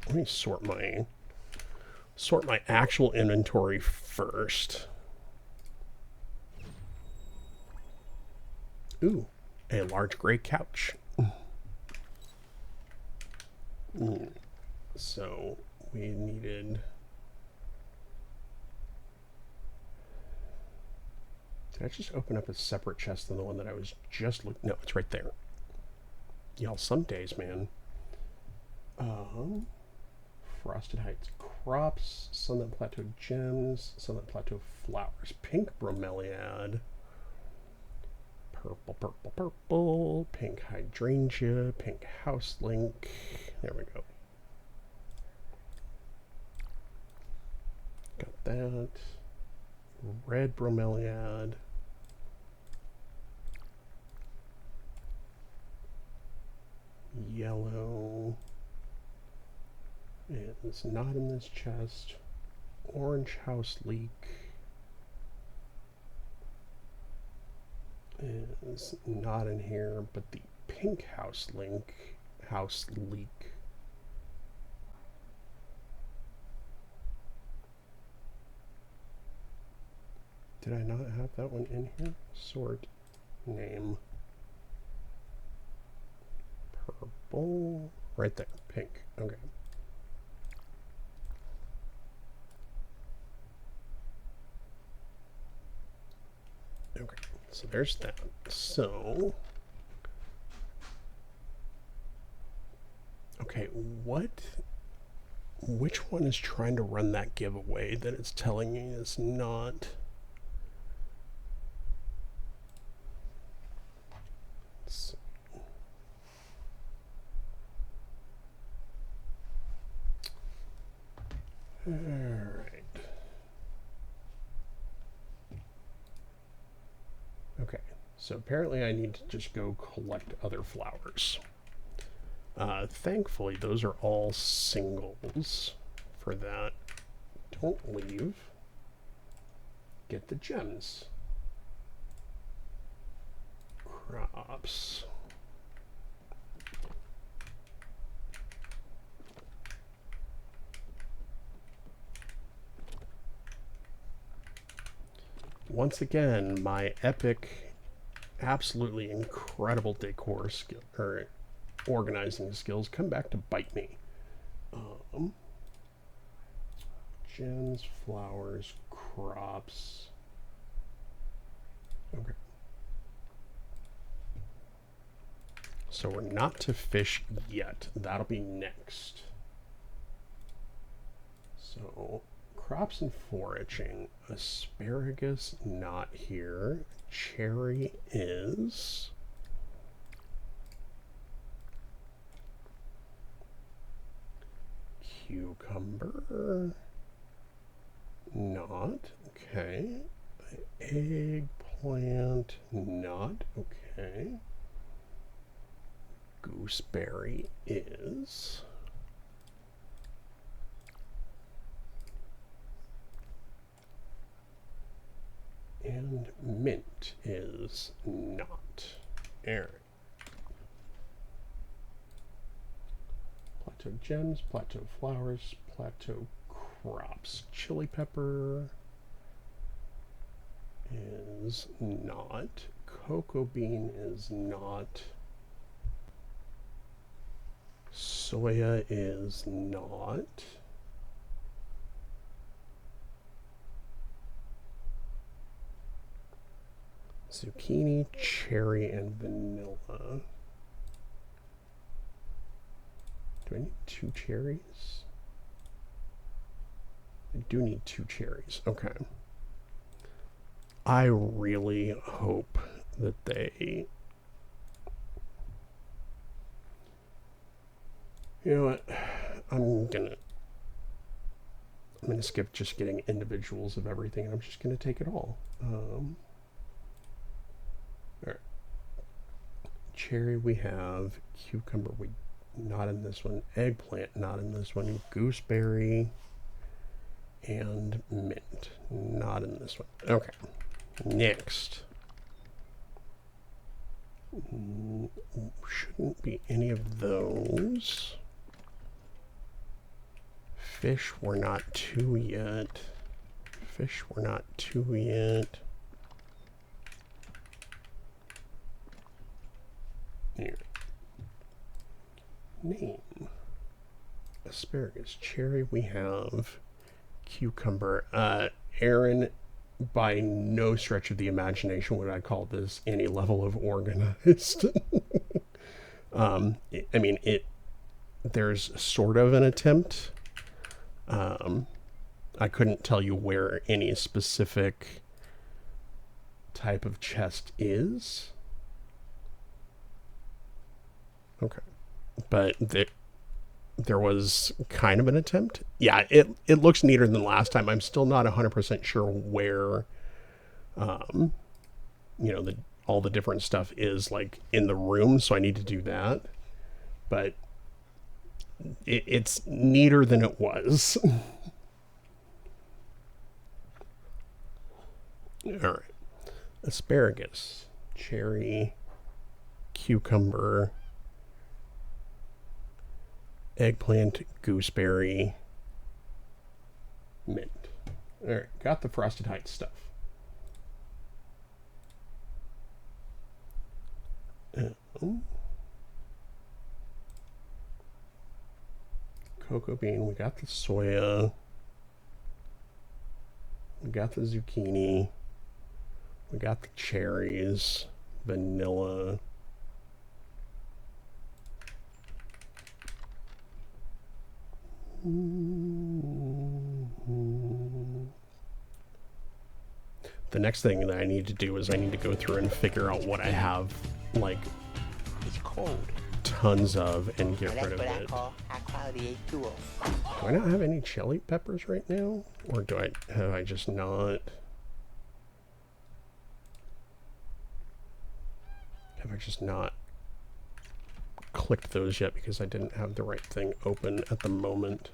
let me sort my actual inventory first. Ooh, a large gray couch. So we needed... Did I just open up a separate chest than the one that I was just looking? No, it's right there. Y'all, some days, man. Frosted Heights crops, Sunlit Plateau gems, Sunlit Plateau flowers, pink bromeliad, purple, purple, purple, pink hydrangea, pink house link. There we go. Got that. Red bromeliad. Yellow. It's not in this chest. Orange house leek is not in here, but the pink house leek. Did I not have that one in here? Sort name. Purple. Right there. Pink. Okay. Okay, so there's that. So, okay, which one is trying to run that giveaway that it's telling me is not? So, all right. Okay, so apparently I need to just go collect other flowers. Thankfully, those are all singles for that. Don't leave. Get the gems. Crops. Once again, my epic, absolutely incredible decor skill or organizing skills come back to bite me. Gems, flowers, crops. Okay. So we're not to fish yet. That'll be next. So crops and foraging. Asparagus not here. Cherry is. Cucumber not. Okay. Eggplant not. Okay. gooseberry is. And mint is not. Alright. Plateau gems, plateau flowers, plateau crops. Chili pepper is not. Cocoa bean is not. Soya is not. Zucchini, cherry, and vanilla. Do I need 2 cherries? I do need 2 cherries. Okay. I really hope that they... You know what? I'm gonna skip just getting individuals of everything, and I'm just gonna take it all. Alright. Cherry we have, cucumber we not in this one, eggplant not in this one, gooseberry and mint not in this one. Okay. Next. Shouldn't be any of those. Fish we're not 2 yet. Fish we're not 2 yet. Here. Name. Asparagus. Cherry we have. Cucumber. Aaron, by no stretch of the imagination would I call this any level of organized. I mean, there's sort of an attempt. I couldn't tell you where any specific type of chest is. Okay. But there was kind of an attempt. Yeah, it looks neater than last time. I'm still not 100% sure where, you know, all the different stuff is, like, in the room, so I need to do that. But it's neater than it was. All right. Asparagus, cherry, cucumber, eggplant, gooseberry, mint. All right, got the Frosted Heights stuff. Cocoa bean, we got the soya, we got the zucchini, we got the cherries, vanilla. The next thing that I need to do is I need to go through and figure out what I have, like, It's cold. tons of and get Now rid that's of what I it. call high quality H2O. Do I not have any chili peppers right now? Or have I just not? Have I just not clicked those yet because I didn't have the right thing open at the moment?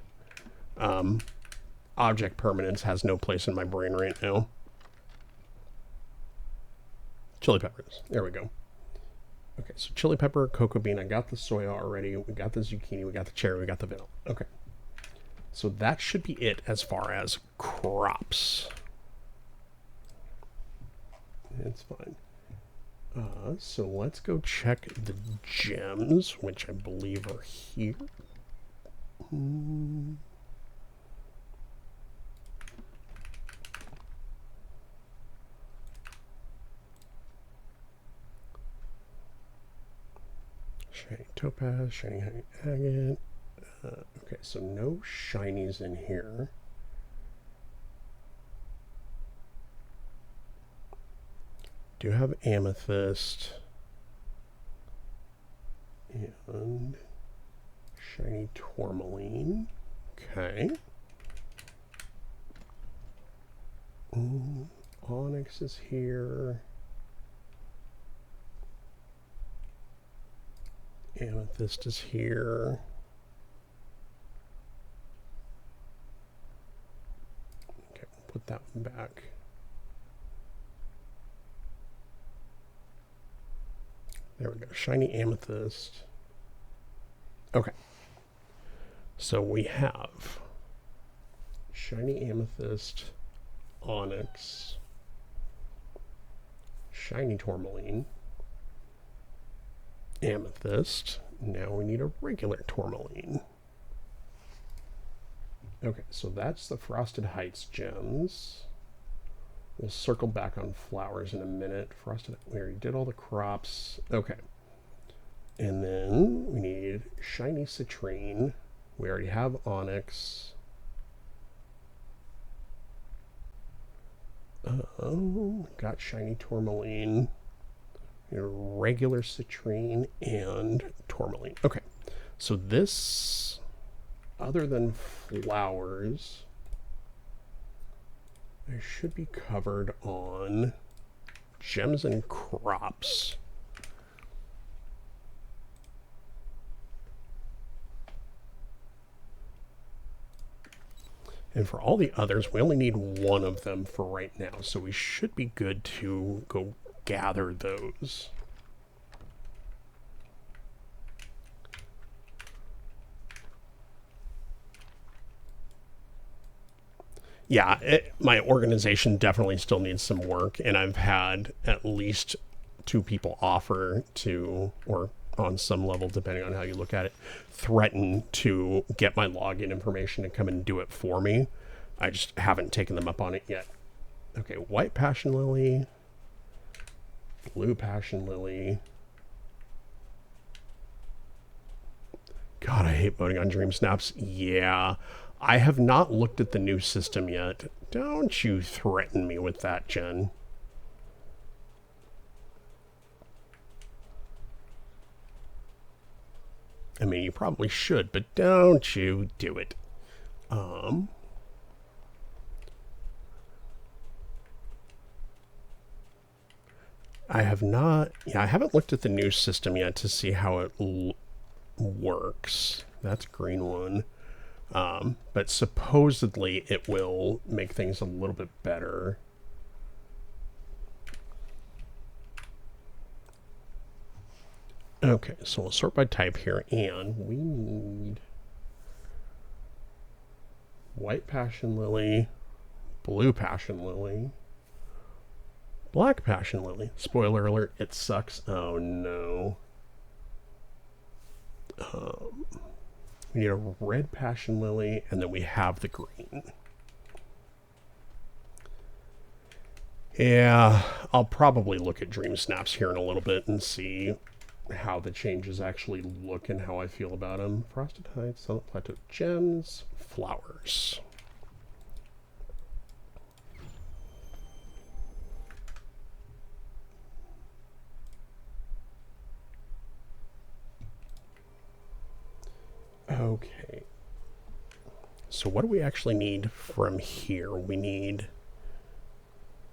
Object permanence has no place in my brain right now. Chili peppers. There we go. Okay, so chili pepper, cocoa bean. I got the soya already. We got the zucchini. We got the cherry. We got the vanilla. Okay. So that should be it as far as crops. It's fine. So let's go check the gems, which I believe are here. Shiny topaz, shiny agate. Okay, so no shinies in here. Do have amethyst and shiny tourmaline. Okay. Onyx is here. Amethyst is here. Okay, put that one back. There we go. Shiny amethyst. Okay. So we have shiny amethyst, onyx, shiny tourmaline, amethyst. Now we need a regular tourmaline. Okay, so that's the Frosted Heights gems. We'll circle back on flowers in a minute. Frosted, we already did all the crops. Okay. And then we need shiny citrine. We already have onyx. Got shiny tourmaline. Regular citrine and tourmaline. Okay. So this, other than flowers, I should be covered on gems and crops. And for all the others, we only need one of them for right now. So we should be good to go gather those. Yeah, my organization definitely still needs some work, and I've had at least 2 people offer to, or on some level, depending on how you look at it, threaten to get my login information and come and do it for me. I just haven't taken them up on it yet. Okay, white passion lily, blue passion lily. God, I hate voting on Dream Snaps. Yeah. I have not looked at the new system yet. Don't you threaten me with that, Jen. I mean, you probably should, but don't you do it. I have not... Yeah, I haven't looked at the new system yet to see how it works. That's green one. But supposedly it will make things a little bit better. Okay, so we'll sort by type here, and we need white passion lily, blue passion lily, black passion lily. Spoiler alert, it sucks. Oh no. We need a red passion lily, and then we have the green. Yeah, I'll probably look at Dream Snaps here in a little bit and see how the changes actually look and how I feel about them. Frosted Heights, Summit Plateau gems, flowers. Okay. So what do we actually need from here?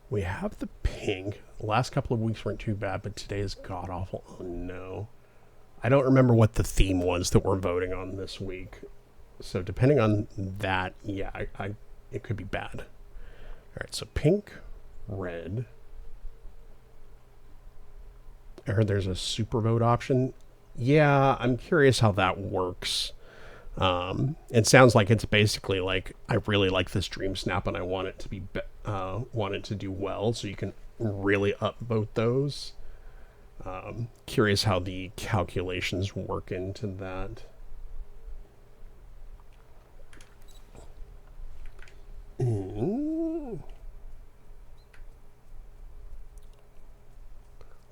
We have the pink. The last couple of weeks weren't too bad, but today is god-awful. Oh, no. I don't remember what the theme was that we're voting on this week. So depending on that, yeah, it could be bad. All right, so pink, red. I heard there's a super vote option. Yeah, I'm curious how that works. It sounds like it's basically like, I really like this Dream Snap and I want it to be, want it to do well, so you can really upvote those. Curious how the calculations work into that.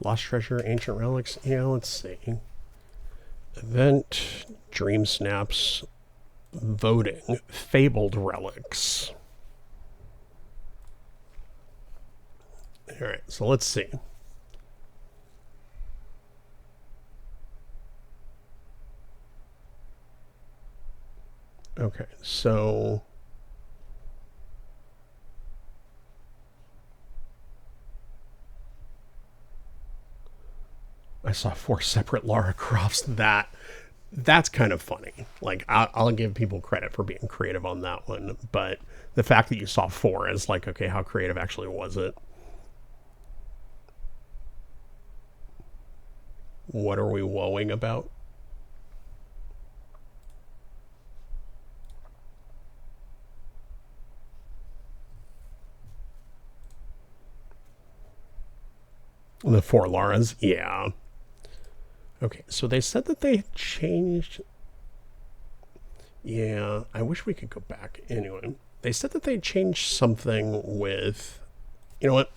Lost Treasure, Ancient Relics. Yeah, let's see. Event, Dream Snaps, voting, Fabled Relics. All right, so let's see. Okay, so I saw 4 separate Lara Crofts. That's kind of funny. Like, I'll give people credit for being creative on that one, but the fact that you saw 4 is like, okay, how creative actually was it? What are we woeing about? The 4 Laras? Yeah. Okay, so they said that they changed... Yeah, I wish we could go back. Anyway, they said that they changed something with... You know what?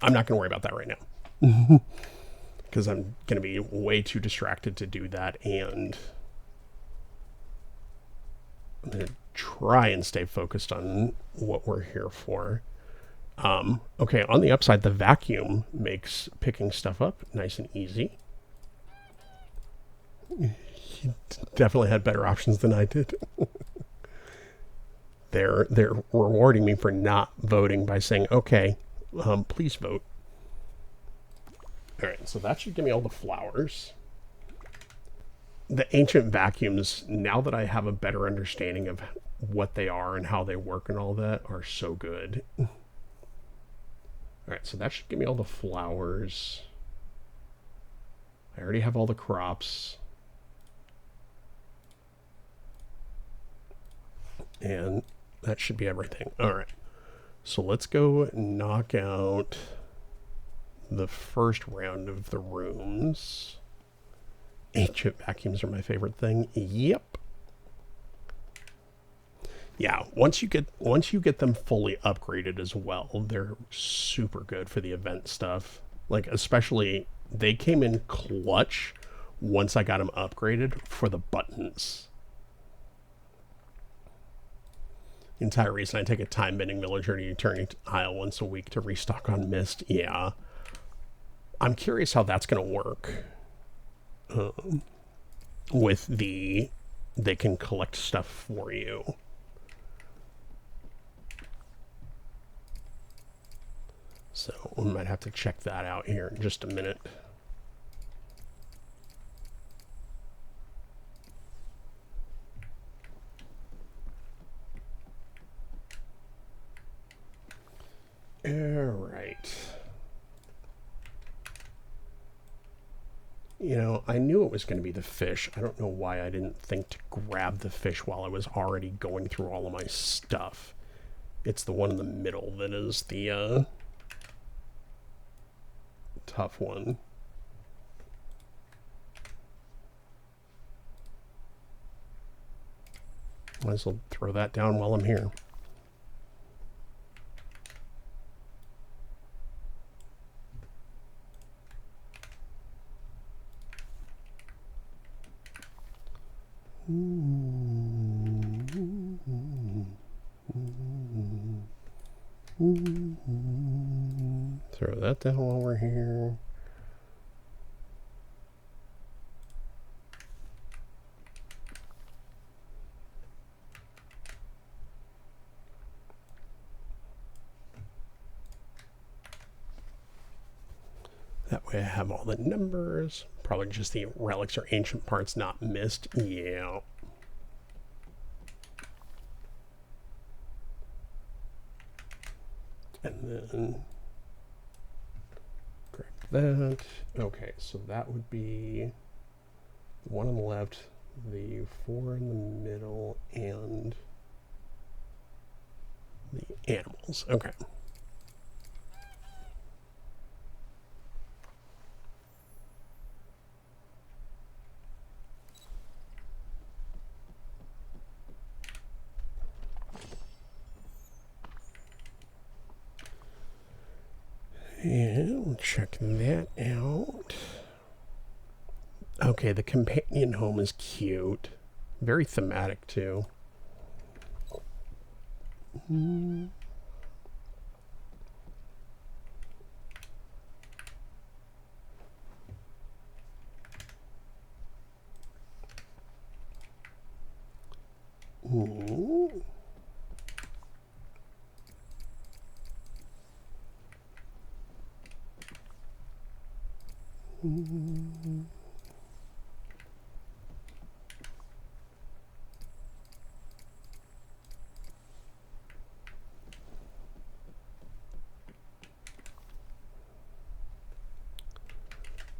I'm not going to worry about that right now. Because I'm going to be way too distracted to do that, and I'm going to try and stay focused on what we're here for. Okay, on the upside, the vacuum makes picking stuff up nice and easy. He definitely had better options than I did. They're rewarding me for not voting by saying, okay, please vote. All right, so that should give me all the flowers. The ancient vacuums, now that I have a better understanding of what they are and how they work and all that, are so good. All right, so that should give me all the flowers. I already have all the crops. And that should be everything. All right, so let's go knock out the first round of the rooms. Ancient vacuums are my favorite thing. Yep. Yeah, once you get them fully upgraded as well, they're super good for the event stuff. Like, especially, they came in clutch once I got them upgraded for the buttons. The entire reason I take a time-bending villager to Eternity Isle once a week to restock on Mist. Yeah. I'm curious how that's going to work. With the... They can collect stuff for you. So we might have to check that out here in just a minute. All right. You know, I knew it was going to be the fish. I don't know why I didn't think to grab the fish while I was already going through all of my stuff. It's the one in the middle that is the tough one. Might as well throw that down while I'm here. Throw that down while we're here. That way I have all the numbers. Probably just the relics or ancient parts not missed. Yeah. And then correct that. Okay, so that would be the one on the left, the 4 in the middle, and the animals. Okay. And we'll check that out. Okay, the companion home is cute. Very thematic, too. Ooh.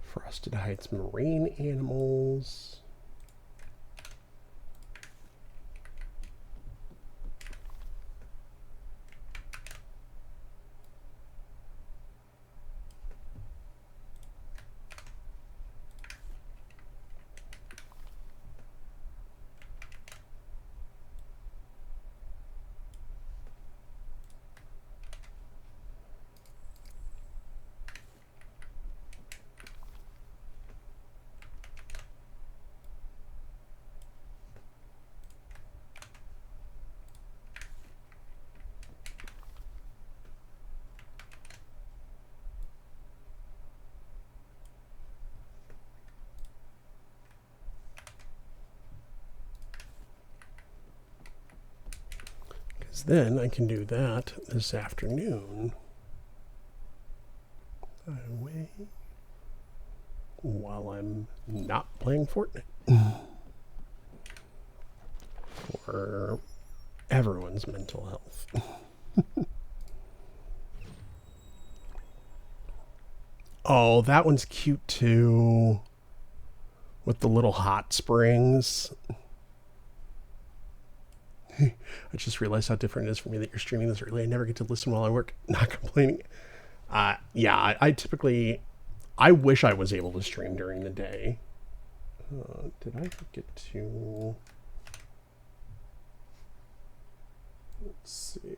Frosted Heights marine animals. Then I can do that this afternoon. Away while I'm not playing Fortnite. For everyone's mental health. Oh, that one's cute too. With the little hot springs. I just realized how different it is for me that you're streaming this early. I never get to listen while I work. Not complaining. Yeah, I typically... I wish I was able to stream during the day. Did I get to... Let's see.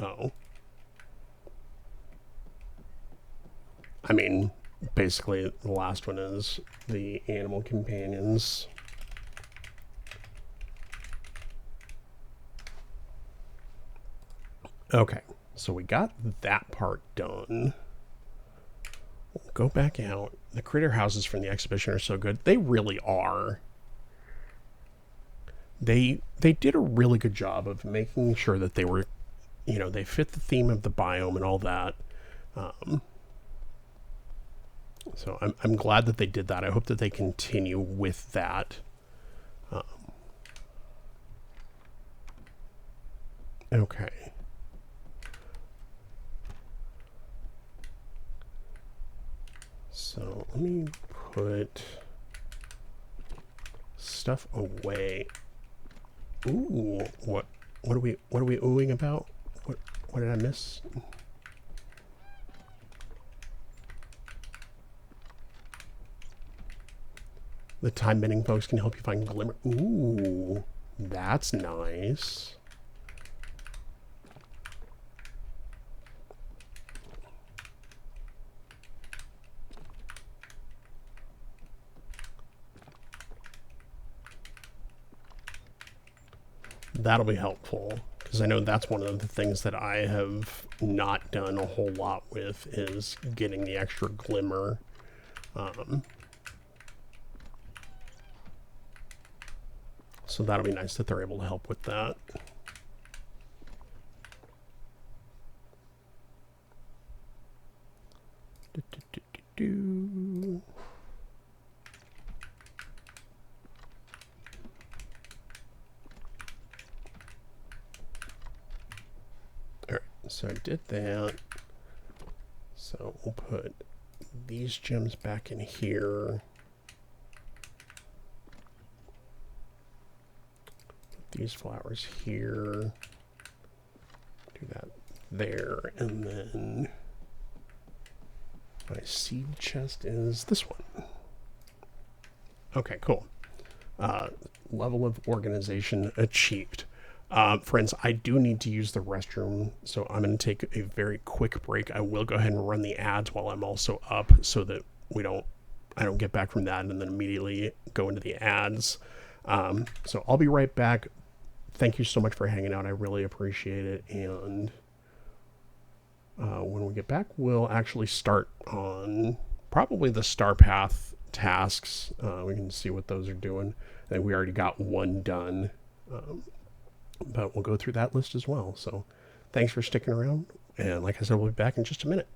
Oh. I mean, basically, the last one is the animal companions. Okay, so we got that part done. We'll go back out. The critter houses from the exhibition are so good. They really are. They did a really good job of making sure that they were, you know, they fit the theme of the biome and all that. So I'm glad that they did that. I hope that they continue with that. Okay. So let me put stuff away. Ooh, what are we oohing about? What did I miss? The time bending folks can help you find glimmer. Ooh, that's nice. That'll be helpful, because I know that's one of the things that I have not done a whole lot with, is getting the extra glimmer. So that'll be nice that they're able to help with that. Alright, so I did that. So we'll put these gems back in here. These flowers here, do that there, and then my seed chest is this one. Okay, cool. Level of organization achieved. Friends, I do need to use the restroom, so I'm going to take a very quick break. I will go ahead and run the ads while I'm also up, so that I don't get back from that and then immediately go into the ads. So I'll be right back. Thank you so much for hanging out. I really appreciate it. And when we get back, we'll actually start on probably the Star Path tasks. We can see what those are doing. I think we already got one done. But we'll go through that list as well. So thanks for sticking around. And like I said, we'll be back in just a minute.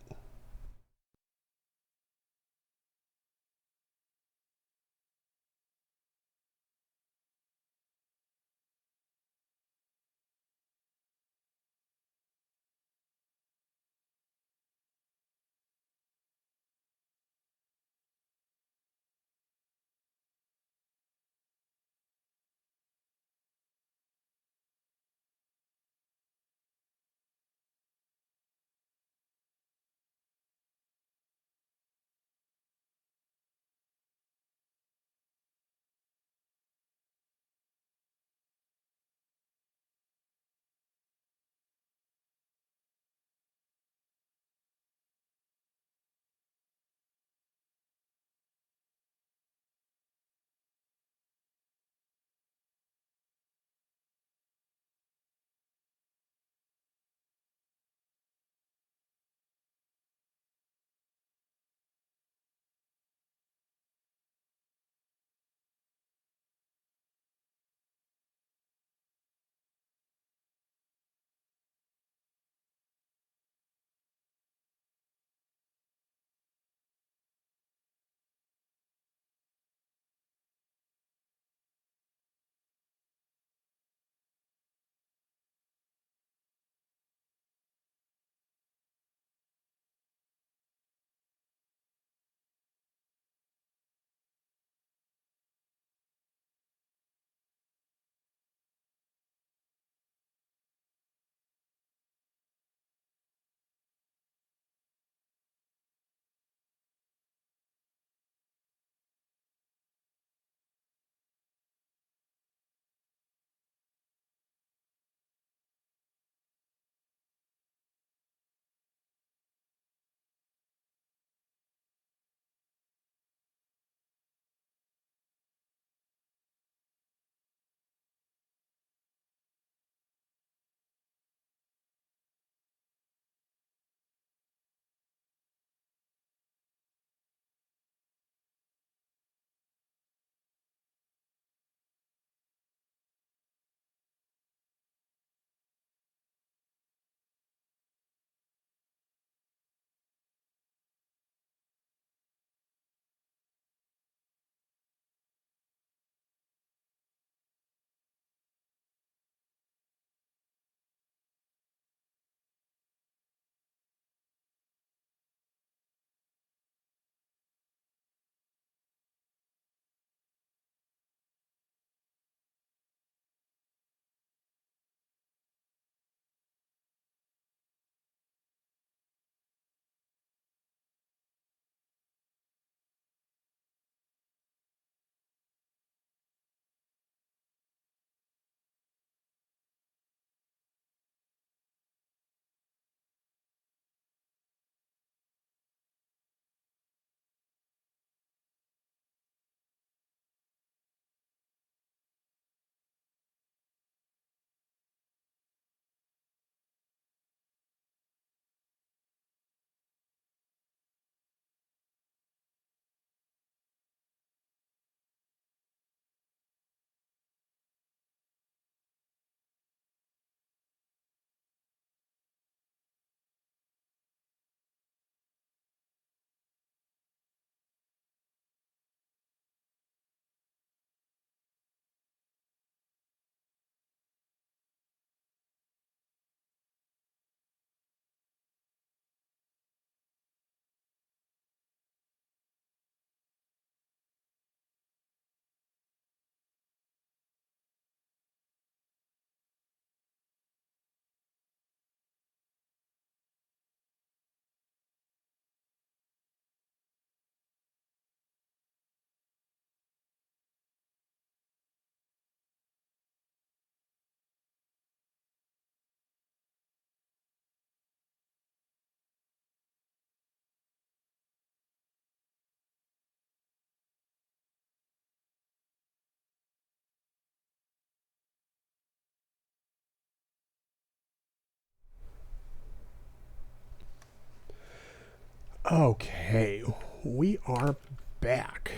Okay, we are back.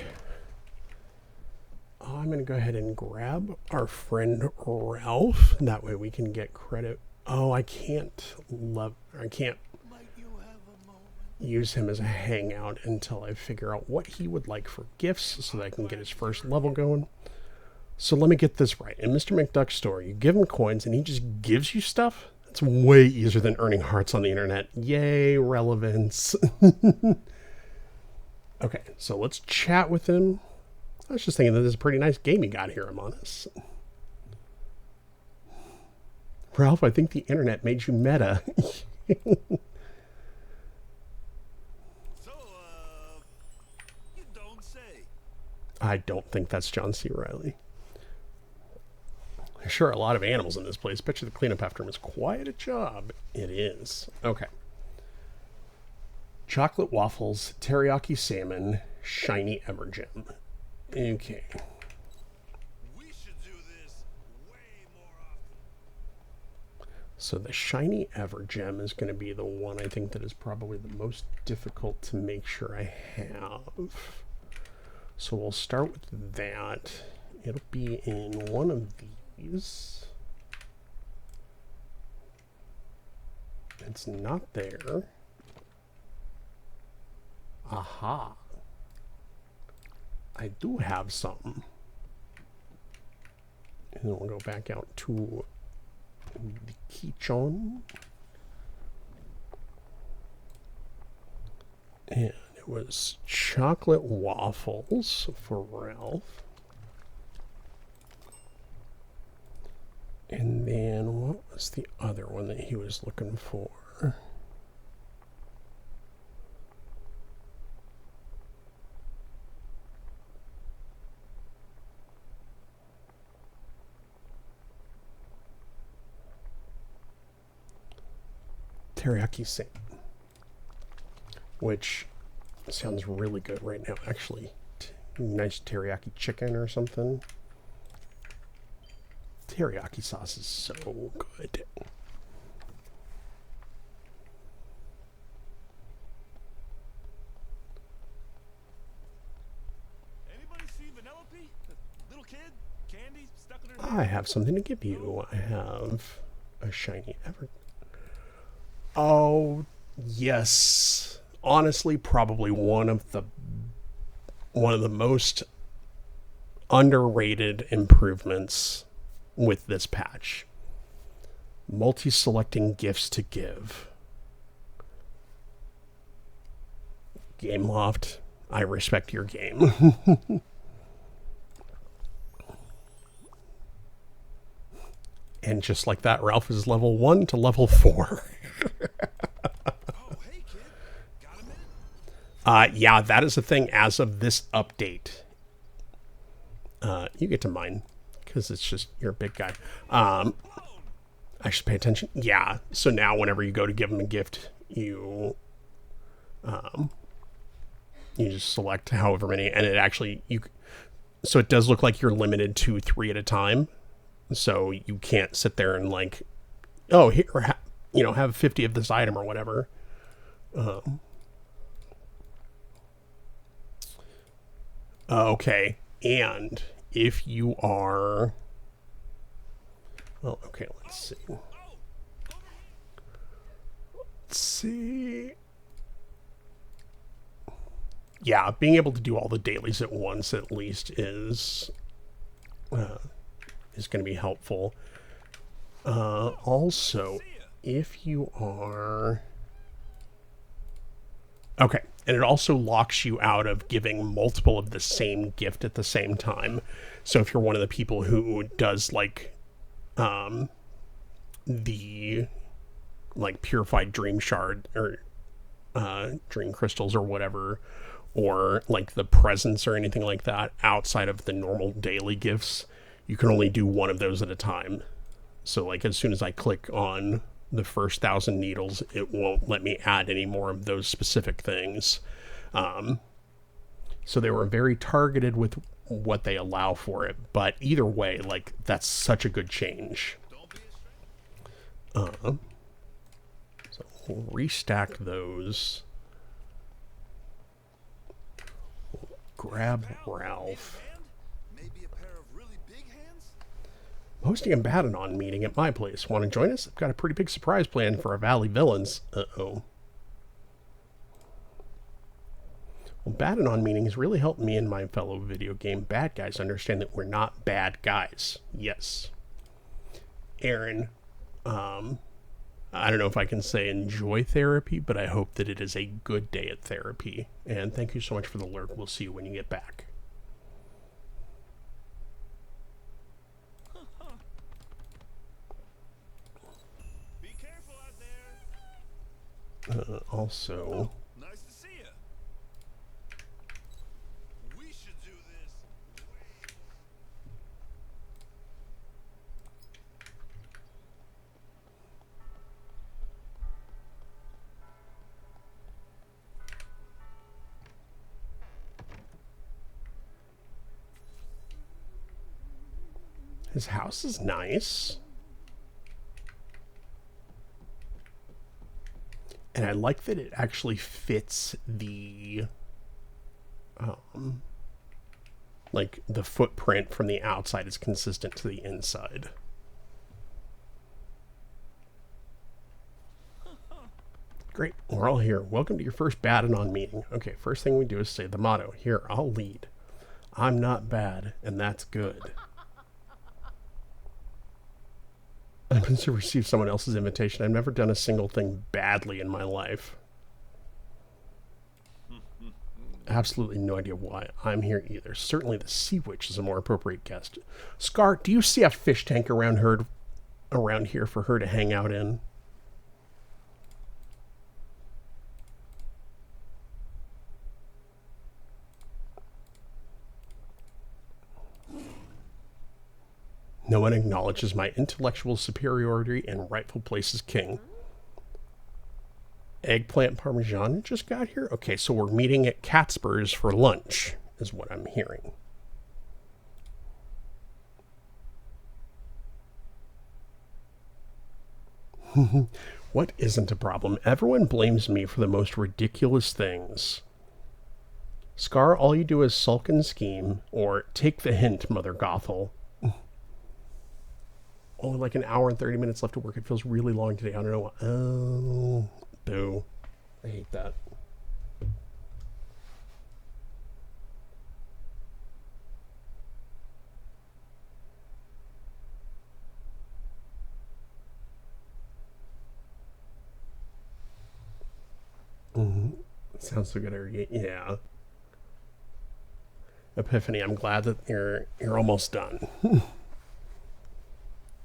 I'm going to go ahead and grab our friend Ralph. That way we can get credit. Oh, I can't use him as a hangout until I figure out what he would like for gifts so that I can get his first level going. So let me get this right. In Mr. McDuck's store, you give him coins and he just gives you stuff? It's way easier than earning hearts on the internet. Yay, relevance. Okay, so let's chat with him. I was just thinking that this is a pretty nice game you got here, Amonis. Ralph, I think the internet made you meta. You don't say. I don't think that's John C. Reilly. Sure, a lot of animals in this place. Bet you the cleanup after him is quite a job. It is. Okay. Chocolate waffles, teriyaki salmon, shiny evergem. Okay. We should do this way more often. So the shiny evergem is going to be the one I think that is probably the most difficult to make sure I have. So we'll start with that. It'll be in one of these. It's not there. Aha. I do have some. And then we'll go back out to the kitchen. And it was chocolate waffles for Ralph. And then what was the other one that he was looking for? Teriyaki salmon, which sounds really good right now, actually. Nice teriyaki chicken or something. Teriyaki sauce is so good. Anybody see Vanellope? The little kid? Candy stuck in her I have something to give you. I have a shiny ever. Oh, yes. Honestly, probably one of the most underrated improvements with this patch. Multi-selecting gifts to give. Gameloft, I respect your game. And just like that, Ralph is level 1 to level 4. Oh, hey kid. Got a minute? Yeah, that is a thing as of this update. You get to mine, because it's just, you're a big guy. I should pay attention. Yeah, so now whenever you go to give him a gift, you just select however many, and it actually, so it does look like you're limited to 3 at a time. So you can't sit there and like, oh, here, have 50 of this item or whatever. Okay, and if you are, well, okay, let's see. Let's see. Yeah, being able to do all the dailies at once at least is going to be helpful. Also, if you are... Okay, and it also locks you out of giving multiple of the same gift at the same time. So if you're one of the people who does like the like purified dream shard or dream crystals or whatever, or like the presents or anything like that outside of the normal daily gifts, you can only do one of those at a time. So like as soon as I click on the first 1,000 needles, it won't let me add any more of those specific things. So they were very targeted with what they allow for it. But either way, like that's such a good change. So we'll restack those. Grab Ralph. Maybe a pair of really big hands? I'm hosting a Badanon meeting at my place. Want to join us? I've got a pretty big surprise planned for our Valley villains. Uh-oh. Well, Badanon meetings really help me and my fellow video game bad guys understand that we're not bad guys. Yes. Aaron, I don't know if I can say enjoy therapy, but I hope that it is a good day at therapy. And thank you so much for the lurk. We'll see you when you get back. Be careful out there. Also, Nice to see you. We should do this. his house is nice. And I like that it actually fits the, like the footprint from the outside is consistent to the inside. Great, we're all here. Welcome to your first Badanon meeting. Okay, first thing we do is say the motto. Here, I'll lead. I'm not bad, and that's good. I'm going to receive someone else's invitation. I've never done a single thing badly in my life. Absolutely no idea why I'm here either. Certainly the Sea Witch is a more appropriate guest. Scar, do you see a fish tank around here for her to hang out in? No one acknowledges my intellectual superiority and rightful place as king. Eggplant Parmesan just got here? Okay, so we're meeting at Catspur's for lunch, is what I'm hearing. What isn't a problem? Everyone blames me for the most ridiculous things. Scar, all you do is sulk and scheme, or take the hint, Mother Gothel. Only like an hour and 30 minutes left to work. It feels really long today. I don't know why. Oh, boo. I hate that. Sounds so good, Arrogate. Yeah. Epiphany, I'm glad that you're almost done.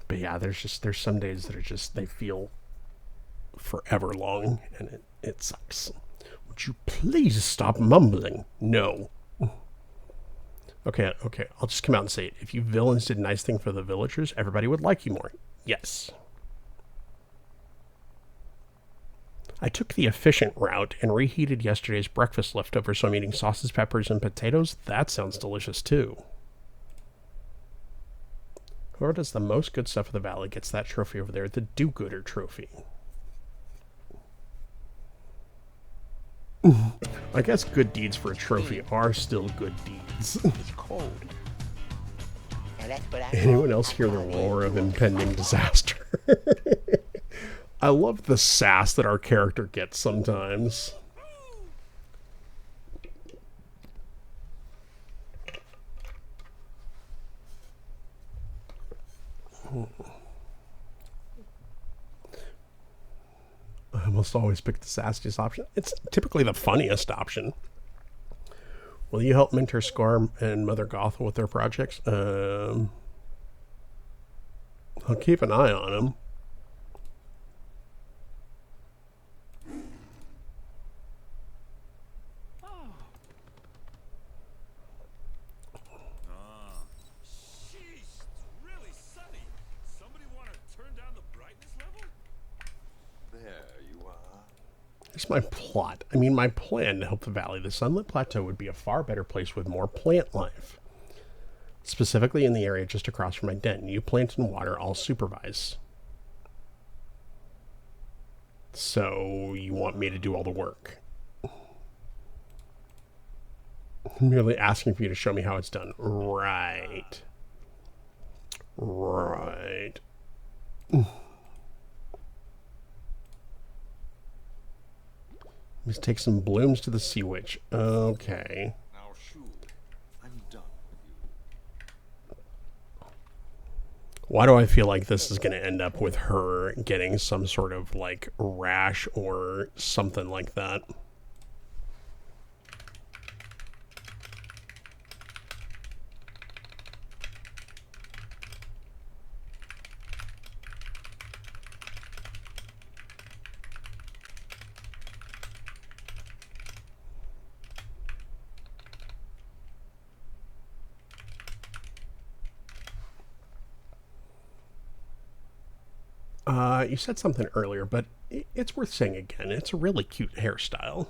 But yeah, there's some days that are just, they feel forever long, and it sucks. Would you please stop mumbling? No. Okay, I'll just come out and say it. If you villains did a nice thing for the villagers, everybody would like you more. Yes. I took the efficient route and reheated yesterday's breakfast leftovers, so I'm eating sauces, peppers, and potatoes. That sounds delicious, too. Whoever does the most good stuff in the valley gets that trophy over there, the do-gooder trophy. I guess good deeds for a trophy are still good deeds. It's cold. And that's what I Anyone else hear the roar of impending disaster? I love the sass that our character gets sometimes. I almost always pick the sassiest option. It's typically the funniest option. Will you help mentor Scar and Mother Gothel with their projects? I'll keep an eye on them. Sheesh, it's really sunny. Somebody want to turn down the brightness level? There you are. Here's my plot. I mean, my plan to help the valley. The Sunlit Plateau would be a far better place with more plant life. Specifically in the area just across from my den. You plant and water, I'll supervise. So, you want me to do all the work? merely asking for you to show me how it's done. Right. Right. Let's take some blooms to the Sea Witch. Okay. Now, Shul, I'm done with you. Why do I feel like this is going to end up with her getting some sort of like rash or something like that? You said something earlier, but it's worth saying again. It's a really cute hairstyle.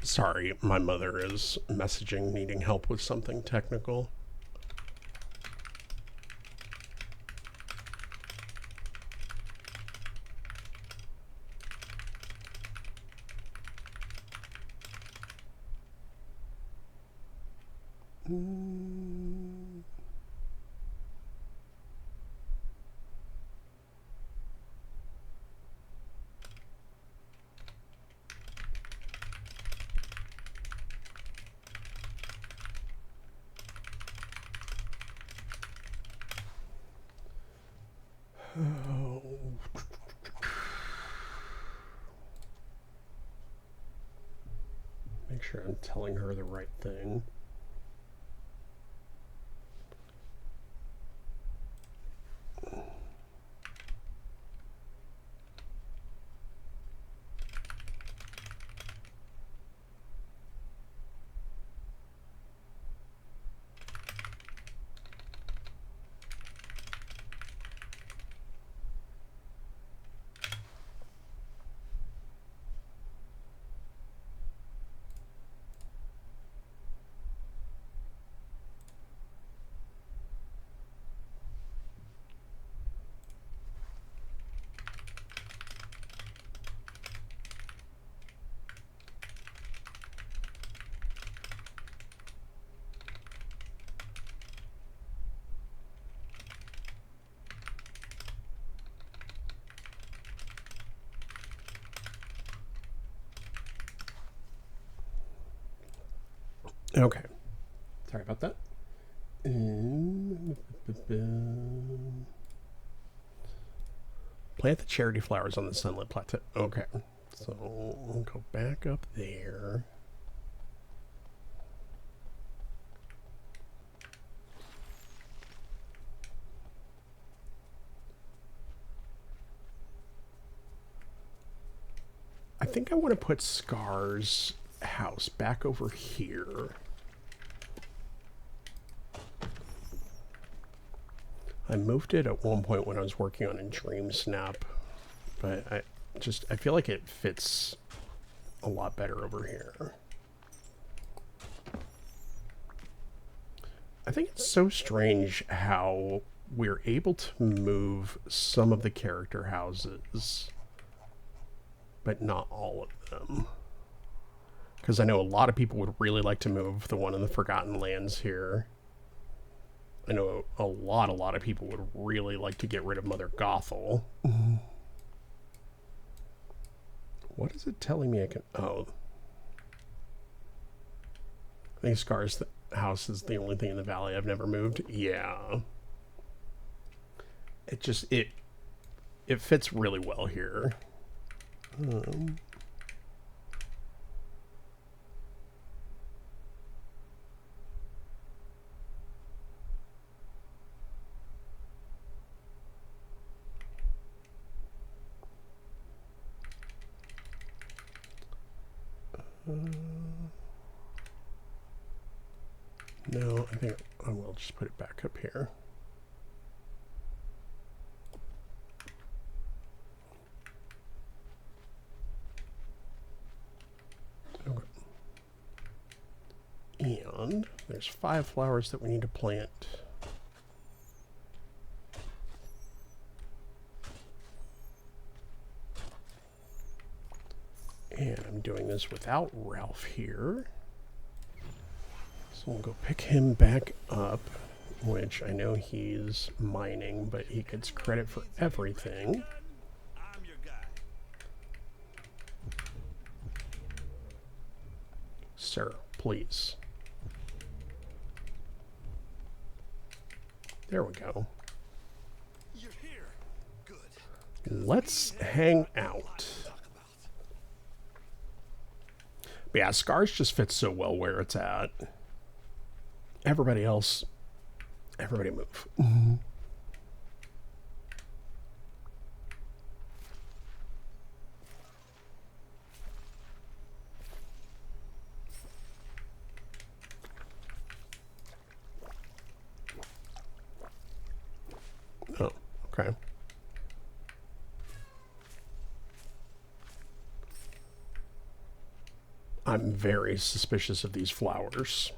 Sorry, my mother is messaging, needing help with something technical. Make sure I'm telling her the right thing. Okay. Sorry about that. Plant the charity flowers on the sunlit plateau. Okay. So we'll go back up there. I think I want to put Scar's house back over here. I moved it at one point when I was working on a Dream Snap, but I feel like it fits a lot better over here. I think it's so strange how we're able to move some of the character houses, but not all of them. Because I know a lot of people would really like to move the one in the Forgotten Lands here. I know a lot of people would really like to get rid of Mother Gothel. What is it telling me I can... Oh. I think Scar's house is the only thing in the valley I've never moved. Yeah. It just... It fits really well here. No, I think I will just put it back up here. around. There's 5 flowers that we need to plant. And I'm doing this without Ralph here. So we'll go pick him back up, which I know he's mining, but he gets credit for everything. I'm your guy. Sir, please. There we go. You're here. Good. Let's hang out. But yeah, Scars just fits so well where it's at. Everybody else, everybody move. Oh, okay. I'm very suspicious of these flowers.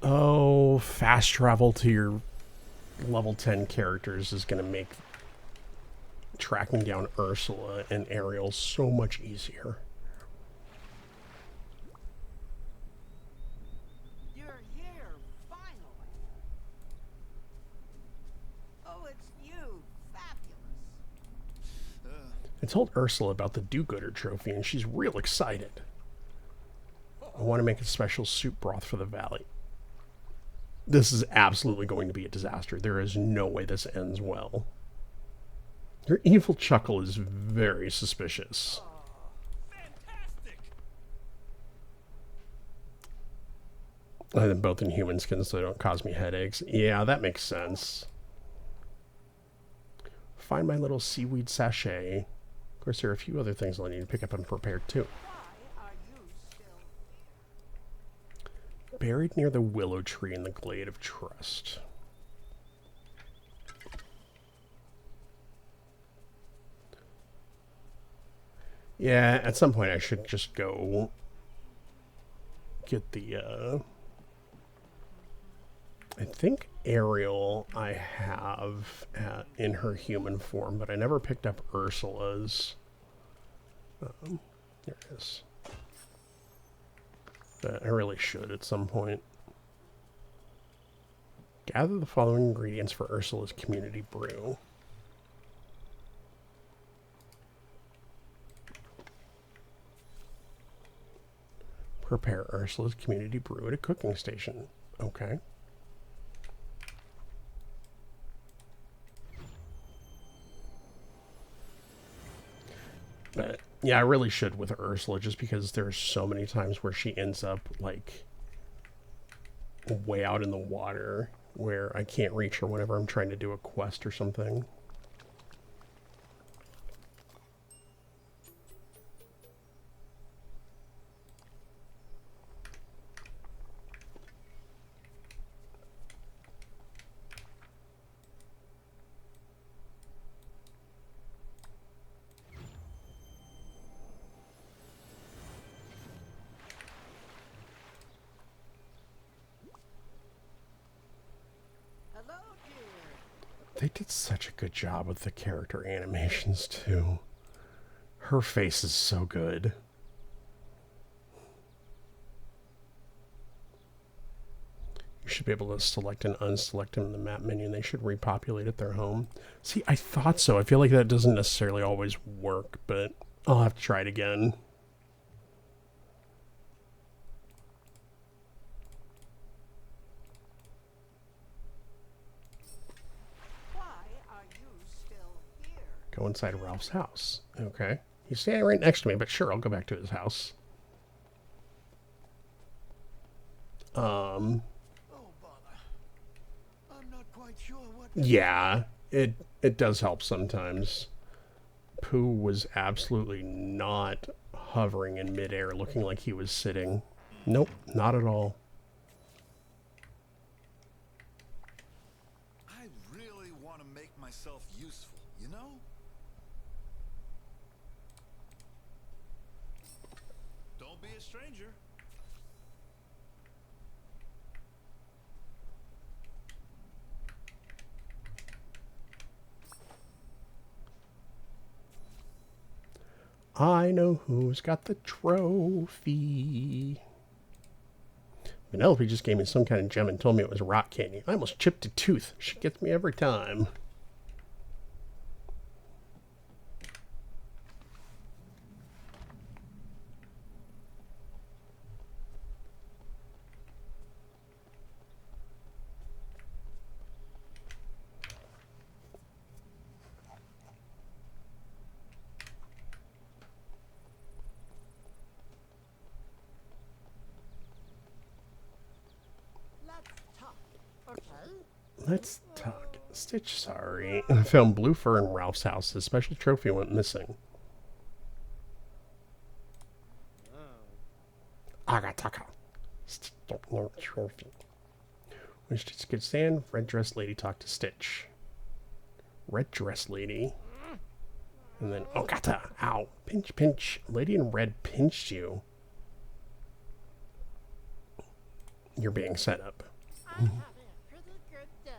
Oh, fast travel to your level 10 characters is going to make tracking down Ursula and Ariel so much easier. You're here, finally. Oh, it's you. Fabulous. I told Ursula about the do-gooder trophy, and she's real excited. I want to make a special soup broth for the valley. This is absolutely going to be a disaster. There is no way this ends well. Your evil chuckle is very suspicious. Fantastic. I them both in human skin so they don't cause me headaches. Yeah, that makes sense. Find my little seaweed sachet. Of course, there are a few other things I'll need to pick up and prepare too. Why are you still here? Buried near the willow tree in the Glade of Trust. Yeah, at some point I should just go get the, I think Ariel I have in her human form, but I never picked up Ursula's. There it is. But I really should at some point. Gather the following ingredients for Ursula's community brew. Prepare Ursula's community brew at a cooking station. Okay. But yeah, I really should with Ursula, just because there's so many times where she ends up like way out in the water where I can't reach her whenever I'm trying to do a quest or something. Hello, dear. They did such a good job with the character animations too. Her face is so good. You should be able to select and unselect them in the map menu, and they should repopulate at their home. See, I thought so. I feel like that doesn't necessarily always work, but I'll have to try it again. Why are you still here? Go inside Ralph's house. Okay. He's standing right next to me, but sure, I'll go back to his house. Oh, bother. I'm not quite sure what. Yeah, it does help sometimes. Pooh was absolutely not hovering in midair, looking like he was sitting. Nope, not at all. I really want to make myself useful, you know? Don't be a stranger. I know who's got the trophy. Penelope just gave me some kind of gem and told me it was rock candy. I almost chipped a tooth. She gets me every time. Let's talk. Stitch, sorry. I found blue fur in Ralph's house. His special trophy went missing. Agataka. Stitch don't know trophy. When Stitch gets sand, red dress lady talked to Stitch. Red dress lady. And then, oh, gata. Ow. Pinch, pinch. Lady in red pinched you. You're being set up. I'm having a pretty good day.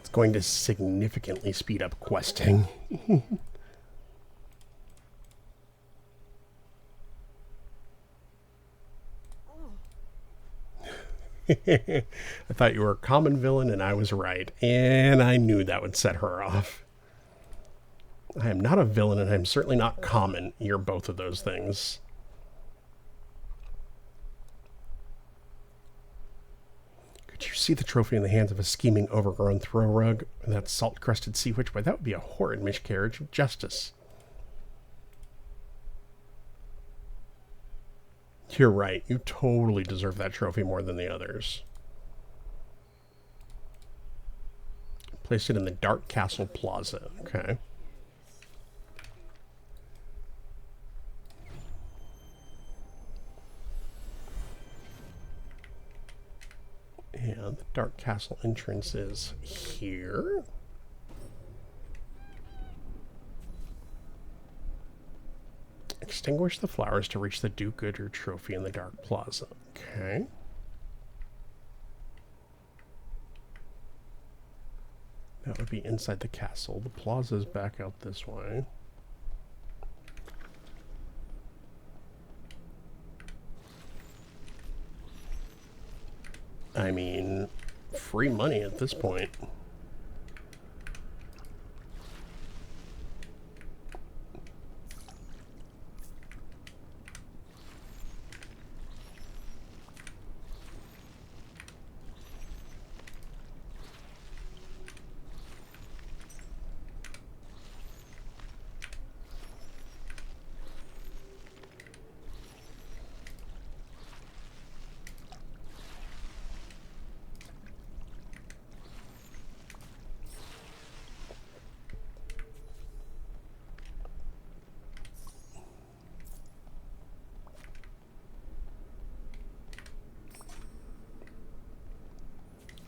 It's going to significantly speed up questing. I thought you were a common villain, and I was right. And I knew that would set her off. I am not a villain, and I'm certainly not common. You're both of those things. Could you see the trophy in the hands of a scheming, overgrown throw rug? That salt-crusted sea witch? Why, that would be a horrid miscarriage of justice. You're right. You totally deserve that trophy more than the others. Place it in the Dark Castle Plaza. Okay. And the Dark Castle entrance is here. Extinguish the flowers to reach the do-gooder trophy in the Dark Plaza. Okay. That would be inside the castle. The plaza is back out this way. I mean, free money at this point.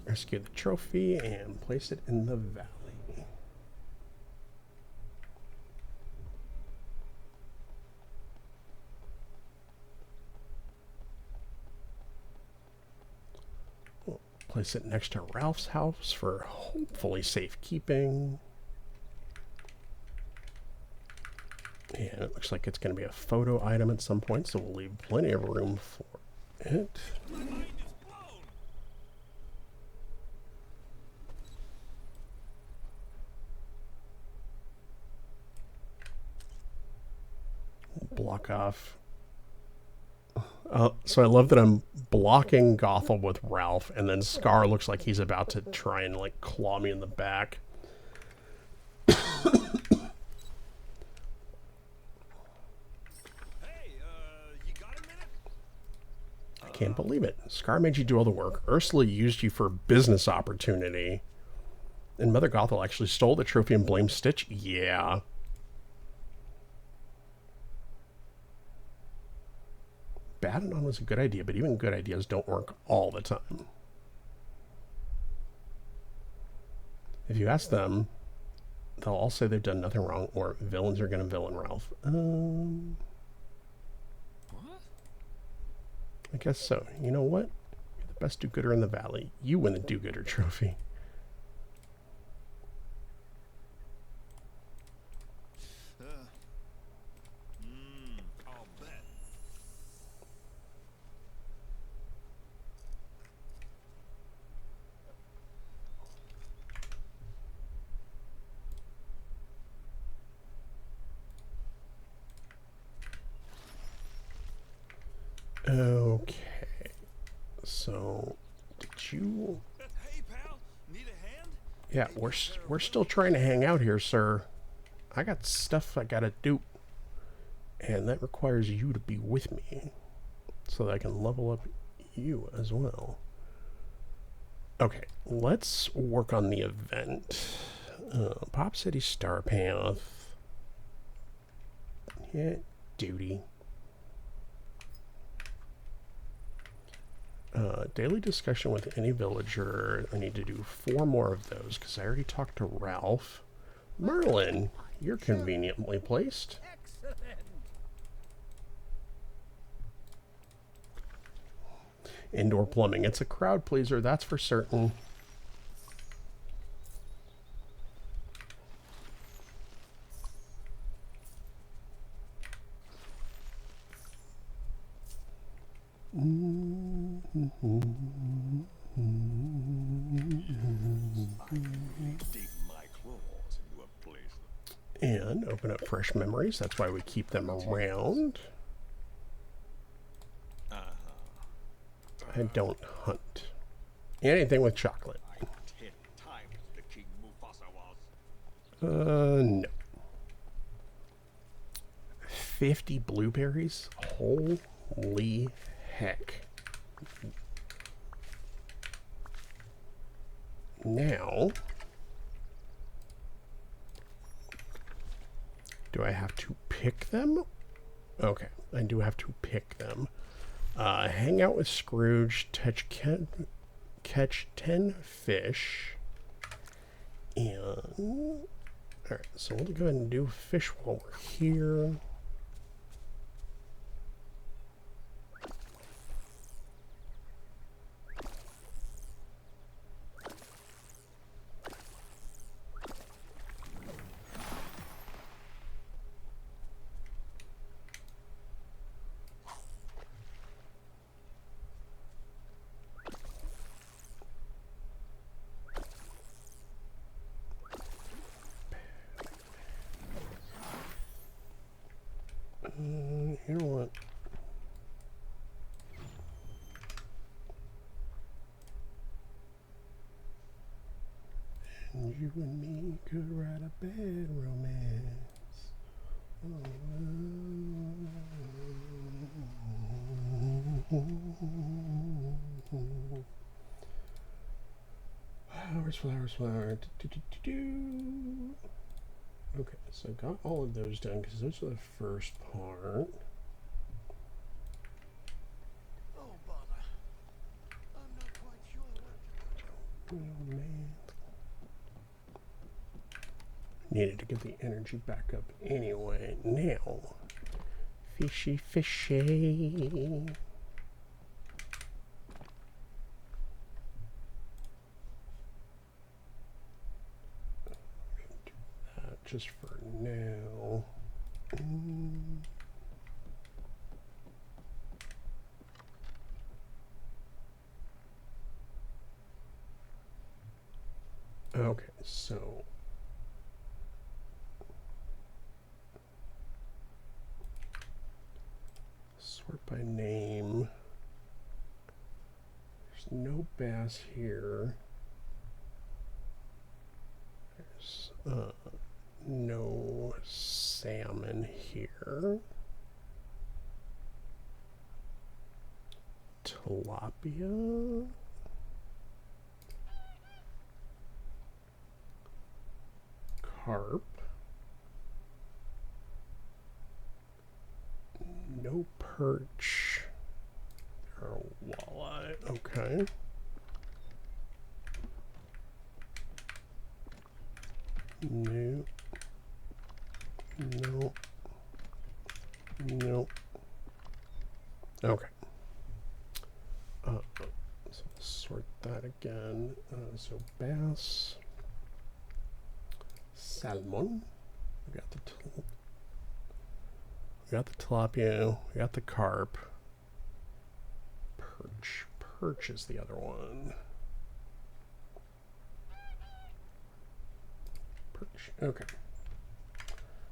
Rescue the trophy and place it in the valley. We'll place it next to Ralph's house for hopefully safekeeping. And it looks like it's going to be a photo item at some point, so we'll leave plenty of room for it. Block off. So I love that I'm blocking Gothel with Ralph, and then Scar looks like he's about to try and like claw me in the back. Hey, you got a minute? I can't believe it. Scar made you do all the work. Ursula used you for business opportunity. And Mother Gothel actually stole the trophy and blamed Stitch? Yeah. Bad Anon was a good idea, but even good ideas don't work all the time. If you ask them, they'll all say they've done nothing wrong, or villains are going to villain Ralph. What? I guess so. You know what? You're the best do-gooder in the valley. You win the do-gooder trophy. I'll bet. Okay. So, did you... Hey, pal, need a hand? Yeah, we're still trying to hang out here, sir. I got stuff I gotta do. And that requires you to be with me. So that I can level up you as well. Okay, let's work on the event. Pop City Star Path. Yeah, duty. Daily discussion with any villager. I need to do 4 more of those because I already talked to Ralph. Merlin, you're conveniently placed. Indoor plumbing. It's a crowd pleaser, that's for certain. Dig my claws into a place. And open up fresh memories. That's why we keep them around. I don't hunt. Anything with chocolate. 10 times the King Mufasa was. No. 50 blueberries? Holy heck. Now, do I have to pick them? Okay, I do have to pick them. Hang out with Scrooge, catch 10 fish, and alright, so we'll go ahead and do fish while we're here. You know what? And you and me could write a bad romance. Flowers, flowers, flowers. Okay, so I got all of those done because those are the first part. Oh, bother. I'm not quite sure what to do. Oh man. Needed to get the energy back up anyway. Now, fishy, fishy. Do that just for now. Okay, so sort by name. There's no bass here. There's no salmon here. Tilapia. Carp. No perch. There are walleye. Okay. No. No. No. Okay. So sort that again. So bass, salmon. We got the tilapia. We got the carp. Perch. Perch is the other one. Perch. Okay.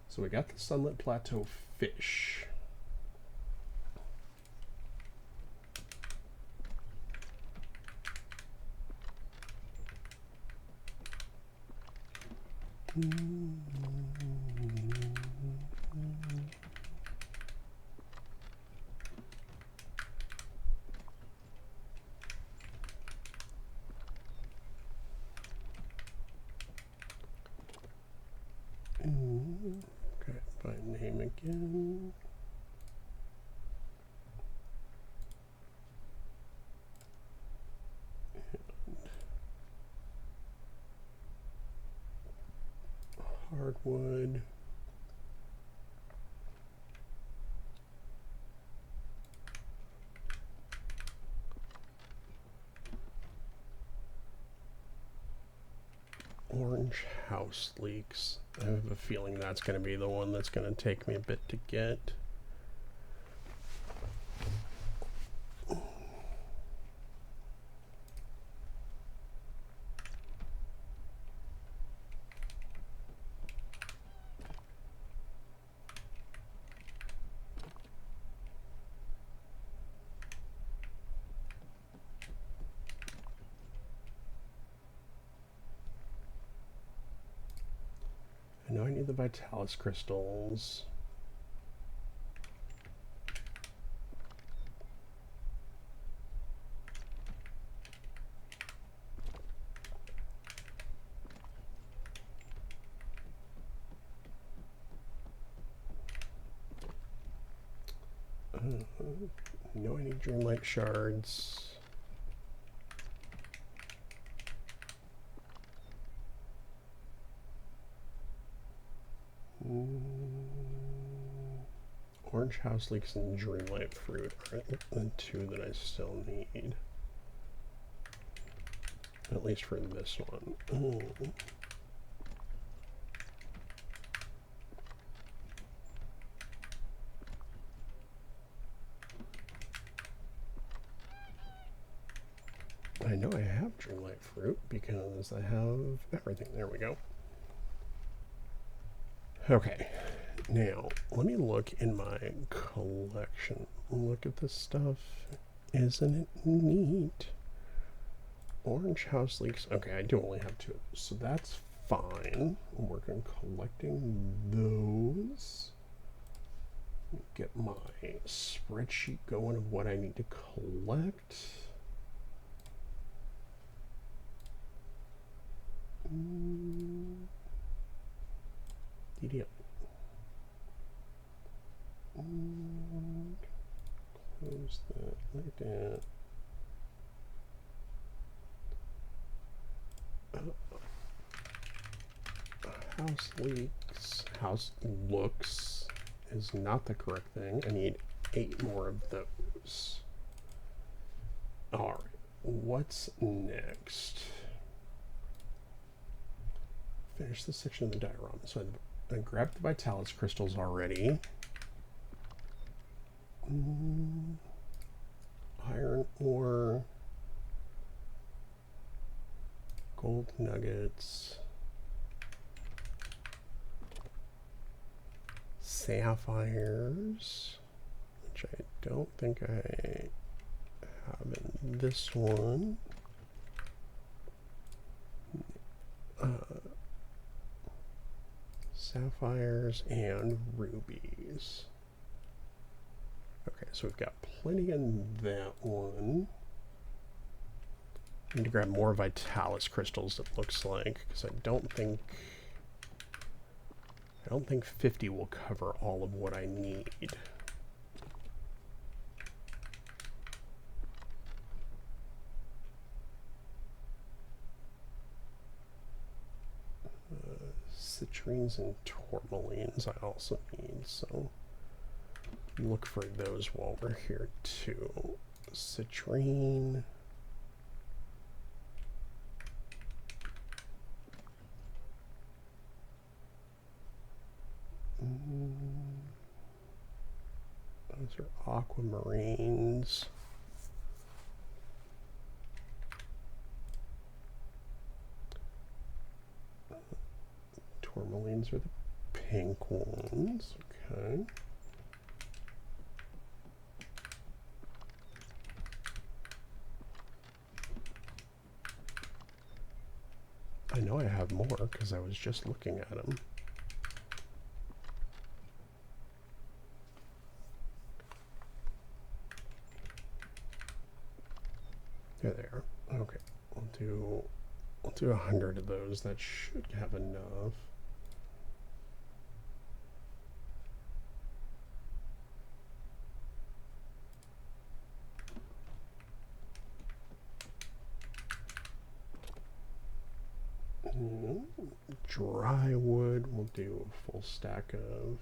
So we got the Sunlit Plateau fish. Okay, by name again. Hardwood. Orange house leeks. I have a feeling that's going to be the one that's going to take me a bit to get. I know I need the Vitalis crystals. I know I need Dreamlight shards. Orange house leeks and Dreamlight fruit are the two that I still need. At least for this one. I know I have Dreamlight fruit because I have everything. There we go. Okay, now let me look in my collection. Look at this stuff. Isn't it neat? Orange house leeks. Okay, I do only have 2 of those, so that's fine. I'm working on collecting those. Get my spreadsheet going of what I need to collect. DDL. Close that like that. House leaks. House looks is not the correct thing. I need 8 more of those. Alright, what's next? Finish this section of the diorama. So I grabbed the Vitalis crystals already. Iron ore. Gold nuggets. Sapphires. Which I don't think I have in this one. Sapphires and rubies. Okay, so we've got plenty in that one. I need to grab more Vitalis crystals, it looks like, because I don't think 50 will cover all of what I need. citrines and tourmalines I also need, so look for those while we're here too. Citrine. Those are aquamarines. Tourmalines are the pink ones. Okay. I know I have more because I was just looking at them. There they are. Okay, we'll do 100 of those. That should have enough. Dry wood, we'll do a full stack of.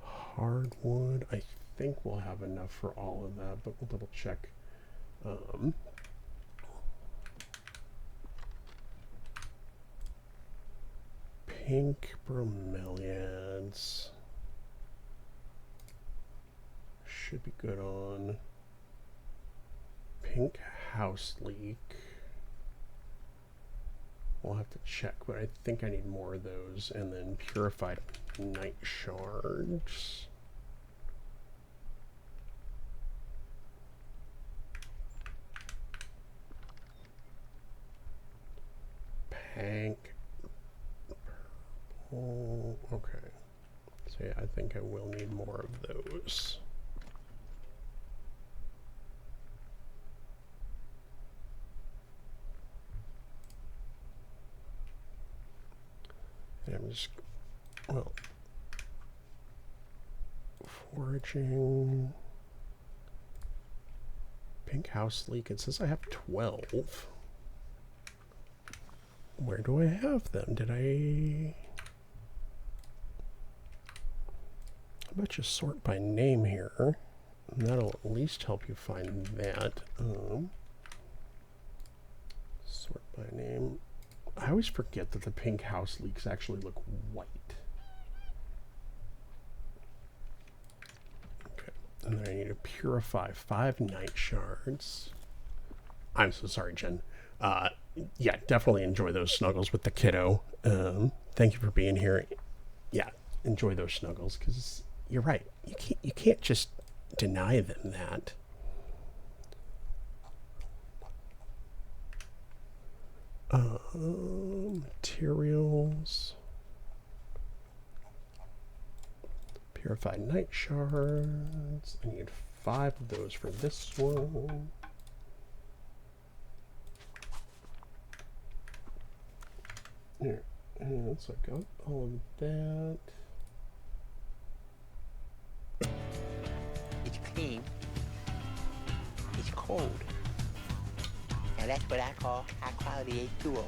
Hardwood, I think we'll have enough for all of that, but we'll double check. Pink bromeliads should be good on. Pink house leek. We'll have to check, but I think I need more of those. And then purified night shards. Pink. Purple. Okay. So yeah, I think I will need more of those. And I'm just, well, foraging. Pink house leek. It says I have 12. Where do I have them? Did I? How about you sort by name here? And that'll at least help you find that. Sort by name. I always forget that the pink house leeks actually look white. Okay, and then I need to purify 5 night shards. I'm so sorry, Jen. Yeah, definitely enjoy those snuggles with the kiddo. Thank you for being here. Yeah, enjoy those snuggles, because you're right. You can't just deny them that. Materials. Purified night shards. I need 5 of those for this one. There. And so I got all of that. It's clean. It's cold. Now that's what I call high quality H2O.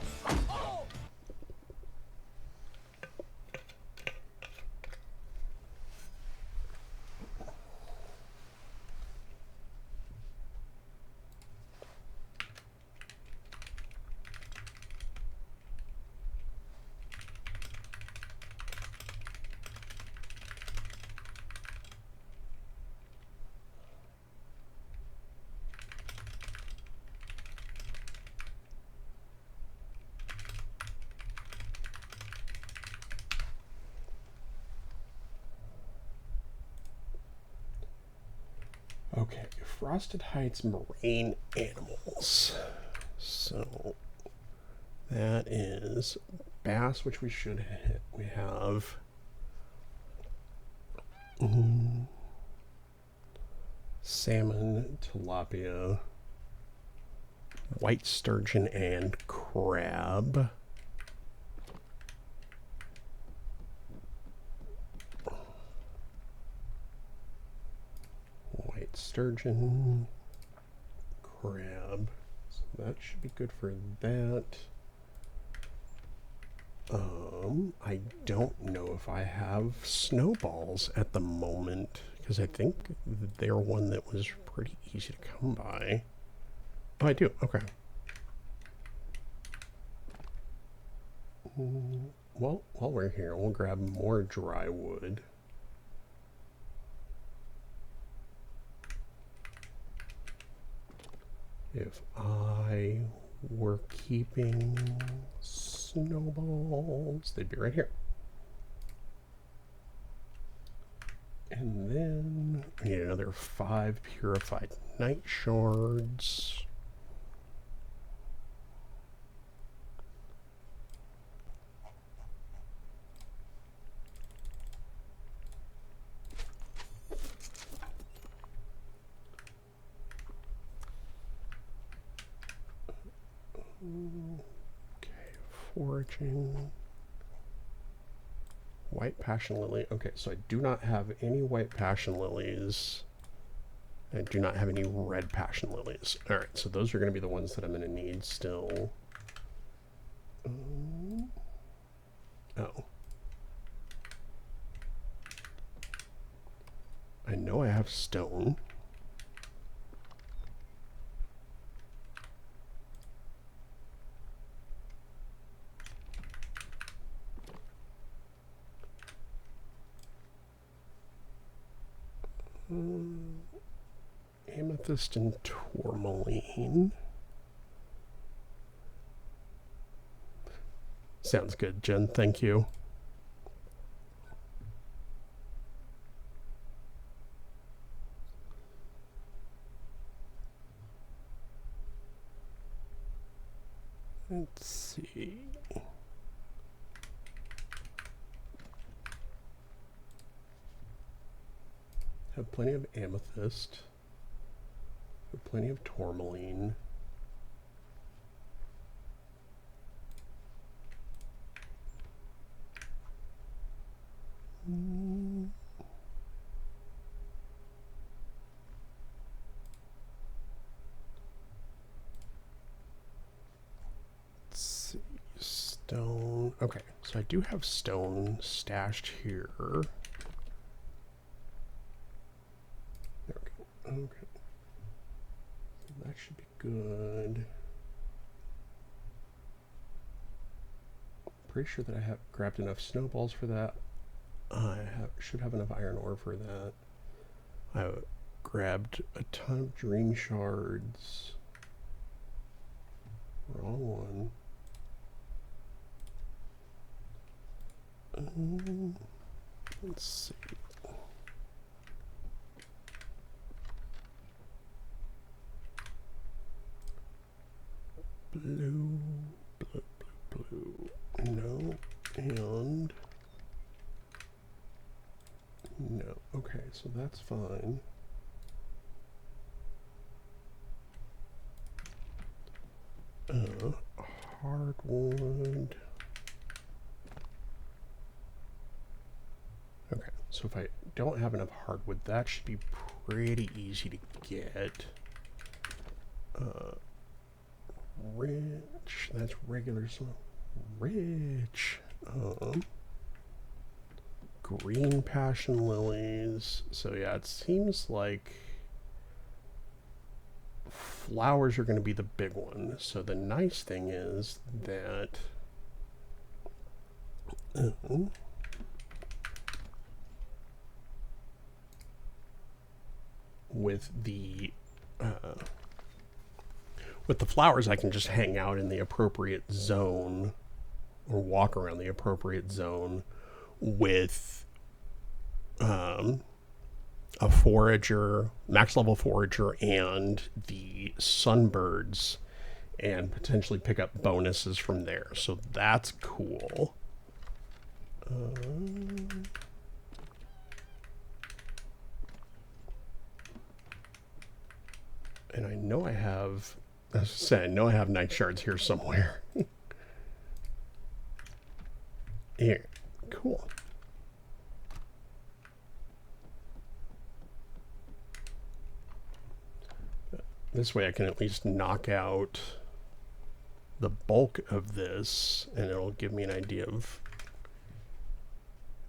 Okay, Frosted Heights marine animals. So that is bass, which we should hit. We have salmon, tilapia, white sturgeon, and crab. Sturgeon, crab, so that should be good for that. I don't know if I have snowballs at the moment, because I think they're one that was pretty easy to come by. Oh, I do. Okay. Well, while we're here, we'll grab more dry wood. If I were keeping snowballs, they'd be right here. And then I need another 5 purified night shards. Okay, foraging. White passion lily. Okay, so I do not have any white passion lilies. I do not have any red passion lilies. Alright, so those are going to be the ones that I'm going to need still. Oh. I know I have stone. Amethyst and tourmaline. Sounds good, Jen. Thank you. Let's see. Have plenty of amethyst. Have plenty of tourmaline. Let's see. Stone. Okay, so I do have stone stashed here. There we go. Okay. That should be good. Pretty sure that I have grabbed enough snowballs for that. I should have enough iron ore for that. I grabbed a ton of dream shards. Wrong one. Let's see. Blue, blue, blue, blue. No, and no. Okay, so that's fine. Hardwood. Okay, so if I don't have enough hardwood, that should be pretty easy to get. Rich, that's regular snow. Rich. Green passion lilies. So yeah, it seems like flowers are going to be the big one. So the nice thing is that with the flowers, I can just hang out in the appropriate zone or walk around the appropriate zone with a forager, max level forager, and the sunbirds, and potentially pick up bonuses from there. So that's cool. And I know I have, as I said, I know I have night shards here somewhere. Here, cool. This way I can at least knock out the bulk of this, and it'll give me an idea of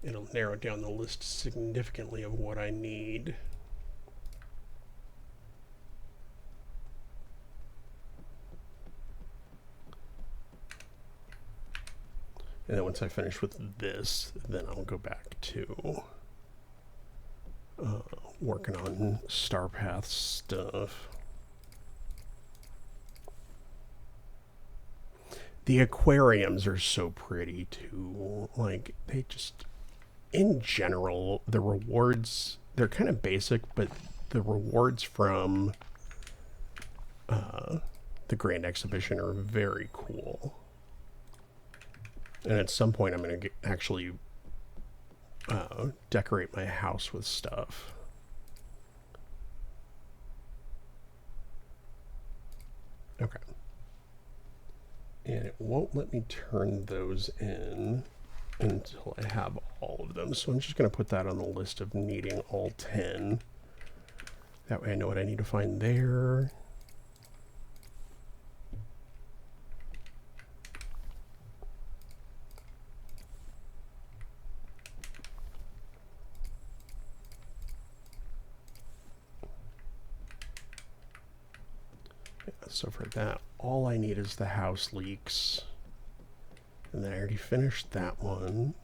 It'll narrow down the list significantly of what I need. And then once I finish with this, then I'll go back to working on Starpath stuff. The aquariums are so pretty too. Like, they just, in general, the rewards, they're kind of basic, but the rewards from the Grand Exhibition are very cool. And at some point I'm going to actually decorate my house with stuff. Okay. And it won't let me turn those in until I have all of them. So I'm just going to put that on the list of needing all 10. That way I know what I need to find there. So for that, all I need is the house leaks. And then I already finished that one.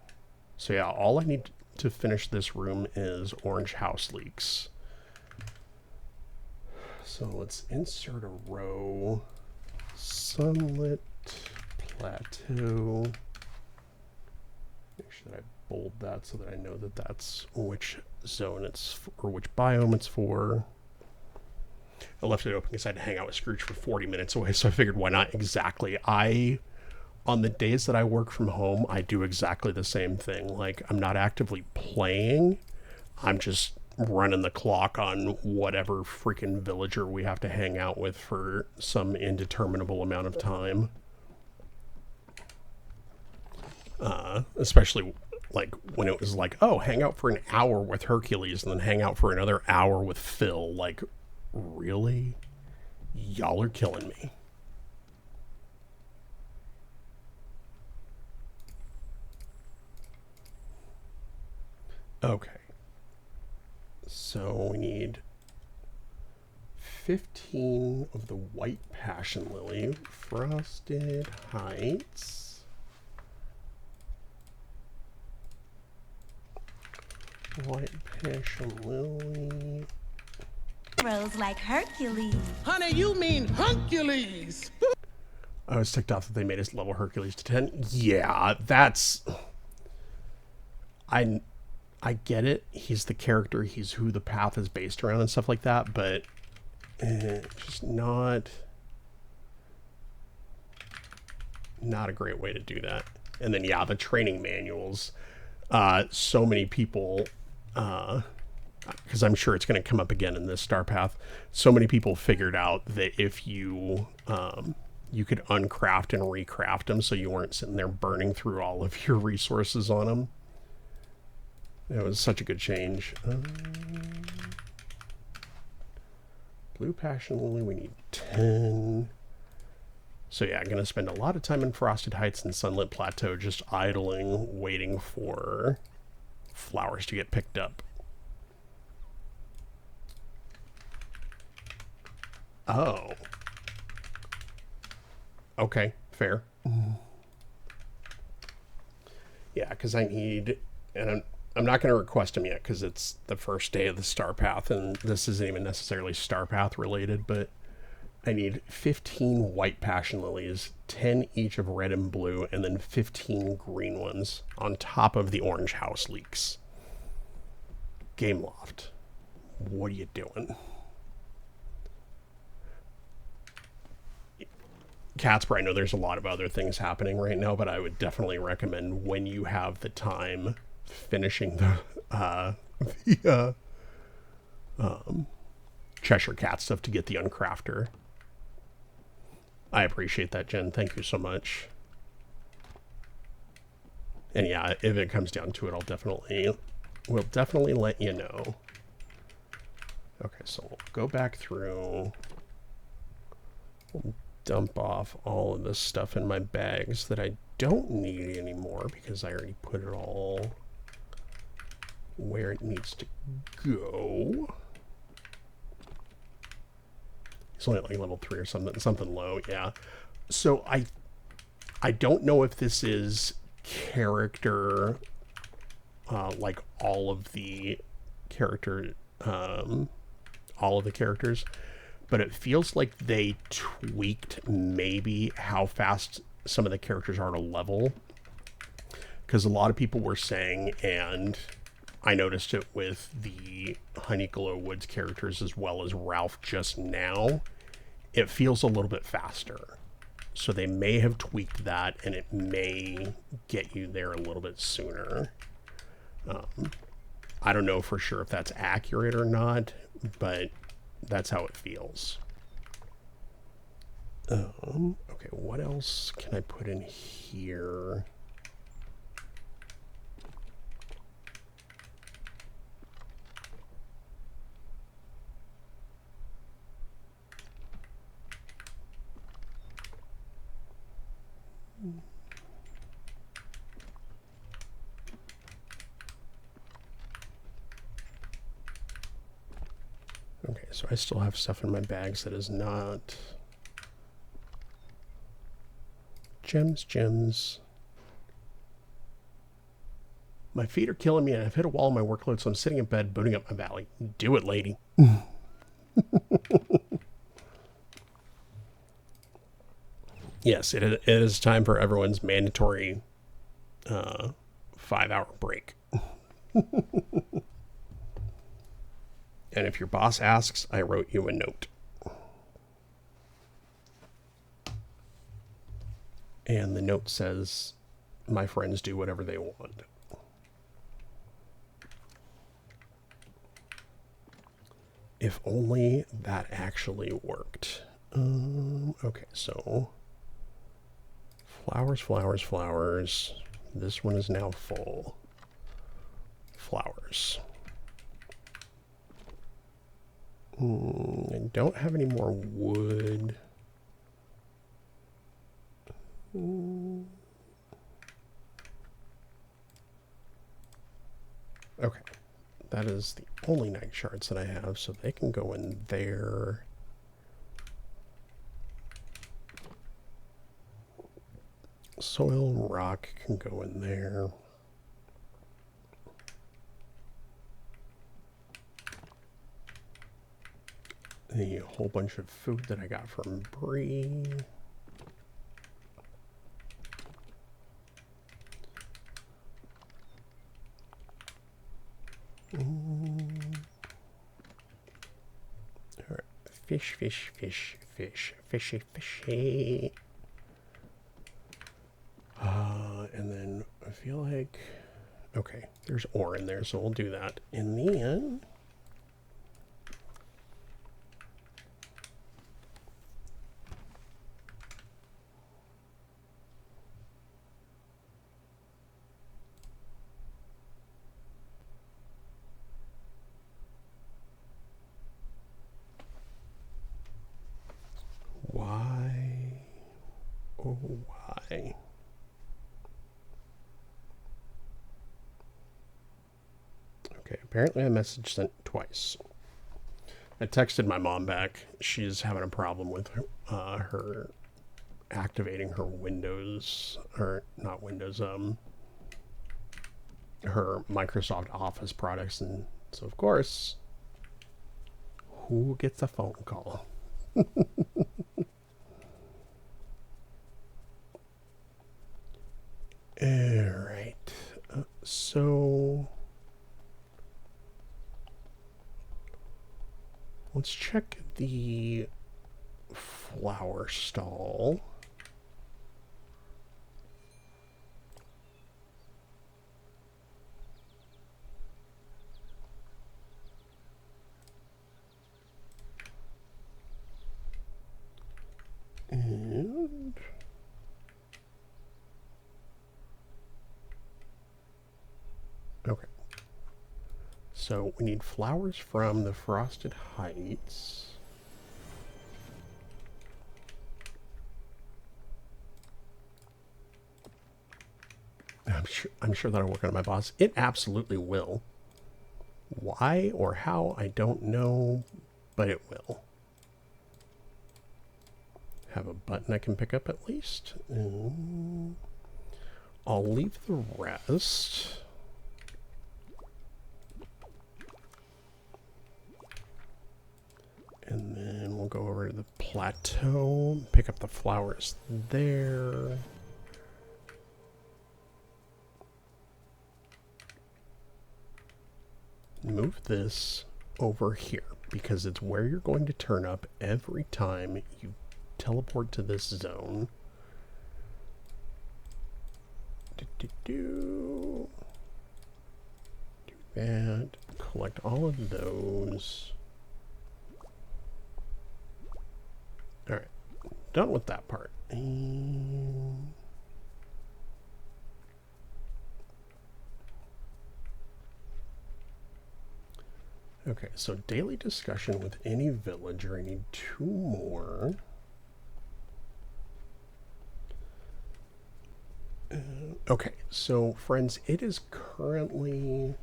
So yeah, all I need to finish this room is orange house leaks. So let's insert a row. Sunlit plateau. Make sure that I bold that so that I know that that's which zone it's for, or which biome it's for. I left it open because I had to hang out with Scrooge for 40 minutes away, so I figured why not exactly. On the days that I work from home, I do exactly the same thing. Like, I'm not actively playing. I'm just running the clock on whatever freaking villager we have to hang out with for some indeterminable amount of time. Especially, like, when it was like, oh, hang out for an hour with Hercules and then hang out for another hour with Phil. Like, really? Y'all are killing me. Okay. So we need 15 of the white passion lily, Frosted Heights. White passion lily. Rose like Hercules. Honey, you mean Hercules! I was ticked off that they made us level Hercules to 10. Yeah, that's... I get it. He's the character. He's who the path is based around and stuff like that, but just not a great way to do that. And then, yeah, the training manuals. So many people, because I'm sure it's going to come up again in this Star Path, so many people figured out that if you you could uncraft and recraft them so you weren't sitting there burning through all of your resources on them. It was such a good change. Blue Passion Lily, we need 10. So yeah, I'm going to spend a lot of time in Frosted Heights and Sunlit Plateau just idling, waiting for flowers to get picked up. Oh. Okay, fair. Yeah, because I need... And I'm not going to request them yet because it's the first day of the Star Path, and this isn't even necessarily Star Path related, but I need 15 white passion lilies, 10 each of red and blue, and then 15 green ones on top of the orange house leeks. Gameloft, what are you doing? Casper, I know there's a lot of other things happening right now, but I would definitely recommend when you have the time finishing the Cheshire Cat stuff to get the Uncrafter. I appreciate that, Jen. Thank you so much. And yeah, if it comes down to it, we'll definitely let you know. Okay, so we'll go back through. We'll dump off all of this stuff in my bags that I don't need anymore because I already put it all where it needs to go. It's only like level 3 or something low, yeah. So I don't know if this is character, like all of the characters, but it feels like they tweaked maybe how fast some of the characters are to level. Because a lot of people were saying, and I noticed it with the Honeyglow Woods characters as well as Ralph just now, it feels a little bit faster. So they may have tweaked that, and it may get you there a little bit sooner. I don't know for sure if that's accurate or not, but that's how it feels. Okay, what else can I put in here? Okay, so I still have stuff in my bags that is not gems. My feet are killing me and I've hit a wall in my workload, so I'm sitting in bed booting up my Valley. Do it, lady. Yes, it is time for everyone's mandatory 5-hour break. And if your boss asks, I wrote you a note. And the note says, my friends do whatever they want. If only that actually worked. Okay, so flowers. This one is now full. Flowers. I don't have any more wood. Okay. That is the only night shards that I have, so they can go in there. Soil and rock can go in there. The whole bunch of food that I got from Bree. All right, fishy. And then I feel like, okay, there's ore in there, so we'll do that. And then why? Oh, why? Okay, apparently a message sent twice. I texted my mom back. She's having a problem with her activating her Windows, or not Windows, her Microsoft Office products. And so, of course, who gets a phone call? All right. So let's check the flower stall. And okay. So we need flowers from the Frosted Heights. I'm sure that'll work on my boss. It absolutely will. Why or how, I don't know, but it will. Have a button I can pick up at least. I'll leave the rest. And then we'll go over to the plateau, pick up the flowers there. Move this over here because it's where you're going to turn up every time you teleport to this zone. Do that. Collect all of those. Alright. Done with that part. Okay, so daily discussion with any villager. I need 2 more. Okay, so friends, it is currently,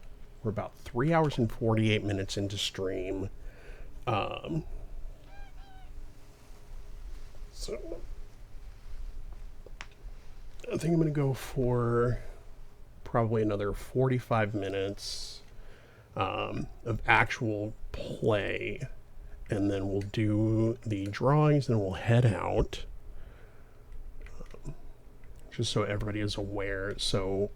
we're about 3 hours and 48 minutes into stream. So I think I'm going to go for probably another 45 minutes of actual play, and then we'll do the drawings and we'll head out. Just so everybody is aware. So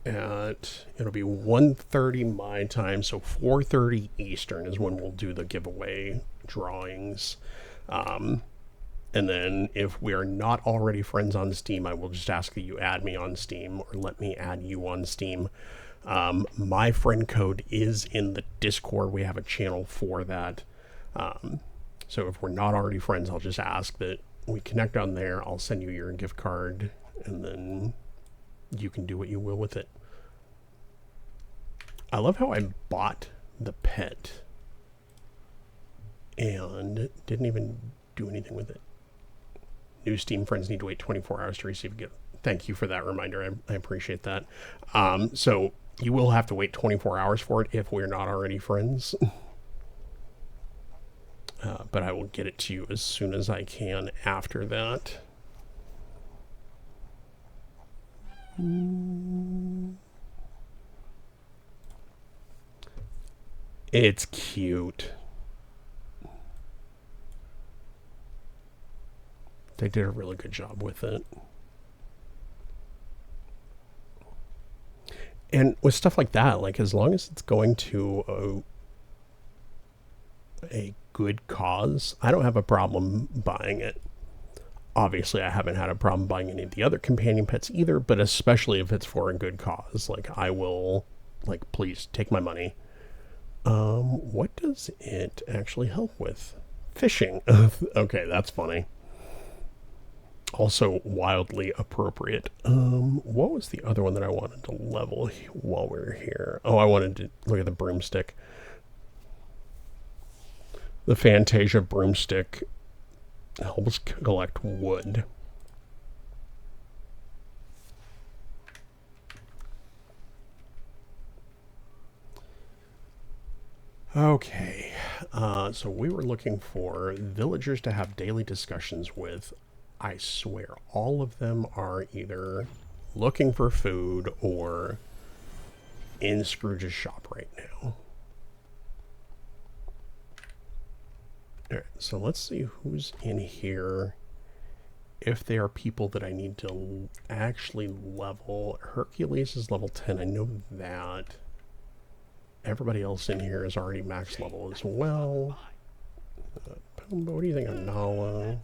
it'll be 1:30 my time, so 4:30 Eastern is when we'll do the giveaway drawings. And then if we are not already friends on Steam, I will just ask that you add me on Steam or let me add you on Steam. My friend code is in the Discord. We have a channel for that. So if we're not already friends, I'll just ask that we connect on there. I'll send you your gift card, and then you can do what you will with it. I love how I bought the pet and didn't even do anything with it. New Steam friends need to wait 24 hours to receive a gift. Thank you for that reminder. I appreciate that. So you will have to wait 24 hours for it if we're not already friends. But I will get it to you as soon as I can after that. It's cute. They did a really good job with it. And with stuff like that, like as long as it's going to a good cause, I don't have a problem buying it. Obviously, I haven't had a problem buying any of the other companion pets either, but especially if it's for a good cause, like I will, like, please take my money. What does it actually help with? Fishing. Okay, that's funny. Also wildly appropriate. What was the other one that I wanted to level while we were here? Oh, I wanted to look at the broomstick. The Fantasia broomstick helps collect wood. Okay, so we were looking for villagers to have daily discussions with. I swear, all of them are either looking for food or in Scrooge's shop right now. Alright, so let's see who's in here. If they are people that I need to actually level. Hercules is level 10, I know that. Everybody else in here is already max level as well. Pumba, what do you think of Nala?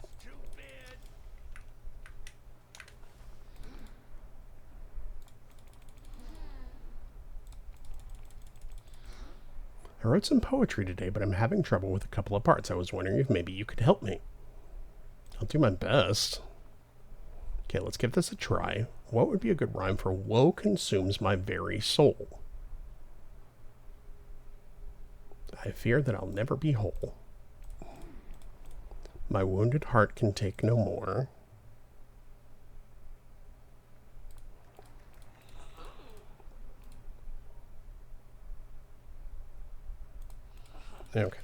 I wrote some poetry today, but I'm having trouble with a couple of parts. I was wondering if maybe you could help me. I'll do my best. Okay, let's give this a try. What would be a good rhyme for woe consumes my very soul? I fear that I'll never be whole. My wounded heart can take no more. Okay.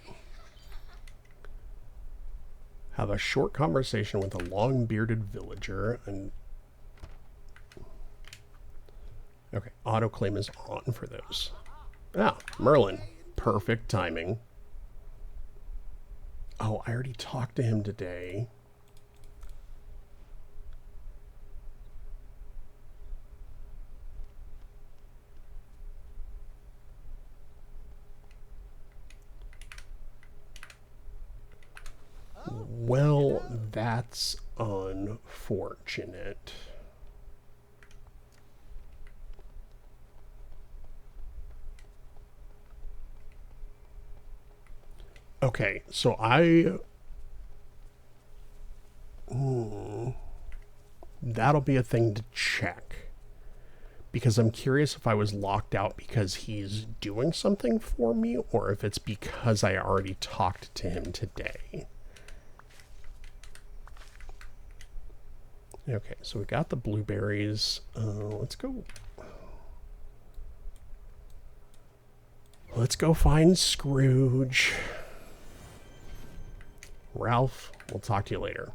Have a short conversation with a long-bearded villager and... Okay, autoclaim is on for those. Ah, Merlin. Perfect timing. Oh, I already talked to him today. Well, that's unfortunate. Okay, so that'll be a thing to check. Because I'm curious if I was locked out because he's doing something for me, or if it's because I already talked to him today. Okay, so we got the blueberries. Let's go. Let's go find Scrooge. Ralph, we'll talk to you later.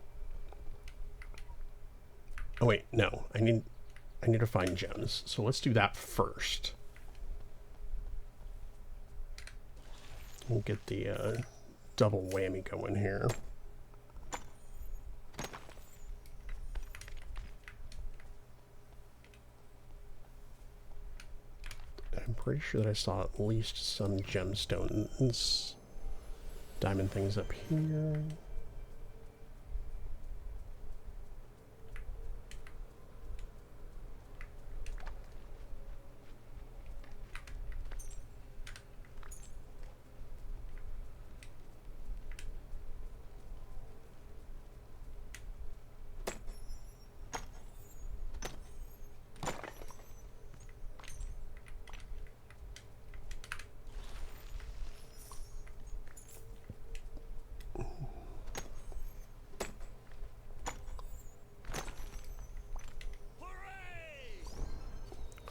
Oh wait, no. I need to find gems. So let's do that first. We'll get the double whammy going here. I'm pretty sure that I saw at least some gemstones. Diamond things up here.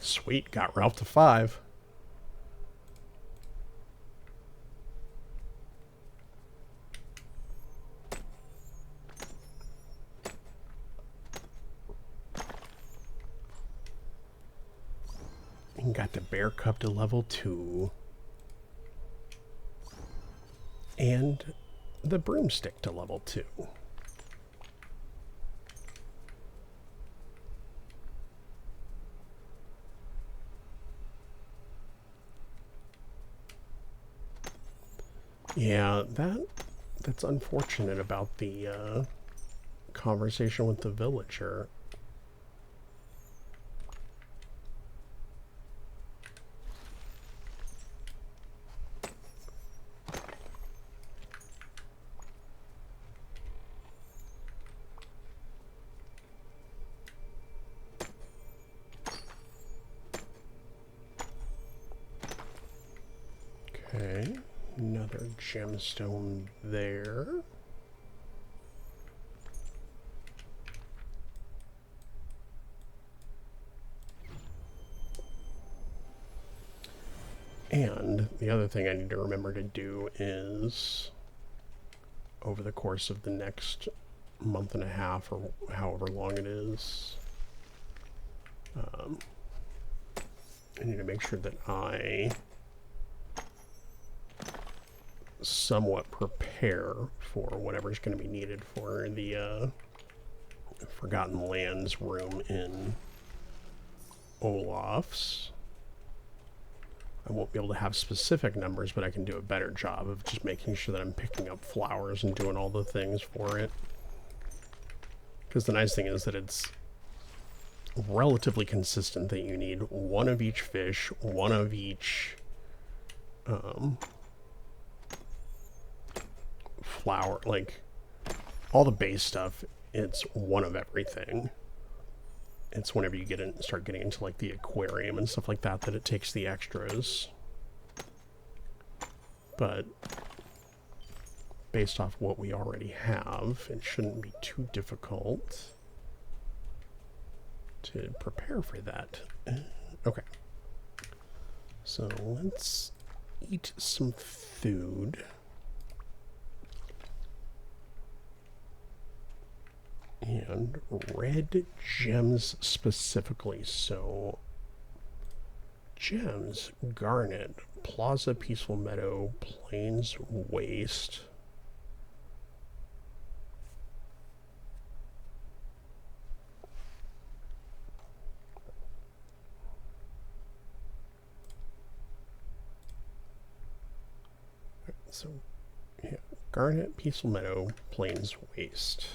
Sweet, got Ralph to 5. And got the bear cub to level 2. And the broomstick to level 2. Yeah, that's unfortunate about the conversation with the villager. Okay. Another gemstone there. And the other thing I need to remember to do is, over the course of the next month and a half or however long it is, I need to make sure that I somewhat prepare for whatever's going to be needed for the Forgotten Lands room in Olaf's. I won't be able to have specific numbers, but I can do a better job of just making sure that I'm picking up flowers and doing all the things for it. Because the nice thing is that it's relatively consistent, that you need one of each fish, one of each flower, like all the base stuff. It's one of everything. It's whenever you start getting into like the aquarium and stuff like that, that it takes the extras. But based off what we already have, it shouldn't be too difficult to prepare for that. Okay. So let's eat some food. And red gems specifically. So gems, Garnet, Plaza, Peaceful Meadow, Plains Waste. So, yeah, Garnet, Peaceful Meadow, Plains Waste.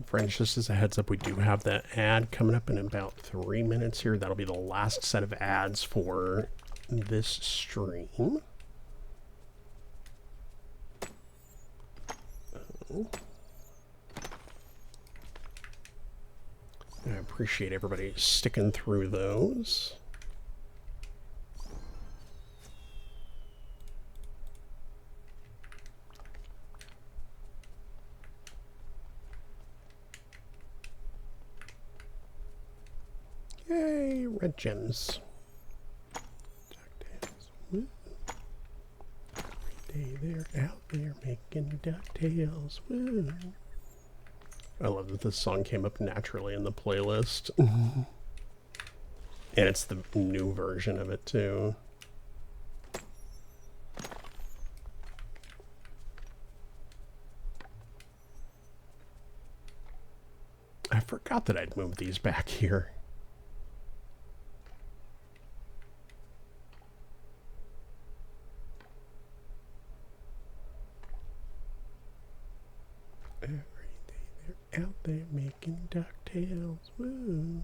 Friends, just as a heads up, we do have that ad coming up in about 3 minutes here. That'll be the last set of ads for this stream. I appreciate everybody sticking through those. Yay, red gems. DuckTales. Woo. Every day they're out there making DuckTales. Woo. I love that this song came up naturally in the playlist. And it's the new version of it too. I forgot that I'd moved these back here. Every day they're out there making DuckTales. Woo.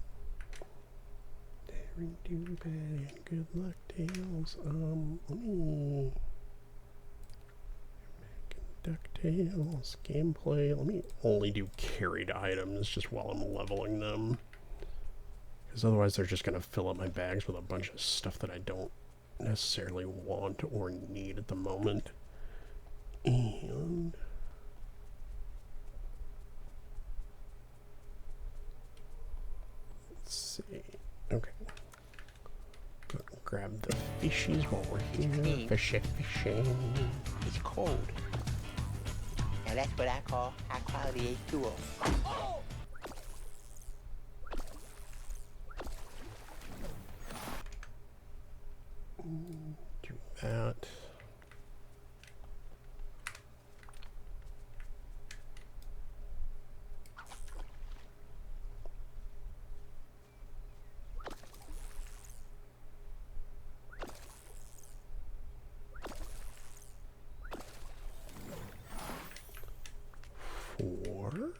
Daring do bad and good luck tales. Let me DuckTales gameplay. Let me only do carried items just while I'm leveling them, because otherwise they're just going to fill up my bags with a bunch of stuff that I don't necessarily want or need at the moment. And let's see. Okay. Grab the fishies while we're here. Fishing. It's cold. Now that's what I call high quality H2O. Do that. Four.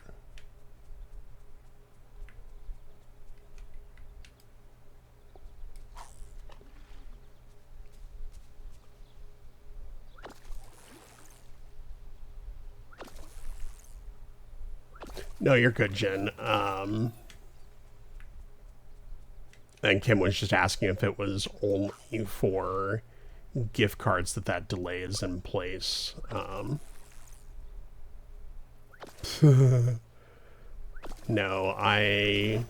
No, you're good, Jen. And Kim was just asking if it was only for gift cards that delay is in place. No, I've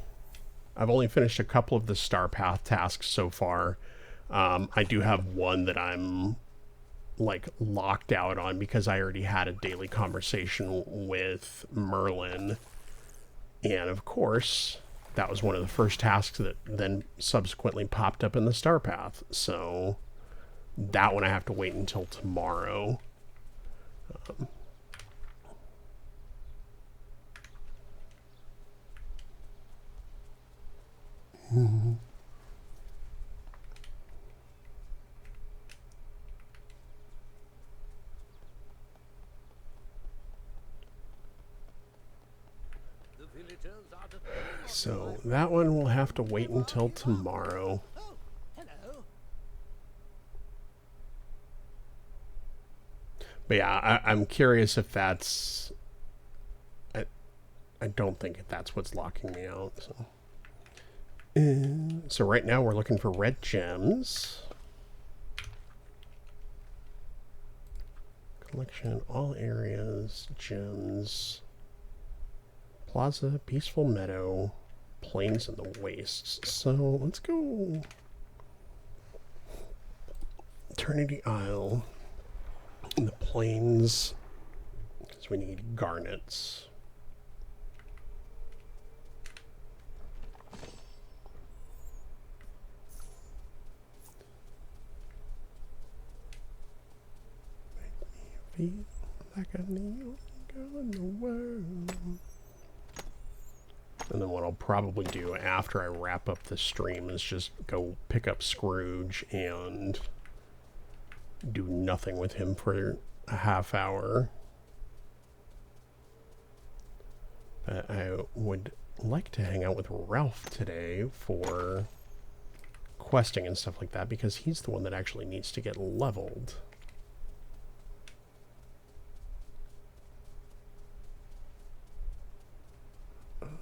only finished a couple of the Star Path tasks so far. I do have one that I'm like locked out on because I already had a daily conversation with Merlin, and of course that was one of the first tasks that then subsequently popped up in the star path. So that one I have to wait until tomorrow. So that one will have to wait until tomorrow. Oh, hello. But yeah, I'm curious if that's... I don't think that's what's locking me out. So right now we're looking for red gems. Collection, all areas, gems. Plaza, Peaceful Meadow, Plains and the Wastes. So let's go Eternity Isle in the Plains because we need garnets. Make me feel like I need you in the world. And then what I'll probably do after I wrap up this stream is just go pick up Scrooge and do nothing with him for a half hour. But I would like to hang out with Ralph today for questing and stuff like that because he's the one that actually needs to get leveled.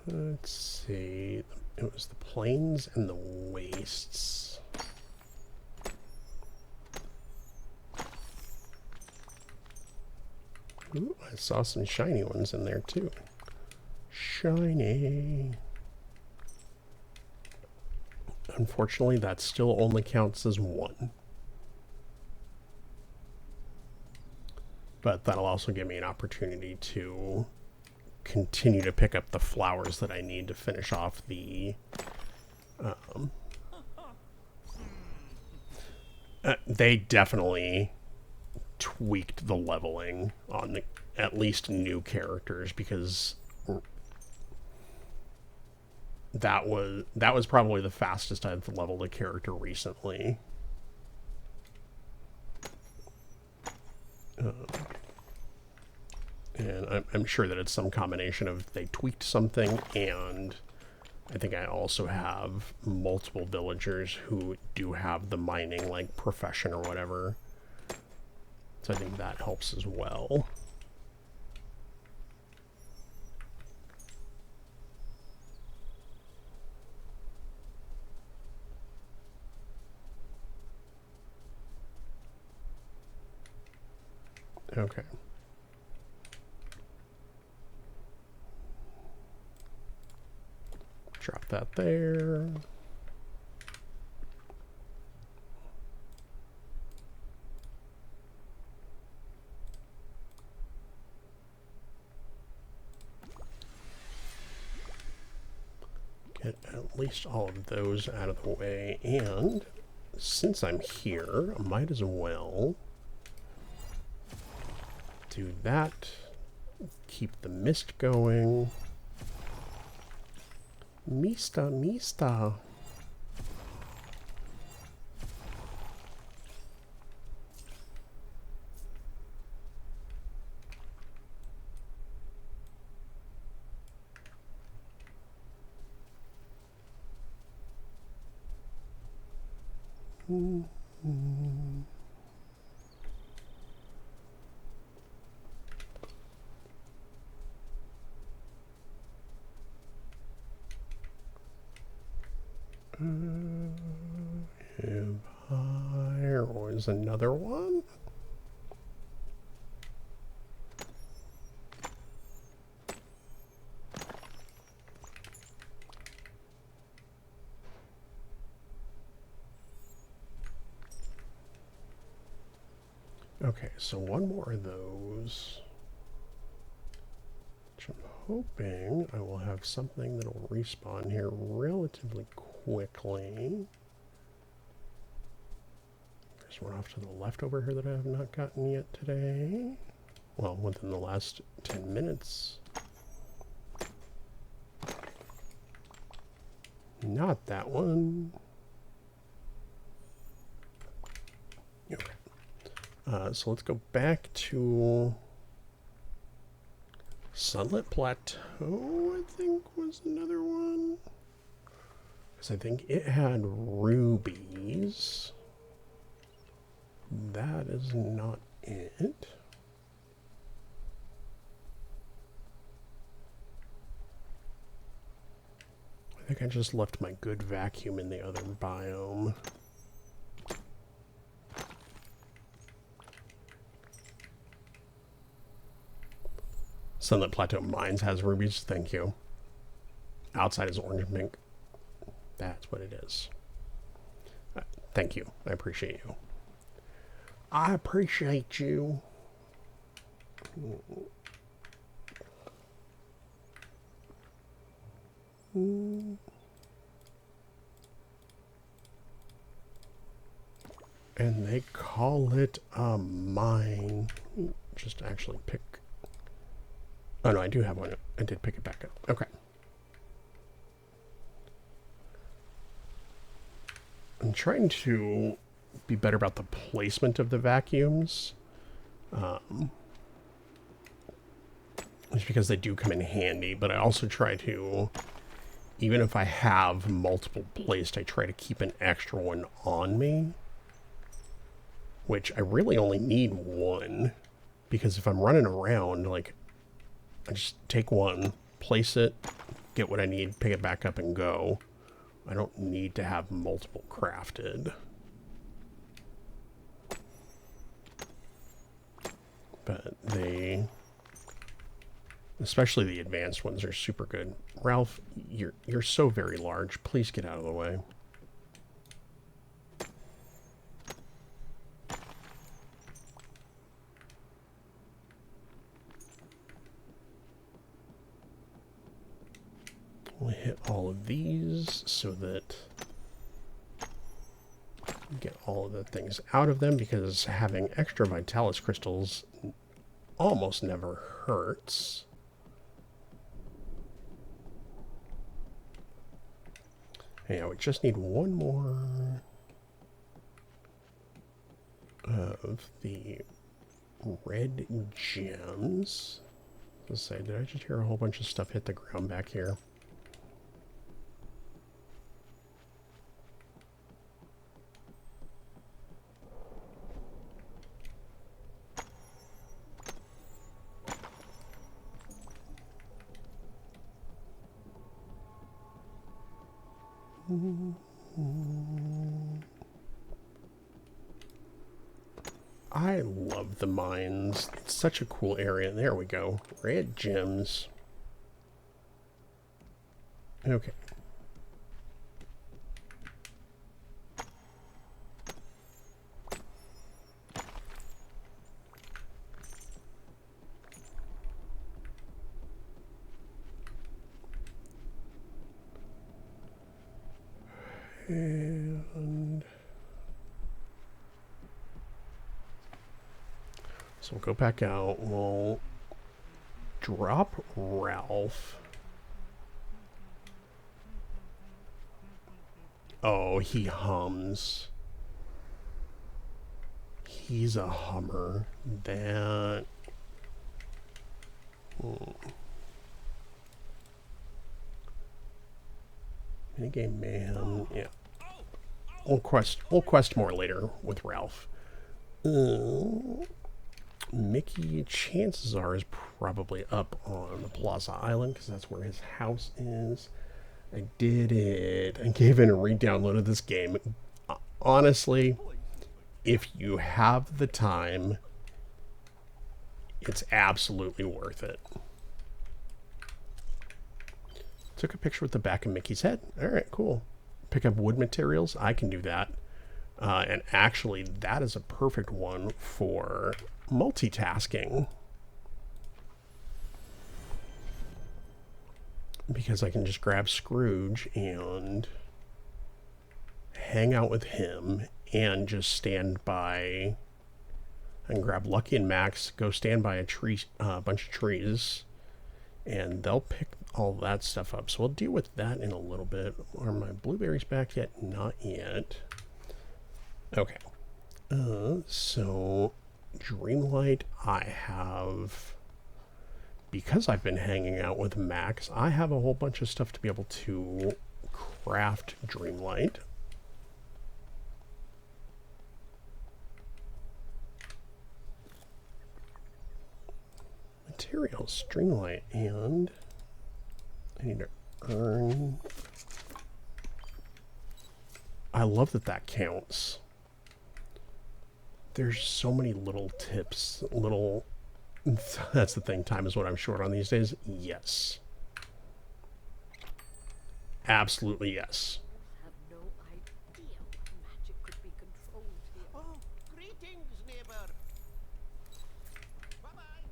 Let's see. It was the Plains and the Wastes. Ooh, I saw some shiny ones in there too. Shiny. Unfortunately, that still only counts as one. But that'll also give me an opportunity to continue to pick up the flowers that I need to finish off the they definitely tweaked the leveling on the at least new characters because that was probably the fastest I've leveled a character recently. And I'm sure that it's some combination of they tweaked something, and I think I also have multiple villagers who do have the mining like profession or whatever. So I think that helps as well. Okay. Drop that there. Get at least all of those out of the way, and since I'm here, I might as well do that. Keep the mist going. Mista. There was another one. Okay, so one more of those. Which I'm hoping I will have something that'll respawn here relatively quickly. There's one off to the left over here that I have not gotten yet today. Well, within the last 10 minutes. Not that one. Okay. So let's go back to Sunlit Plateau, I think was another one. Because I think it had rubies. That is not it. I think I just left my good vacuum in the other biome. Sunlit Plateau Mines has rubies, thank you. Outside is orange and pink. That's what it is. Thank you. I appreciate you. I appreciate you. And they call it a mine. Just actually pick. Oh no, I do have one. I did pick it back up. Okay. I'm trying to be better about the placement of the vacuums. Just because they do come in handy, but I also try to, even if I have multiple placed, I try to keep an extra one on me. Which I really only need one. Because if I'm running around, like, I just take one, place it, get what I need, pick it back up and go. I don't need to have multiple crafted. But they, especially the advanced ones, are super good. Ralph, you're so very large. Please get out of the way. We'll hit all of these so that we get all of the things out of them, because having extra Vitalis crystals almost never hurts. Yeah, we just need one more of the red gems. Let's say, did I just hear a whole bunch of stuff hit the ground back here? I love the mines. It's such a cool area. There we go. Red gems. Okay. And so we'll go back out. We'll drop Ralph. Oh, he hums. He's a hummer. That... Minigame mayhem. Yeah. We'll quest more later with Ralph. Mickey, chances are, is probably up on the Plaza Island, because that's where his house is. I did it. I gave in and re-downloaded this game. Honestly, if you have the time, it's absolutely worth it. Took a picture with the back of Mickey's head. All right, cool. Pick up wood materials. I can do that. And actually, that is a perfect one for multitasking. because I can just grab Scrooge and hang out with him and just stand by. I can grab Lucky and Max, go stand by a tree, bunch of trees, and they'll pick all that stuff up. So we'll deal with that in a little bit. Are my blueberries back yet? Not yet. Okay. So Dreamlight, I have, because I've been hanging out with Max, I have a whole bunch of stuff to be able to craft Dreamlight. Materials, Dreamlight, and I need to earn. I love that that counts. There's so many little tips, little. That's the thing. Time is what I'm short on these days. Yes. Absolutely yes. Have no idea what magic could be controlled here. Oh, greetings, neighbor. Bye-bye.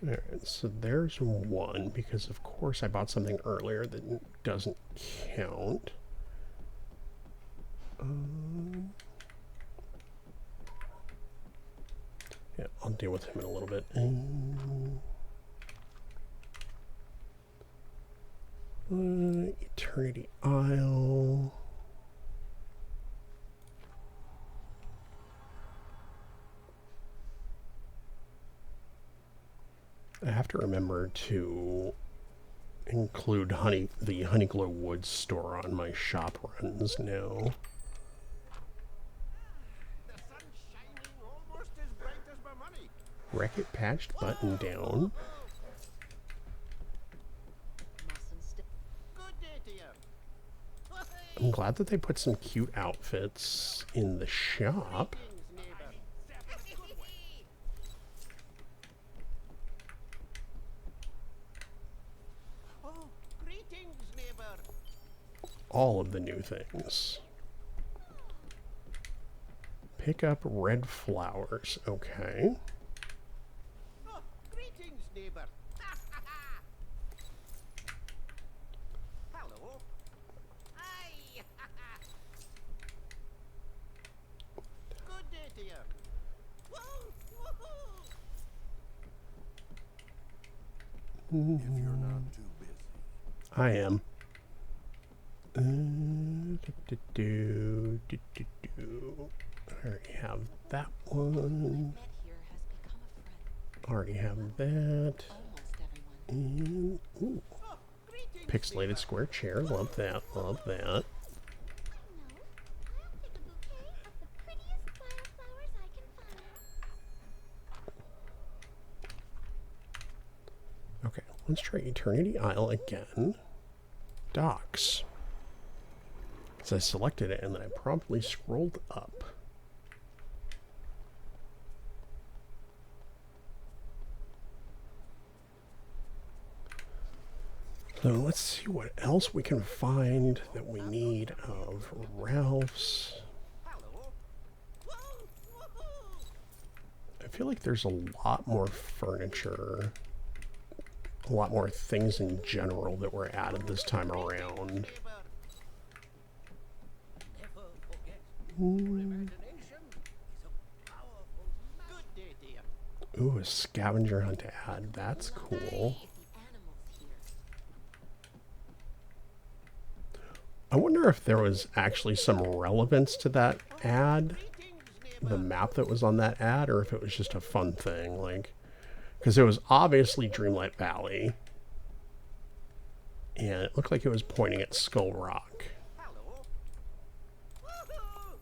Alright, so there's one, because of course I bought something earlier that doesn't count. Yeah, I'll deal with him in a little bit. Eternity Isle. I have to remember to include the Honeyglow Woods store on my shop runs now. The sun's shining almost as bright as my money. Wreck-It patched button down. Mustn't stay. Good day to you. I'm glad that they put some cute outfits in the shop. Greetings, neighbor. Oh, greetings, neighbor. All of the new things. Pick up red flowers. Okay. Oh, greetings, neighbor. Hello. Hi. Good day to you. Woo, woohoo. If you're not too busy. I am. I already have that one. Met here has become a friend. Already have that. Almost everyone. And, ooh, Oh, greetings. pixelated square chair. Love that. Love that. No, I'll pick a bouquet of the prettiest wildflowers I can find. Okay, let's try Eternity Isle again. Docks. So I selected it and then I promptly scrolled up. So let's see what else we can find that we need of Ralph's. Hello. Woo, woohoo. I feel like there's a lot more furniture, a lot more things in general that were added this time around. Neighbor. Never forget, your imagination is a powerful. Good day to you. Ooh, a scavenger hunt ad. That's cool. The animals here. I wonder if there was actually some relevance to that ad, Greetings, the neighbor. map that was on that ad, or if it was just a fun thing, like, because it was obviously Dreamlight Valley, and it looked like it was pointing at Skull Rock. Hello. Woohoo.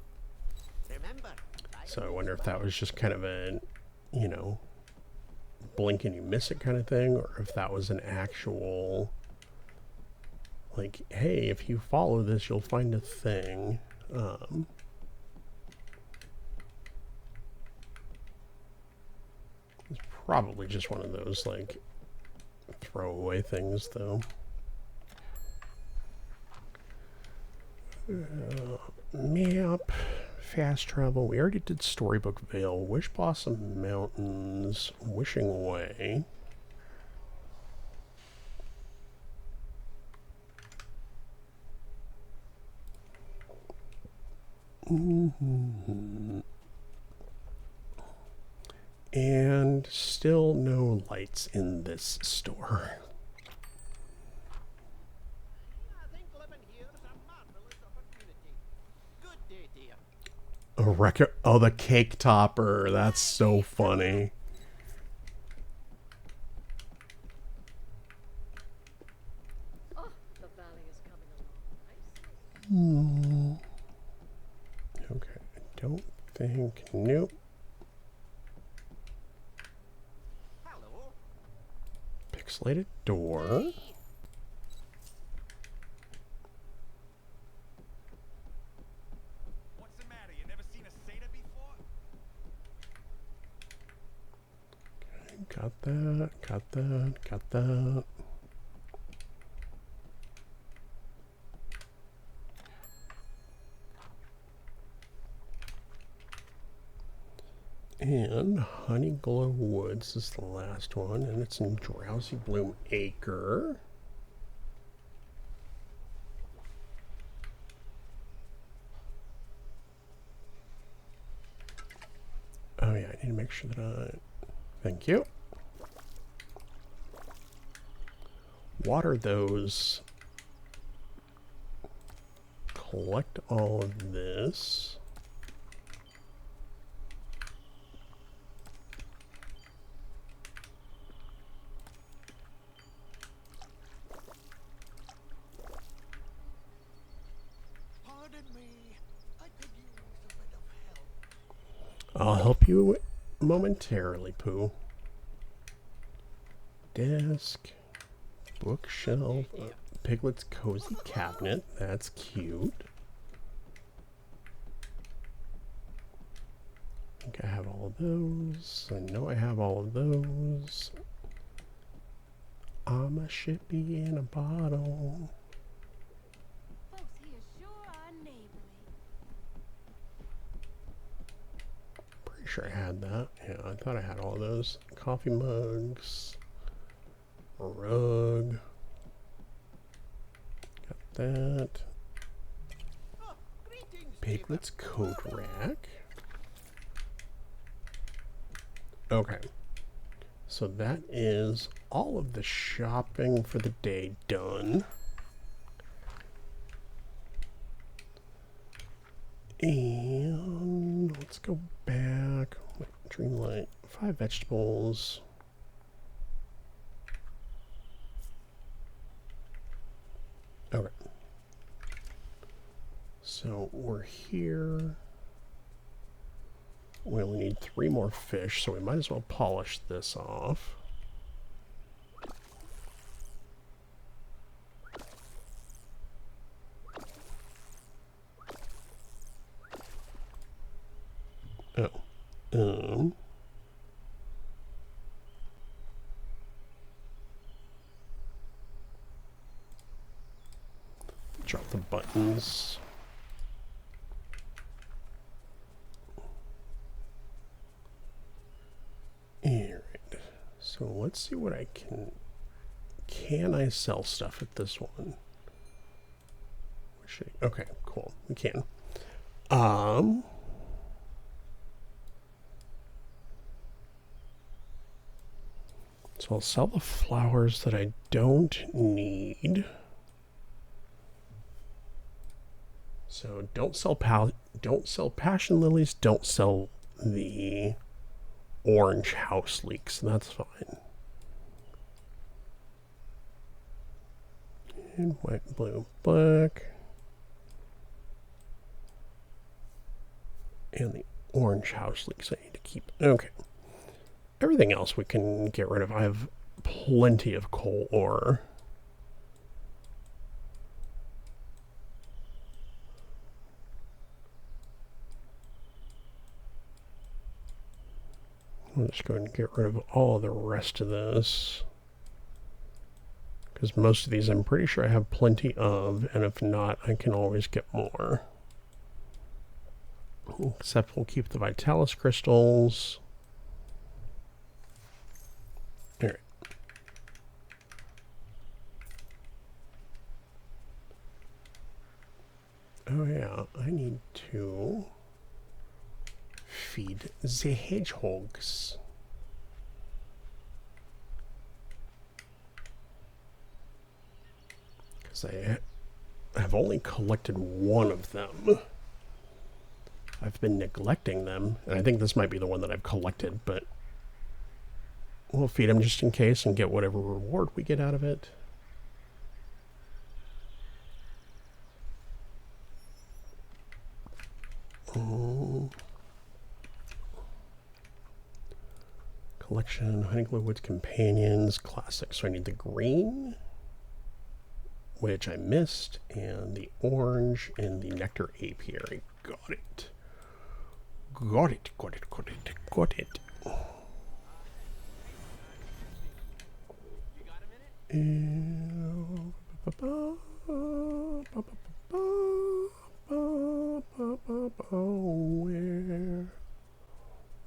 Remember, So I wonder if that was just kind of a, you know, blink and you miss it kind of thing, or if that was an actual, like, hey, if you follow this, you'll find a thing. It's probably just one of those, like, throwaway things, though. Map, fast travel. We already did Storybook Vale, Wish Blossom Mountains, Wishing Way. And still no lights in this store. I think living here is a marvelous opportunity. Good day, dear. A record. Oh, the cake topper. That's so funny. Oh, the valley is coming along nicely. Okay, I don't think. Nope. Hello. Pixelated door. What's the matter? You never seen a satyr before? Got that. Got that. Got that. And Honey Glow Woods is the last one, and it's in Drowsy Bloom Acre. Oh yeah, I need to make sure that I... Thank you. Water those. Collect all of this. Pardon me. I could use a bit of help. I'll help you momentarily, Pooh. Desk, bookshelf, Piglet's cozy cabinet. That's cute. I think I have all of those. I know I have all of those. I'm a shippy in a bottle. Folks here sure are neighborly. Pretty sure I had that. Yeah, I thought I had all of those. Coffee mugs. A rug. Got that. Oh, greetings, Piglet's coat rack. Okay. So that is all of the shopping for the day done. And let's go back. Wait, Dreamlight. 5 vegetables. Okay. So we're here. We only need 3 more fish, so we might as well polish this off. Oh. Drop the buttons. Alright. So let's see what I can... Can I sell stuff at this one? Okay, cool. We can. So I'll sell the flowers that I don't need. So don't sell passion lilies, don't sell the orange house leeks. That's fine. And white, blue, black. And the orange house leeks I need to keep. Okay. Everything else we can get rid of. I have plenty of coal ore. I'll just go ahead and get rid of all the rest of this. Because most of these I'm pretty sure I have plenty of, and if not, I can always get more. Except we'll keep the Vitalis crystals. Alright. Oh yeah, I need to feed the hedgehogs. Because I have only collected one of them. I've been neglecting them, and I think this might be the one that I've collected, but we'll feed them just in case and get whatever reward we get out of it. Collection, Honeyglade Woods Companions, Classic. So I need the green, which I missed, and the orange, and the Nectar Apiary. Got it. Got it, got it, got it, got it.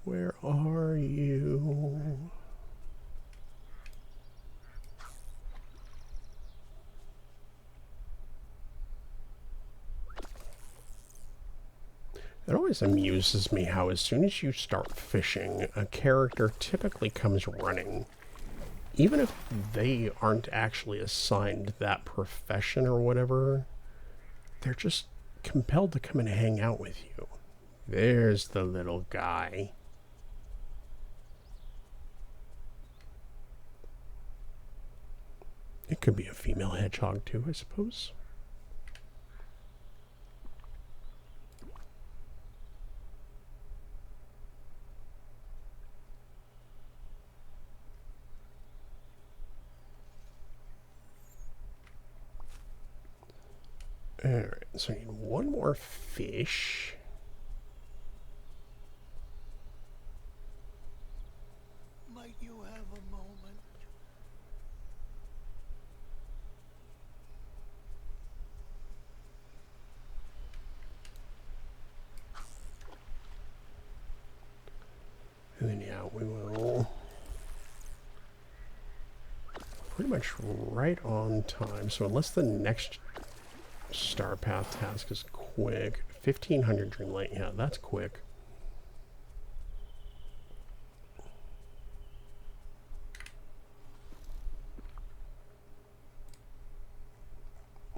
Where are you? It always amuses me how as soon as you start fishing, a character typically comes running. Even if they aren't actually assigned that profession or whatever, they're just compelled to come and hang out with you. There's the little guy. It could be a female hedgehog too, I suppose. Alright, so I need one more fish. Might you have a moment? And then, yeah, we will pretty much right on time. So unless the next Star Path task is quick, 1500 Dreamlight, yeah, that's quick.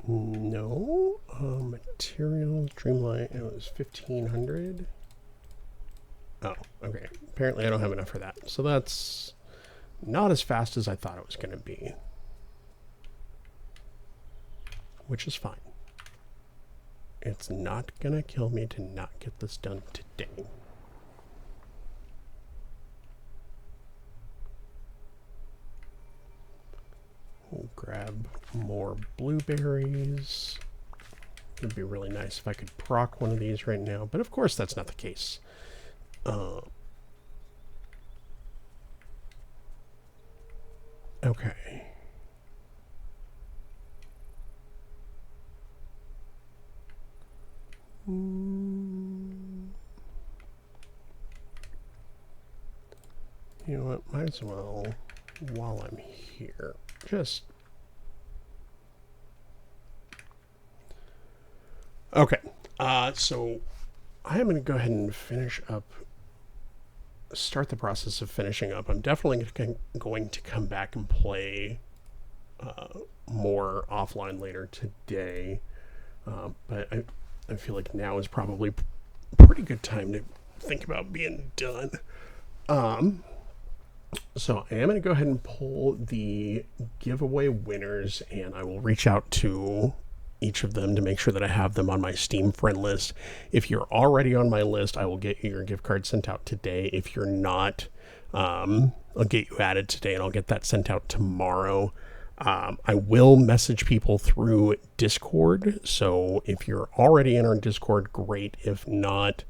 No, materials, Dreamlight, it was 1500. Oh, okay. Apparently I don't have enough for that. So that's not as fast as I thought it was going to be. Which is fine. It's not going to kill me to not get this done today. We'll grab more blueberries. It'd be really nice if I could proc one of these right now, but of course that's not the case. Okay. You know what, might as well, while I'm here, just... Okay, so I am going to go ahead and finish up, start the process of finishing up. I'm definitely going to come back and play more offline later today, but I feel like now is probably a pretty good time to think about being done. So I am going to go ahead and pull the giveaway winners, and I will reach out to each of them to make sure that I have them on my Steam friend list. If you're already on my list, I will get your gift card sent out today. If you're not, I'll get you added today, and I'll get that sent out tomorrow. I will message people through Discord, so if you're already in our Discord, great. If not,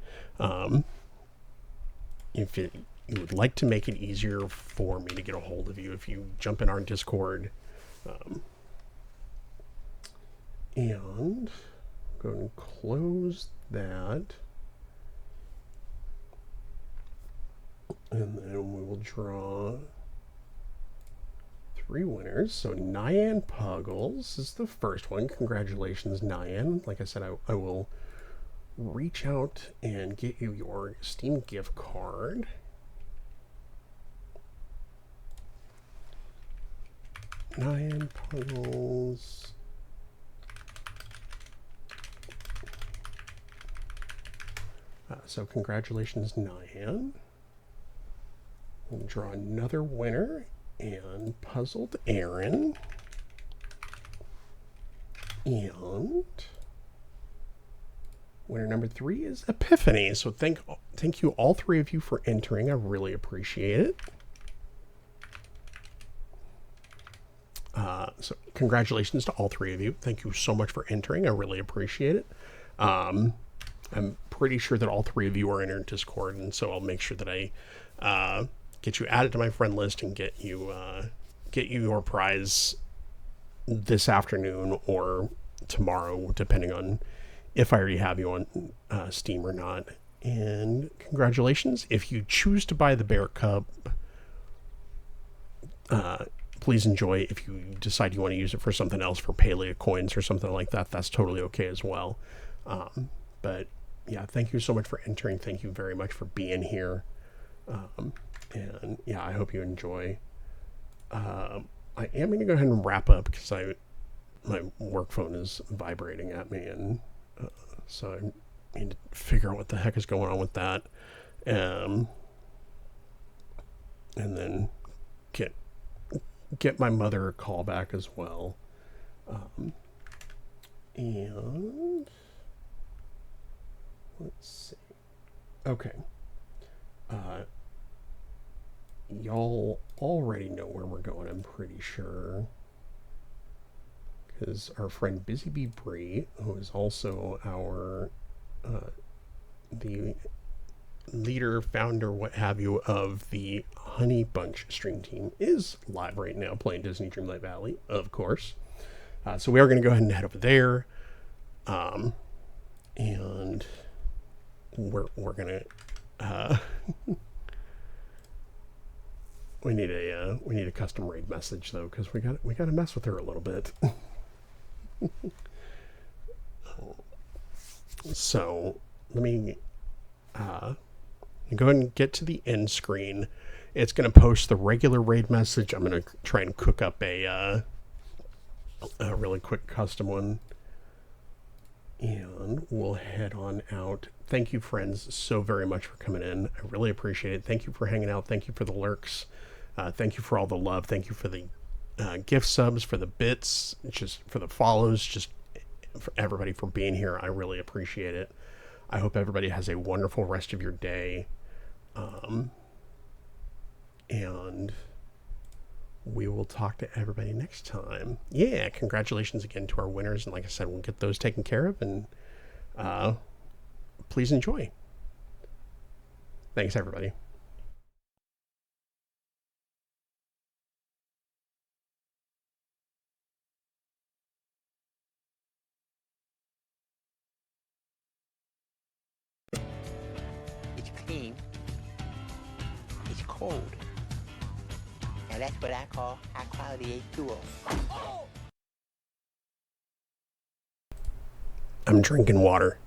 if you would like to make it easier for me to get a hold of you, if you jump in our Discord, and go and close that, and then we will draw 3 winners. So Nyan Puggles is the first one. Congratulations, Nyan. Like I said, I will reach out and get you your Steam gift card. Nyan Puggles. So congratulations, Nyan. We'll draw another winner, and Puzzled Aaron. And winner number 3 is Epiphany. So thank you all 3 of you for entering. I really appreciate it. So congratulations to all 3 of you. Thank you so much for entering. I really appreciate it. I'm pretty sure that all 3 of you are in our Discord, and so I'll make sure that I get you added to my friend list and get you your prize this afternoon or tomorrow, depending on if I already have you on Steam or not. And congratulations. If you choose to buy the Bear Cup, please enjoy. If you decide you want to use it for something else, for Paleo coins or something like that, that's totally okay as well. But yeah, thank you so much for entering. Thank you very much for being here. And yeah, I hope you enjoy. I am going to go ahead and wrap up because my work phone is vibrating at me, and so I need to figure out what the heck is going on with that. And then get my mother a call back as well. And let's see. Okay. Y'all already know where we're going, I'm pretty sure. Because our friend Busy Bee Bree, who is also our the leader, founder, what have you, of the Honey Bunch stream team, is live right now playing Disney Dreamlight Valley, of course. So we are going to go ahead and head over there. And we're going to... We need a custom raid message though, because we got to mess with her a little bit. So let me go ahead and get to the end screen. It's going to post the regular raid message. I'm going to try and cook up a really quick custom one, and we'll head on out. Thank you, friends, so very much for coming in. I really appreciate it. Thank you for hanging out. Thank you for the lurks. Thank you for all the love. Thank you for the gift subs, for the bits, just for the follows, just for everybody for being here. I really appreciate it. I hope everybody has a wonderful rest of your day. And we will talk to everybody next time. Yeah, congratulations again to our winners. And like I said, we'll get those taken care of. And please enjoy. Thanks, everybody. It's clean. It's cold. Now that's what I call high quality H2O. I'm drinking water.